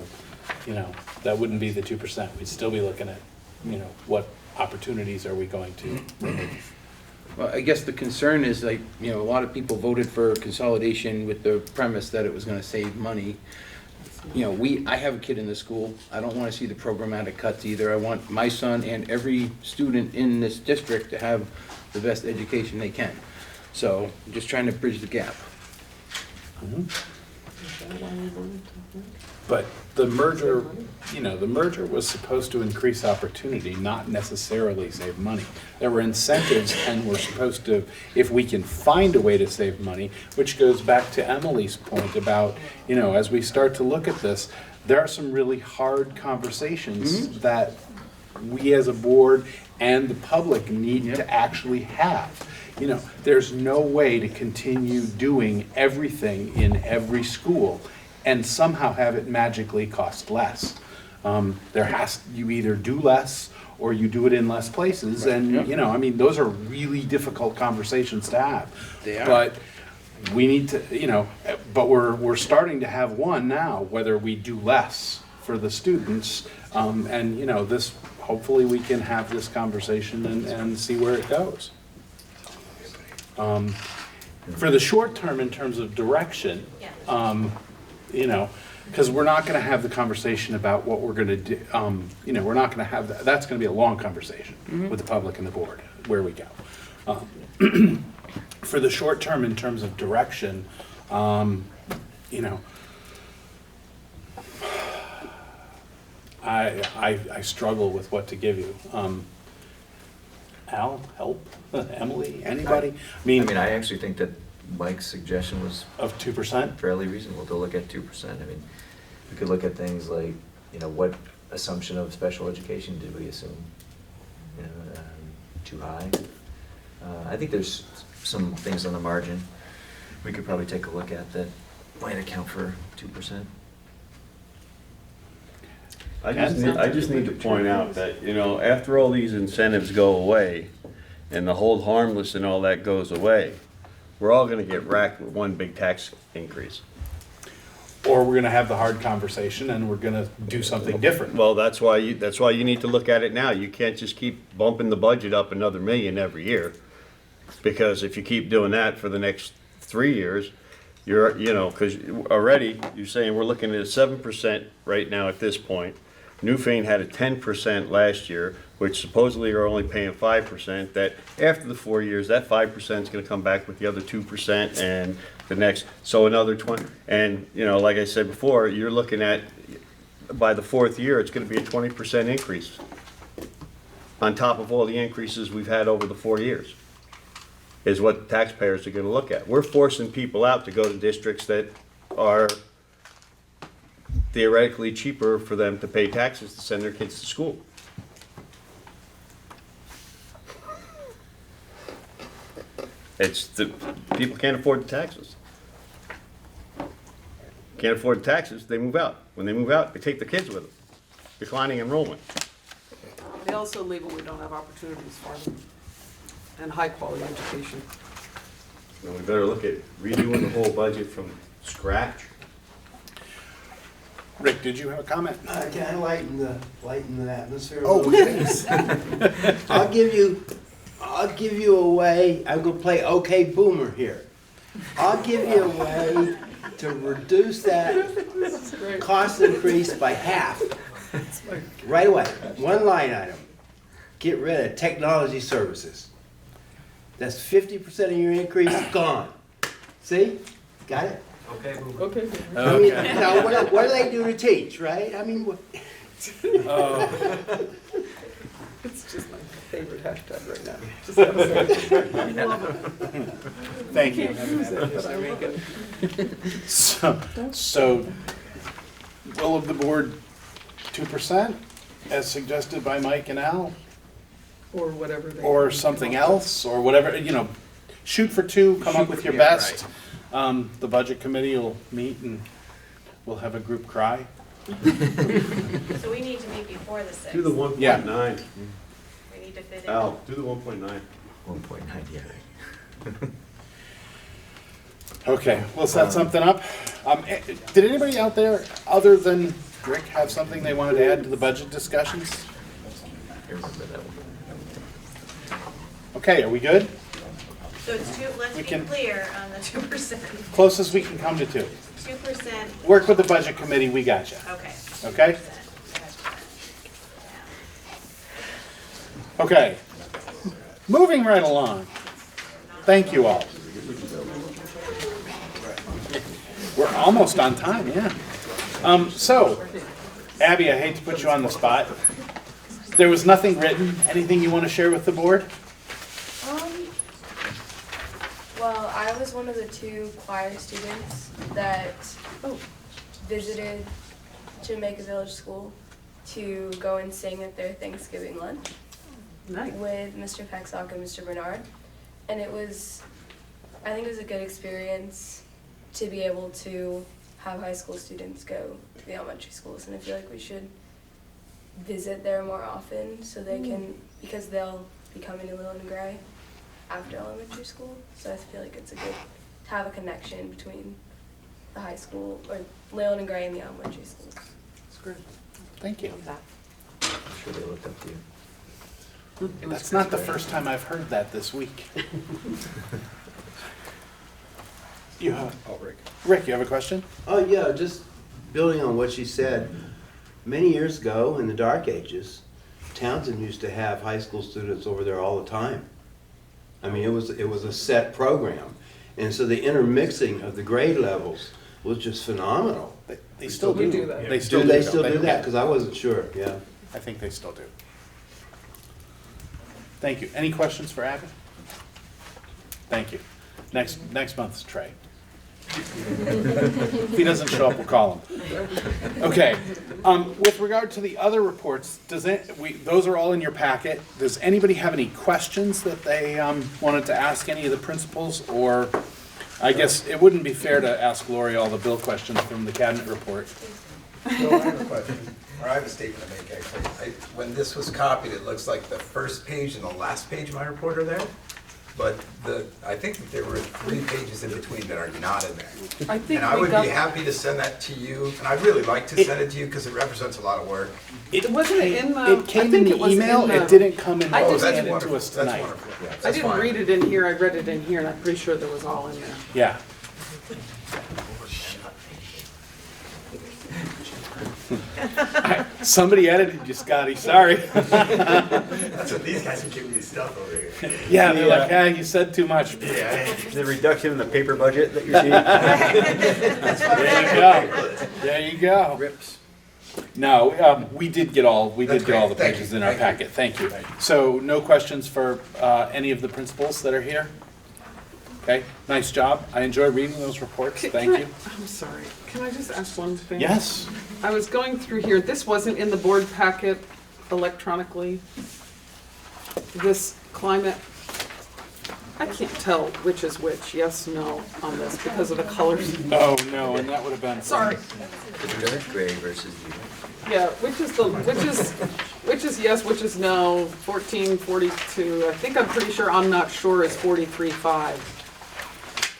that wouldn't be the 2%. We'd still be looking at, what opportunities are we going to remove? Well, I guess the concern is, like, a lot of people voted for consolidation with the premise that it was gonna save money. I have a kid in the school. I don't wanna see the programmatic cuts either. I want my son and every student in this district to have the best education they can. So, I'm just trying to bridge the gap. But the merger, the merger was supposed to increase opportunity, not necessarily save money. There were incentives, and we're supposed to, if we can find a way to save money, which goes back to Emily's point about, as we start to look at this, there are some really hard conversations that we as a board and the public need to actually have. There's no way to continue doing everything in every school and somehow have it magically cost less. You either do less or you do it in less places, and those are really difficult conversations to have. They are. But we need to, but we're starting to have one now, whether we do less for the students, and this, hopefully we can have this conversation and see where it goes. For the short term, in terms of direction, because we're not going to have the conversation about what we're going to do. We're not going to have that. That's going to be a long conversation with the public and the board, where we go. For the short term, in terms of direction, I struggle with what to give you. Al, help? Emily, anybody? I actually think that Mike's suggestion was Of 2%? fairly reasonable to look at 2%. We could look at things like, what assumption of special education did we assume? Too high? I think there's some things on the margin we could probably take a look at that might account for 2%. I just need to point out that, after all these incentives go away and the hold harmless and all that goes away, we're all gonna get racked with one big tax increase. Or we're going to have the hard conversation and we're going to do something different. Well, that's why you need to look at it now. You can't just keep bumping the budget up another million every year. Because if you keep doing that for the next 3 years, because already you're saying we're looking at 7% right now at this point. Newfane had a 10% last year, which supposedly are only paying 5%, that after the 4 years, that 5% is gonna come back with the other 2% and the next, so another 20, and, you know, like I said before, you're looking at, by the 4th year, it's gonna be a 20% increase on top of all the increases we've had over the 4 years, is what taxpayers are gonna look at. We're forcing people out to go to districts that are theoretically cheaper for them to pay taxes to send their kids to school. It's the, people can't afford the taxes. Can't afford the taxes, they move out. When they move out, they take their kids with them. Declining enrollment. They also label we don't have opportunities for them and high-quality education. And we better look at redoing the whole budget from scratch. Rick, did you have a comment? Can I lighten the atmosphere a Oh, little bit? I'll give you a way, I'm gonna play okay boomer here. I'll give you a way to reduce that cost increase by half. Right away, one line item. Get rid of technology services. That's 50% of your increase gone. See? Got it? Okay, Okay. I mean, now, what do they do to teach, right? I mean, It's just my favorite hashtag right now. Just gotta say. I love it. Thank you. But I like it. So, will of the board 2%, as suggested by Mike and Al, Or whatever they. or something else, or whatever, you know, shoot for 2, come up with your best. The budget committee will meet and we'll have a group cry. So we need to meet before the 6th. Do the 1.9. Yeah. We need to fit in. Al, do the 1.9. 1.9, yeah. Okay, we'll set something up. Did anybody out there, other than Rick, have something they wanted to add to the budget discussions? Okay, are we good? So it's let's We be can- clear on the 2%. Closest we can come to 2. 2%, Work with the budget committee, we got you. okay. Okay? Okay. Moving right along. Thank you all. We're almost on time, yeah. So, Abby, I hate to put you on the spot. There was nothing written. Anything you want to share with the board? Well, I was one of the 2 choir students that visited Jamaica Village School to go and sing at their Thanksgiving lunch Nice. with Mr. Paxock and Mr. Bernard. And I think it was a good experience to be able to have high school students go to the elementary schools. And I feel like we should visit there more often so they can, because they'll be coming to Leland and Gray after elementary school. So I feel like it's a good to have a connection between the high school, or Leland and Gray, and the elementary schools. That's great. Thank you. I'm sure they looked up to you. That's not the first time I've heard that this week. You have, Rick, you have a question? oh yeah, just building on what she said. Many years ago, in the dark ages, Townsend used to have high school students over there all the time. I mean, it was a set program. And so the intermixing of the grade levels was just phenomenal. They still do. do that. They still Do do. they still don't do that? Because I wasn't sure, yeah. I think they still do. Thank you. Any questions for Abby? Thank you. Next month's Trey. If he doesn't show up, we'll call him. Okay. With regard to the other reports, those are all in your packet. Does anybody have any questions that they wanted to ask any of the principals? Or I guess it wouldn't be fair to ask Lori all the bill questions from the cabinet report. So I have a question, or I have a statement to make, actually. When this was copied, it looks like the first page and the last page of my report are there, but I think that there were 3 pages in between that are not in there. I think And I we would got. be happy to send that to you, and I'd really like to send it to you because it represents a lot of work. Wasn't it in the? It came I in think the was email. in the- It didn't come in. I It didn't was that's handed to wonderful, us that's tonight. wonderful. Yeah, I that's didn't fine. read it in here, I read it in here, and I'm pretty sure that was all in there. Yeah. Somebody edited you, Scotty, sorry. That's what these guys are giving you stuff over here. Yeah, they're like, yeah, you said too much. Yeah. The reduction in the paper budget that you're seeing? There you go. There you go. Rips. No, we did get all the That's great. Thank pages you. in our Thank you. packet, thank you. So, no questions for any of the principals that are here? Okay, nice job. I enjoy reading those reports, thank you. I'm sorry, can I just ask one thing? Yes, I was going through here, this wasn't in the board packet electronically. This climate, I can't tell which is which, yes, no, on this because of the colors. oh, no, and that would have been. Sorry. The dark gray versus the. Yeah, which is yes, which is no, 1442, I think I'm pretty sure, I'm not sure is 43.5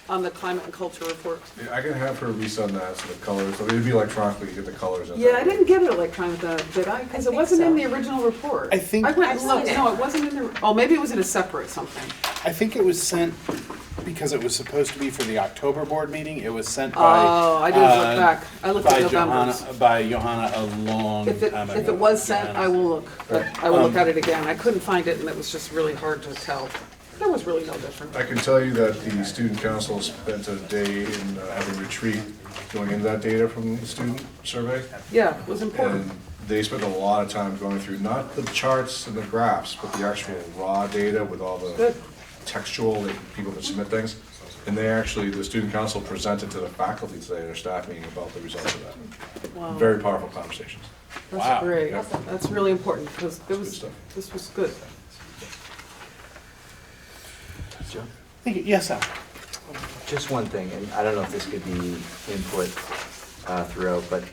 on the climate and culture report. Yeah, I can have her resend that, so the colors, so it'd be electronically, you get the colors in Yeah, there. I didn't get it electronic, did I? Because it wasn't in the original report. I think- I went and I've looked, seen it. no, it wasn't in the, oh, maybe it was in a separate something. I think it was sent, because it was supposed to be for the October board meeting, it was sent by. Oh, I didn't look back. I looked by at November's. Johanna, by Johanna a long If time ago. it was sent, I will look, but I will look Um, at it again. I couldn't find it and it was just really hard to tell. There was really no difference. I can tell you that the student council spent a day in having a retreat going into that data from the student survey. Yeah, it was important. And they spent a lot of time going through not the charts and the graphs, but the actual raw data with all the Good. textual that people can submit things. And they actually, the student council presented to the faculty today at their staff meeting about the results of that. Wow. Very powerful conversations. Wow. That's great. Yeah. That's really important because it Good was, stuff. this was good. Thank you. Yes, Al? Just one thing, and I don't know if this could be input throughout, but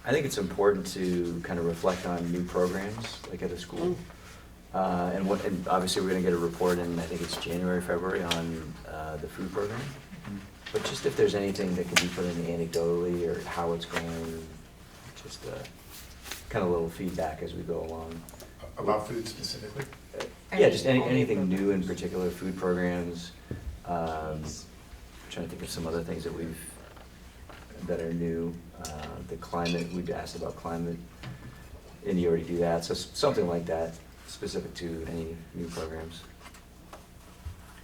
I think it's important to kind of reflect on new programs, like at a school. And obviously, we're gonna get a report in, I think it's January, February, on the food program. But just if there's anything that can be put in anecdotally, or how it's going, just kind of a little feedback as we go along. About food specifically? Yeah, just anything new in particular, food programs. Trying to think of some other things that are new. The climate, we'd asked about climate, and you already do that, so something like that, specific to any new programs.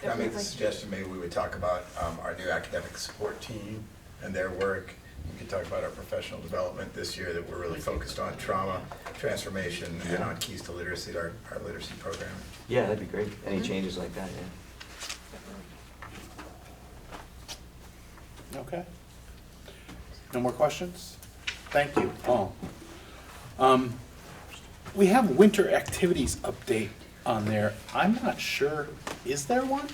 Can I make a suggestion? Maybe we would talk about our new academic support team and their work. We could talk about our professional development this year, that we're really focused on trauma, transformation, and on keys to literacy, our literacy program. Yeah, that'd be great. Any changes like that, yeah. Okay. No more questions? Thank you, all. We have winter activities update on there. I'm not sure, is there one?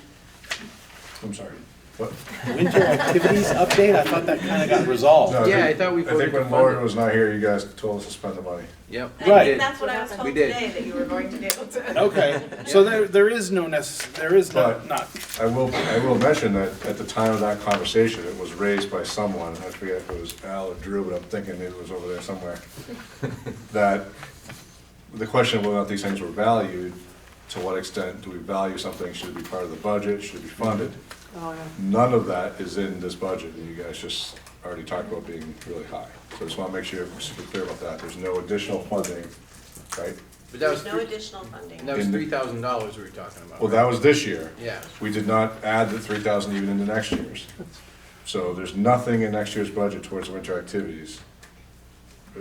I'm sorry, what? Winter activities update? I thought that kind of got resolved. No, Yeah, I thought we I think voted to when fund Lori it. was not here, you guys told us to spend the money. Yep. I Right. think that's what I was We told did. today, that you were going to do. Okay, so there is no But not, I will mention that at the time of that conversation, it was raised by someone, I forget if it was Al or Drew, but I'm thinking it was over there somewhere, that the question of whether or not these things were valued, to what extent do we value something, should it be part of the budget, should it be funded? Oh, yeah. None of that is in this budget, and you guys just already talked about being really high. So I just want to make sure you're super clear about that. There's no additional funding, right? But that was There's no additional funding. that was In the- $3,000 we were talking about. Well, that was this year. Yeah. We did not add the 3,000 even into next year's. So there's nothing in next year's budget towards winter activities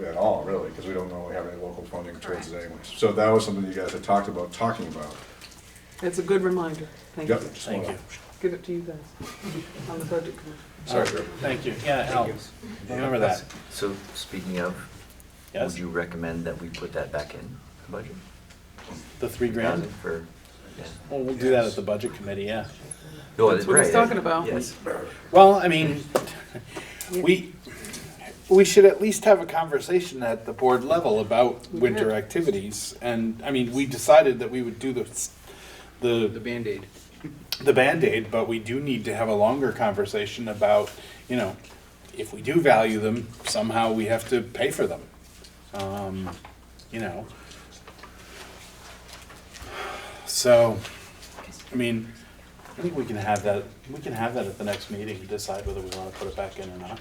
at all, really, because we don't normally have any local funding towards it anyways. So that was something you guys had talked about talking about. It's a good reminder. Thank Yep, you. just thank wanna- you. Give it to you guys on the budget committee. Sorry, Drew. Thank you, yeah, Al, remember that. So, speaking of, Yes, would you recommend that we put that back in the budget? the $3,000? For, yeah. Well, we'll do that at the budget committee, yeah. No, That's what he's right, talking about. Yes. Well, I mean, we should at least have a conversation at the board level about winter activities. And, I mean, we decided that we would do The Band-Aid. the Band-Aid, but we do need to have a longer conversation about, if we do value them, somehow we have to pay for them. So, I mean, I think we can have that at the next meeting and decide whether we want to put it back in or not.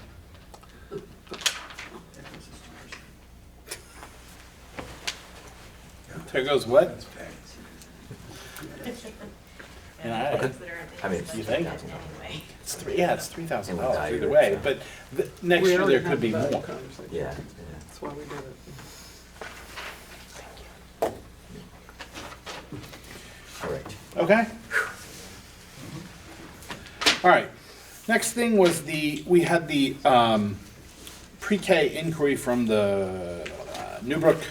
There goes what? And I mean, you think? Anyway. It's $3,000 value either it, way, so. but next We year already there could be had that more. conversation. Yeah, That's why we did it. all right. Okay. All right. Next thing was we had the pre-K inquiry from the Newbrook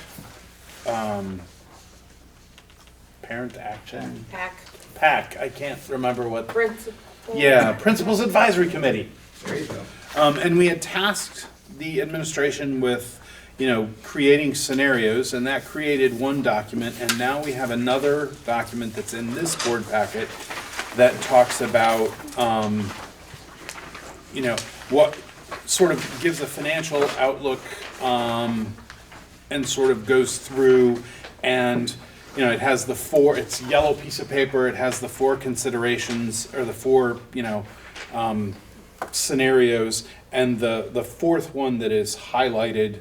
Parent Action PAC. I can't remember what. Principal. Yeah, Principals Advisory Committee. There you go. And we had tasked the administration with, creating scenarios, and that created one document, and now we have another document that's in this board packet that talks about, what sort of gives a financial outlook, and sort of goes through, and, it has it's yellow piece of paper, it has the 4 considerations, or the 4, scenarios, and the fourth one that is highlighted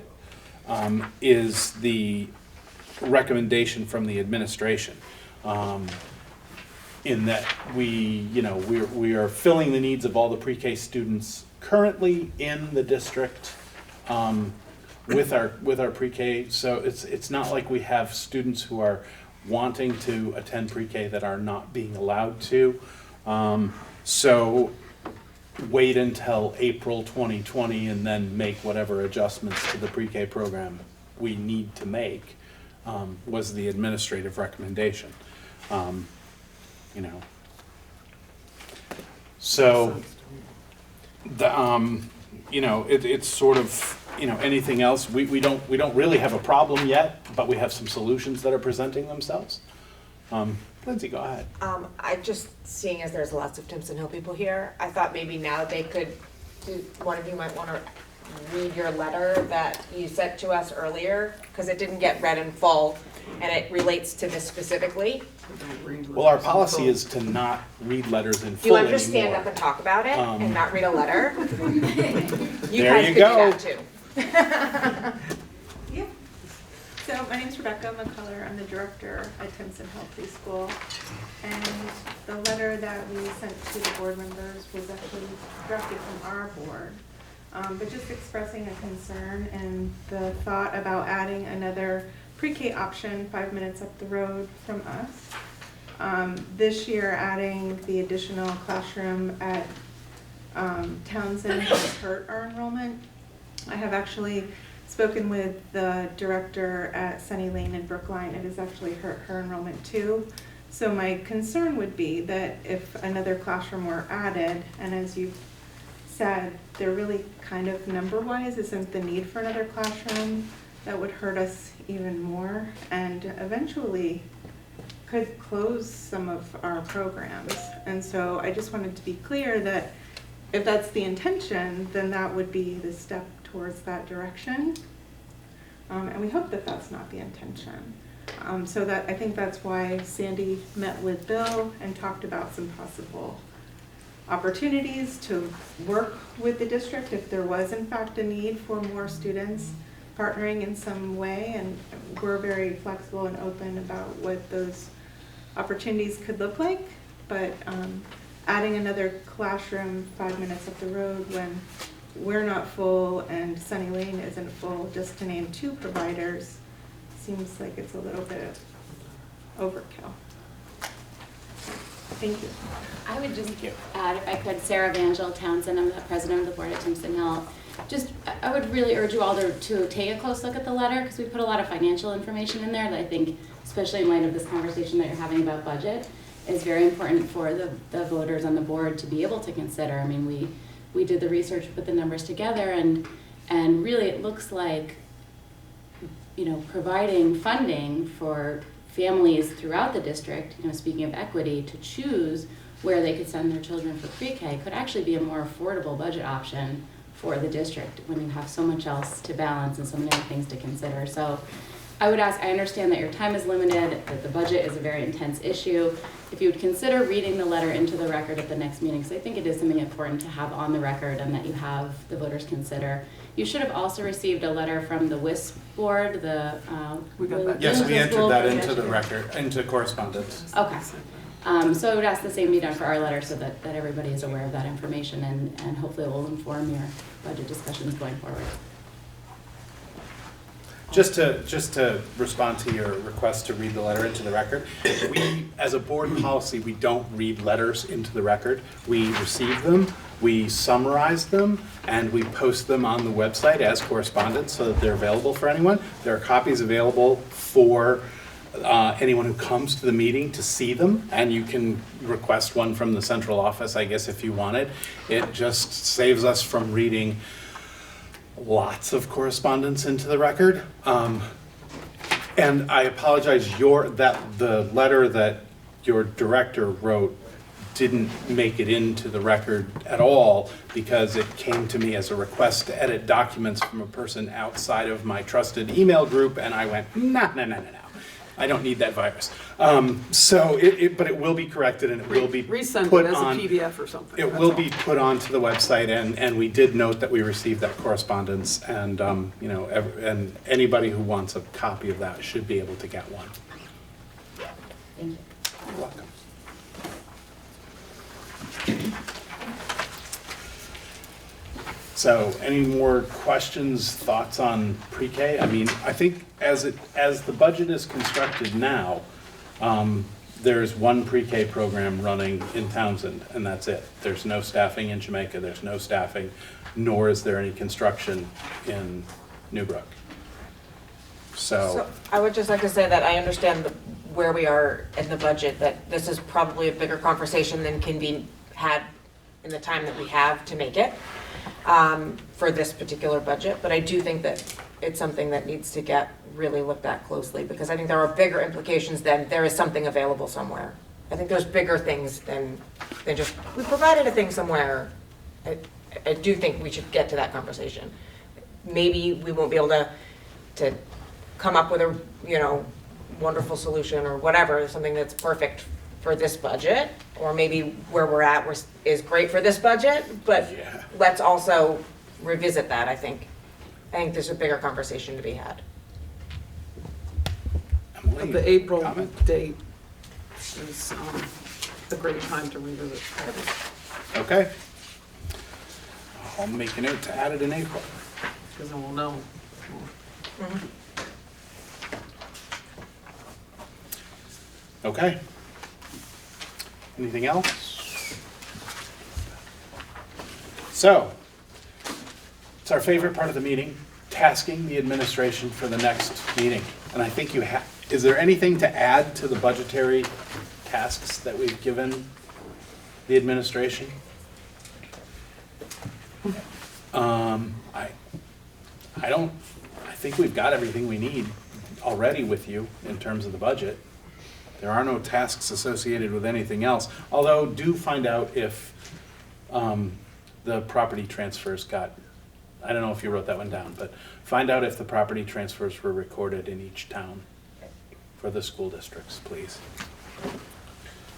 is the recommendation from the administration. In that we are filling the needs of all the pre-K students currently in the district with our pre-K. So it's not like we have students who are wanting to attend pre-K that are not being allowed to. So wait until April 2020 and then make whatever adjustments to the pre-K program we need to make, was the administrative recommendation. So the, it's sort of, anything else, we don't really have a problem yet, but we have some solutions that are presenting themselves. Lindsay, go ahead. I just, seeing as there's lots of Timpson Hill people here, I thought maybe now one of you might want to read your letter that you sent to us earlier, because it didn't get read in full, and it relates to this specifically. Well, our policy is to not read letters in Do full you want to just anymore. stand up and talk about it and not read a letter? You There guys you could go. do that too. Yeah. So my name's Rebecca McCullough. I'm the director at Timpson Hill Preschool. And the letter that we sent to the board members was actually drafted from our board. But just expressing a concern and the thought about adding another pre-K option 5 minutes up the road from us. This year, adding the additional classroom at Townsend has hurt our enrollment. I have actually spoken with the director at Sunny Lane in Brookline. It has actually hurt her enrollment too. So my concern would be that if another classroom were added, and as you said, there really kind of number-wise isn't the need for another classroom, that would hurt us even more and eventually could close some of our programs. And so I just wanted to be clear that if that's the intention, then that would be the step towards that direction. And we hope that that's not the intention. So that I think that's why Sandy met with Bill and talked about some possible opportunities to work with the district if there was in fact a need for more students partnering in some way, and we're very flexible and open about what those opportunities could look like. But adding another classroom 5 minutes up the road when we're not full and Sunny Lane isn't full, just to name 2 providers, seems like it's a little bit of overkill. Thank you. I would just add, if I could, Sarah Vangel Townsend, I'm the president of the board at Timpson Hill. I would really urge you all to take a close look at the letter, because we put a lot of financial information in there that I think, especially in light of this conversation that you're having about budget, is very important for the voters on the board to be able to consider. I mean, we did the research, put the numbers together, and really it looks like, providing funding for families throughout the district, speaking of equity, to choose where they could send their children for pre-K could actually be a more affordable budget option for the district when you have so much else to balance and so many other things to consider. So I would ask, I understand that your time is limited, that the budget is a very intense issue. If you would consider reading the letter into the record at the next meeting, because I think it is something important to have on the record and that you have the voters consider. You should have also received a letter from the WISP board, the. We got that. Yes, we entered that into the record, into correspondence. Okay. So I would ask the same be done for our letter so that everybody is aware of that information and hopefully it will inform your budget discussions going forward. Just to respond to your request to read the letter into the record, we, as a board policy, we don't read letters into the record. We receive them, we summarize them, and we post them on the website as correspondence so that they're available for anyone. There are copies available for anyone who comes to the meeting to see them, and you can request one from the central office, I guess, if you wanted. It just saves us from reading lots of correspondence into the record. And I apologize, the letter that your director wrote didn't make it into the record at all because it came to me as a request to edit documents from a person outside of my trusted email group, and I went, no. I don't need that virus. But it will be corrected and it will be Resend put it as a on. PDF or something. It will be put onto the website, and we did note that we received that correspondence, and and anybody who wants a copy of that should be able to get one. Thank you. You're welcome. So, any more questions, thoughts on pre-K? I mean, I think as the budget is constructed now, there's one pre-K program running in Townsend, and that's it. There's no staffing in Jamaica, there's no staffing, nor is there any construction in Newbrook. So I would just like to say that I understand where we are in the budget, that this is probably a bigger conversation than can be had in the time that we have to make it for this particular budget. But I do think that it's something that needs to get really looked at closely, because I think there are bigger implications than there is something available somewhere. I think there's bigger things than just, we provided a thing somewhere. I do think we should get to that conversation. Maybe we won't be able to come up with a, wonderful solution or whatever, something that's perfect for this budget, or maybe where we're at is great for this budget, but let's also revisit that, I think. I think there's a bigger conversation to be had. But the April date is a great time to revisit. okay. I'll make a note to add it in April. Because then we'll know. Okay. Anything else? So, it's our favorite part of the meeting, tasking the administration for the next meeting. And I think is there anything to add to the budgetary tasks that we've given the administration? I think we've got everything we need already with you in terms of the budget. There are no tasks associated with anything else, although do find out if the property transfers got, I don't know if you wrote that one down, but find out if the property transfers were recorded in each town for the school districts, please.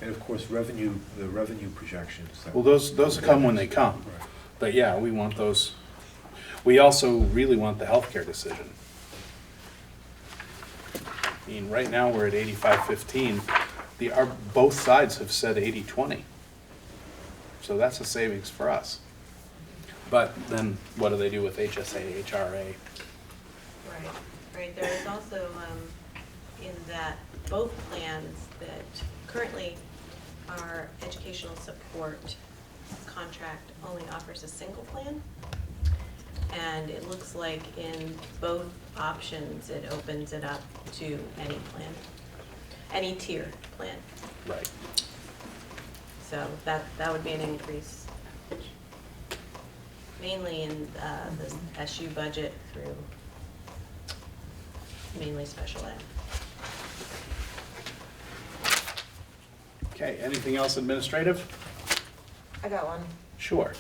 And of course, the revenue projections. Well, those come when they come, Right. but yeah, we want those. We also really want the healthcare decision. I mean, right now, we're at 85-15. Both sides have said 80-20. So that's a savings for us. But then what do they do with HSA, HRA? Right. There is also in that both plans that currently our educational support contract only offers a single plan. And it looks like in both options, it opens it up to any plan, any tier plan. Right. So that would be an increase, mainly in the SU budget through mainly special ed. Okay, anything else administrative? I got one. Sure.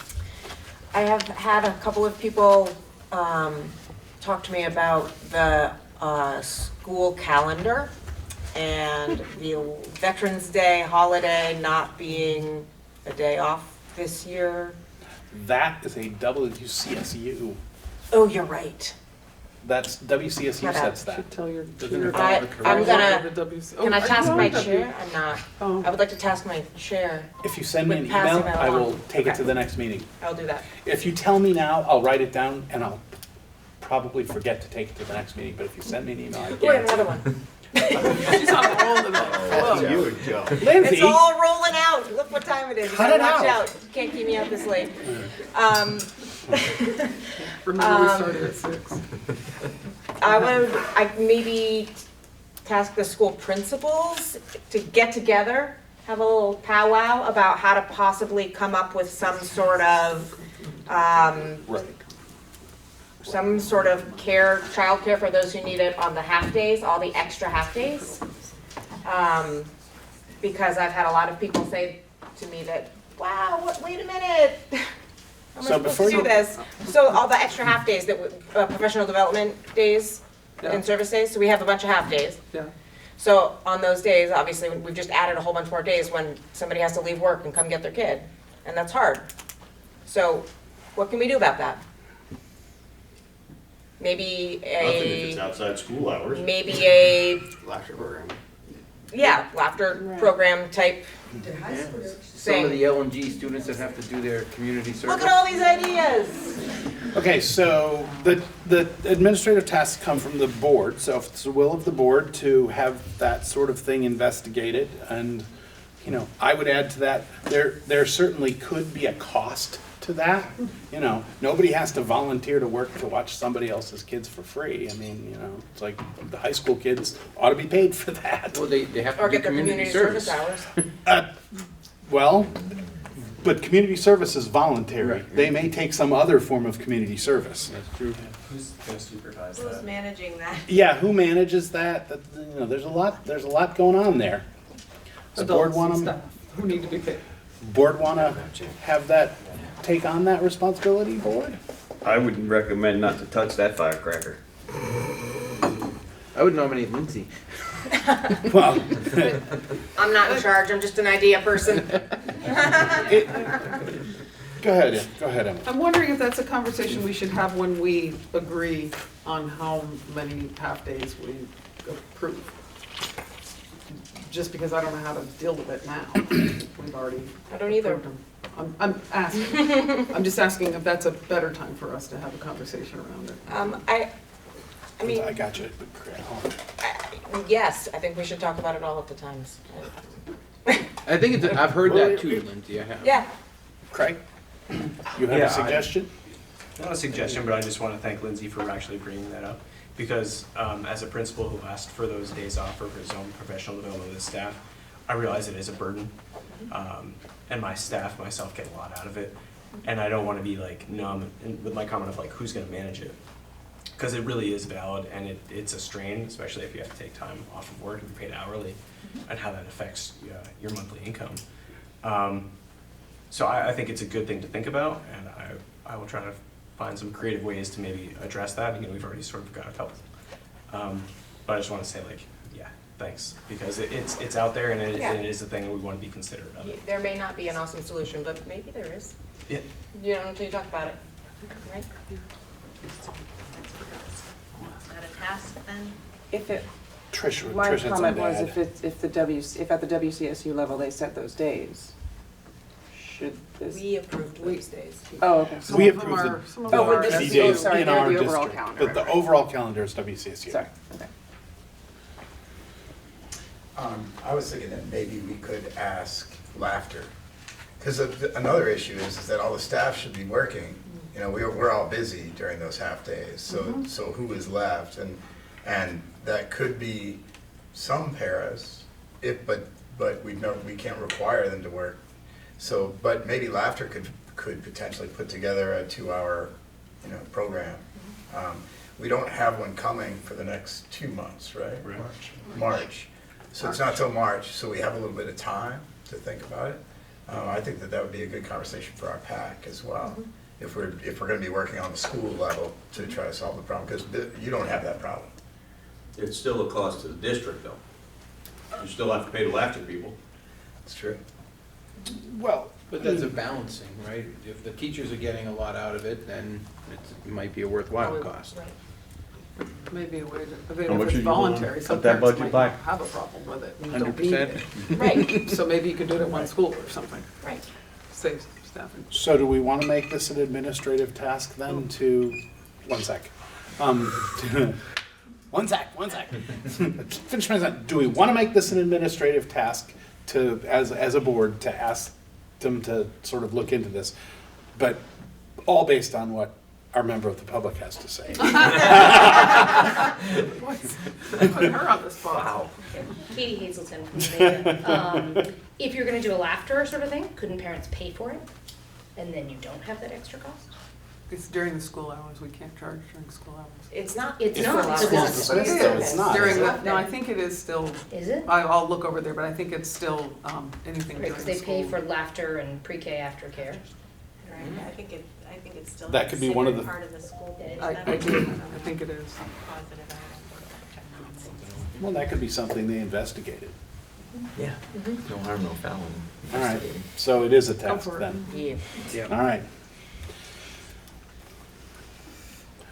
I have had a couple of people talk to me about the school calendar and the Veterans Day holiday not being a day off this year. That is a WCSU. Oh, you're right. That's, WCSU My bad. sets that. Should tell your Doesn't it? I'm gonna, Oh, can I are task you my on chair? I'm not. Oh. I would like to task my chair. If you send me an With passing email, that I will along. take it Okay. to the next meeting. I'll do that. If you tell me now, I'll write it down and I'll probably forget to take it to the next meeting, but if you send me an email, I Oh, I have guarantee. another one. She's on a roll today. Oh, you and Joe. Lindsay, It's all rolling out. Look what time it is. You Cut gotta it watch out. out. You can't keep me out this late. Remember, we started at 6. I maybe task the school principals to get together, have a little powwow about how to possibly come up with some sort of, some sort of care, childcare for those who need it on the half days, all the extra half days. Because I've had a lot of people say to me that, wow, wait a minute. How am I So supposed before to do you- this? So all the extra half days that, professional development days and service days, so we have a bunch of half days. Yeah. So on those days, obviously, we've just added a whole bunch more days when somebody has to leave work and come get their kid, and that's hard. So what can we do about that? Maybe Nothing if it's outside school hours. maybe a, Laughter program. yeah, laughter program type Some of thing. the LNG students that have to do their community service. Look at all these ideas. Okay, so the administrative tasks come from the board, so if it's the will of the board to have that sort of thing investigated, and, you know, I would add to that, there certainly could be a cost to that. You know, nobody has to volunteer to work to watch somebody else's kids for free. I mean, you know, it's like the high school kids ought to be paid for that. Well, they have Or to do get their community service. hours. Well, but community service is voluntary. Right. They may take some other form of community service. That's true. Who's gonna supervise Who's that? managing that? Yeah, who manages that? You know, there's a lot going on there. Does the board Adults want and to, staff who need to be paid. board want to have that, take on that responsibility, board? I would recommend not to touch that firecracker. I would nominate Lindsay. Well, I'm not in charge, I'm just an idea person. go ahead, Emma. I'm wondering if that's a conversation we should have when we agree on how many half-days we approve. Just because I don't know how to deal with it now. We've already. I don't either. approved them. I'm asking, I'm just asking if that's a better time for us to have a conversation around it. I mean, I got you. yes, I think we should talk about it all at the times. I think it's, I've heard that too, Lindsay, I have. Yeah, Craig, you have Yeah, a suggestion? Not a suggestion, but I just want to thank Lindsay for actually bringing that up. Because as a principal who asked for those days off for his own professional development of the staff, I realize it is a burden. And my staff, myself, get a lot out of it. And I don't want to be like numb with my comment of like, who's going to manage it? Because it really is valid and it's a strain, especially if you have to take time off of work and be paid hourly, and how that affects your monthly income. So I think it's a good thing to think about, and I will try to find some creative ways to maybe address that. You know, we've already sort of got a couple. But I just want to say, like, yeah, thanks, because it's out there and Yeah. it is a thing and we want to be considerate of it. there may not be an awesome solution, but maybe there is. Yeah. You don't until you talk about it, right? Is that a task then? If it, Trish, my Trish had comment something was to if add. if at the WCSU level they set those days, should this? We approved those days. Oh, okay. Some We of them approved are- the some of them Oh, are- with this- PD days oh, sorry, in they're our the overall district, calendar, but the right. overall calendar is WCSU. Sorry, okay. I was thinking that maybe we could ask Laughter, because another issue is that all the staff should be working. You know, we're all busy during those half days, so who is left? And that could be some paras, but we can't require them to work. So, but maybe Laughter could potentially put together a 2-hour, program. We don't have one coming for the next 2 months, right? March. So it's not till March, so we have a little bit of time to think about it. I think that would be a good conversation for our PAC as well, if we're going to be working on the school level to try to solve the problem, because you don't have that problem. It's still a cost to the district, though. You still have to pay the laughter people. That's true. Well, But that's a balancing, right? If the teachers are getting a lot out of it, then it might be a worthwhile cost. Maybe a way to, I How mean, much if are it's you gonna voluntary, some cut that parents budget might by? have a problem with it and don't need 100%. it. Right. So maybe you could do it at one school or something, Right. save staffing. so do we want to make this an administrative task then to, one sec. One sec. Finish my sentence. Do we want to make this an administrative task to, as a board, to ask them to sort of look into this? But all based on what our member of the public has to say. Put her on the spot. Wow. Katie Hazelton from Vega. If you're gonna do a laughter sort of thing, couldn't parents pay for it? And then you don't have that extra cost? It's during the school hours, we can't charge during school hours. It's not. It's It's not. for It's schools not. dismissed, It though. is. It's not, During is the, it? no, I think it is still, Is it? I'll look over there, but I think it's still, anything Right, during because the they pay school. for laughter and pre-K aftercare. Right, I think it's still That could be one of the- considered part of the school day. I do, I think it is. Positive item. Well, that could be something they investigated. Yeah. No harm, no foul. All right, so it is a task for it. then. Yeah. All right.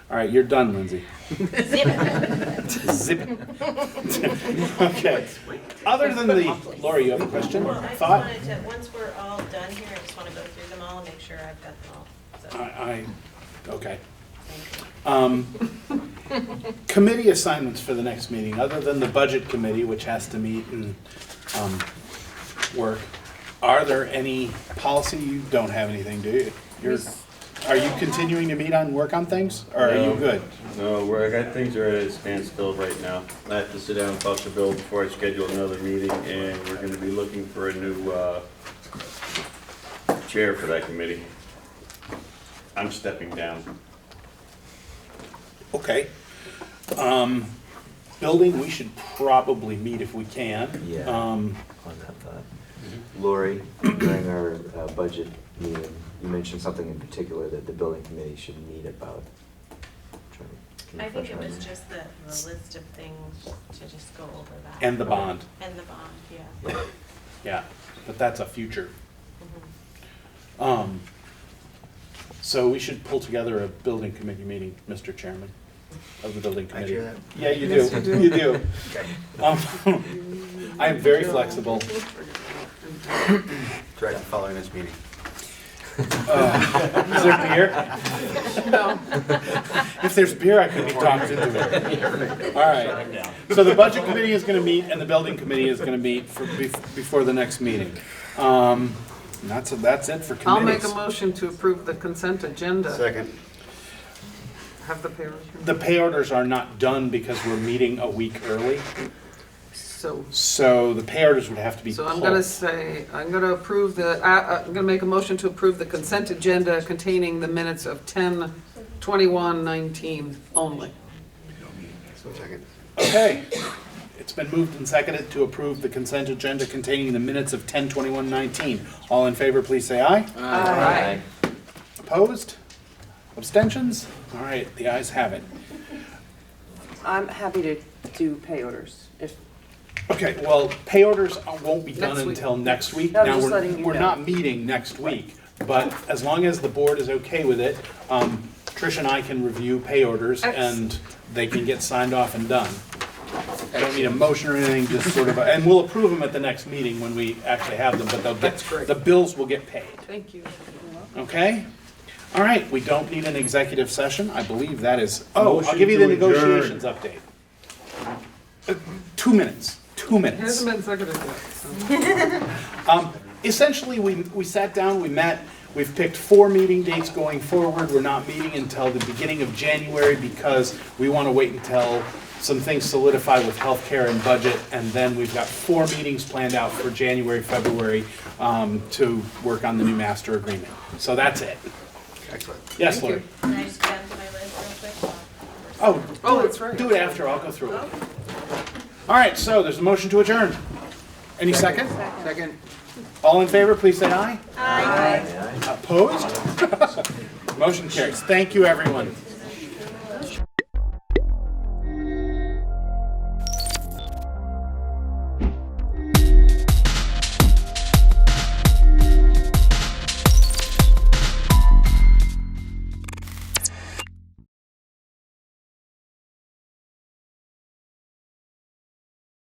All right, you're done, Lindsay. Zip it. Okay. Other than the, Lori, you have a question, Well, I just thought? wanted to, once we're all done here, I just want to go through them all and make sure I've got them all. So, Okay. Committee assignments for the next meeting, other than the budget committee, which has to meet and work, are there any policy, you don't have anything, do you? Are you continuing to meet on, work on things, or are you good? No, I got things are at a standstill right now. I have to sit down and talk to Bill before I schedule another meeting, and we're gonna be looking for a new, chair for that committee. I'm stepping down. Okay. Building, we should probably meet if we can. Yeah. On that thought. Lori, during our budget meeting, you mentioned something in particular that the building committee should meet about. Can you I think refresh it my was memory? just the list of things to just go over that. And the bond. And the bond, yeah. Yeah, but that's a future. Mhm. So we should pull together a building committee meeting, Mr. Chairman, of the building I committee. hear that. Yeah, you Yes, do, you do. you do. I am very flexible. Direct following this meeting. Is there beer? No. If there's beer, I could be talked into it. All right. So the budget committee is going to meet, and the building committee is going to meet before the next meeting. That's it for committees. I'll make a motion to approve the consent agenda. Second. Have the pay. The pay orders are not done because we're meeting a week early. So the pay orders would have to be So pulled. I'm gonna say, I'm gonna approve the, I'm gonna make a motion to approve the consent agenda containing the minutes of 10/21/19 only. Second. Okay. It's been moved and seconded to approve the consent agenda containing the minutes of 10/21/19. All in favor, please say aye. Aye. Opposed? Abstentions? All right, the ayes have it. I'm happy to do pay orders if. Okay, well, pay orders won't be done Next week. until next week. I'm Now, just we're letting you we're know. not meeting next week, but as long as the board is okay with it, Trish and I can review pay orders and they can get signed off and done. I don't need a motion or anything, just sort of, and we'll approve them at the next meeting when we actually have them, but they'll get, That's great. the bills will get paid. Thank you. Okay? All right, we don't need an executive session. I believe that is, I'll Motion give you the to adjourn. negotiations update. 2 minutes, 2 minutes. Hasn't been seconded yet. So. Essentially, we sat down, we met, we've picked 4 meeting dates going forward. We're not meeting until the beginning of January because we want to wait until some things solidify with healthcare and budget, and then we've got 4 meetings planned out for January, February to work on the new master agreement. So that's it. Excellent. Yes, Thank Lori? you. Can I just go down to my list real quick? Oh, that's right. do it after, I'll go through it. All right, so there's a motion to adjourn. Any second? Second. All in favor, please say aye. Aye. Opposed? Motion carries. Thank you, everyone.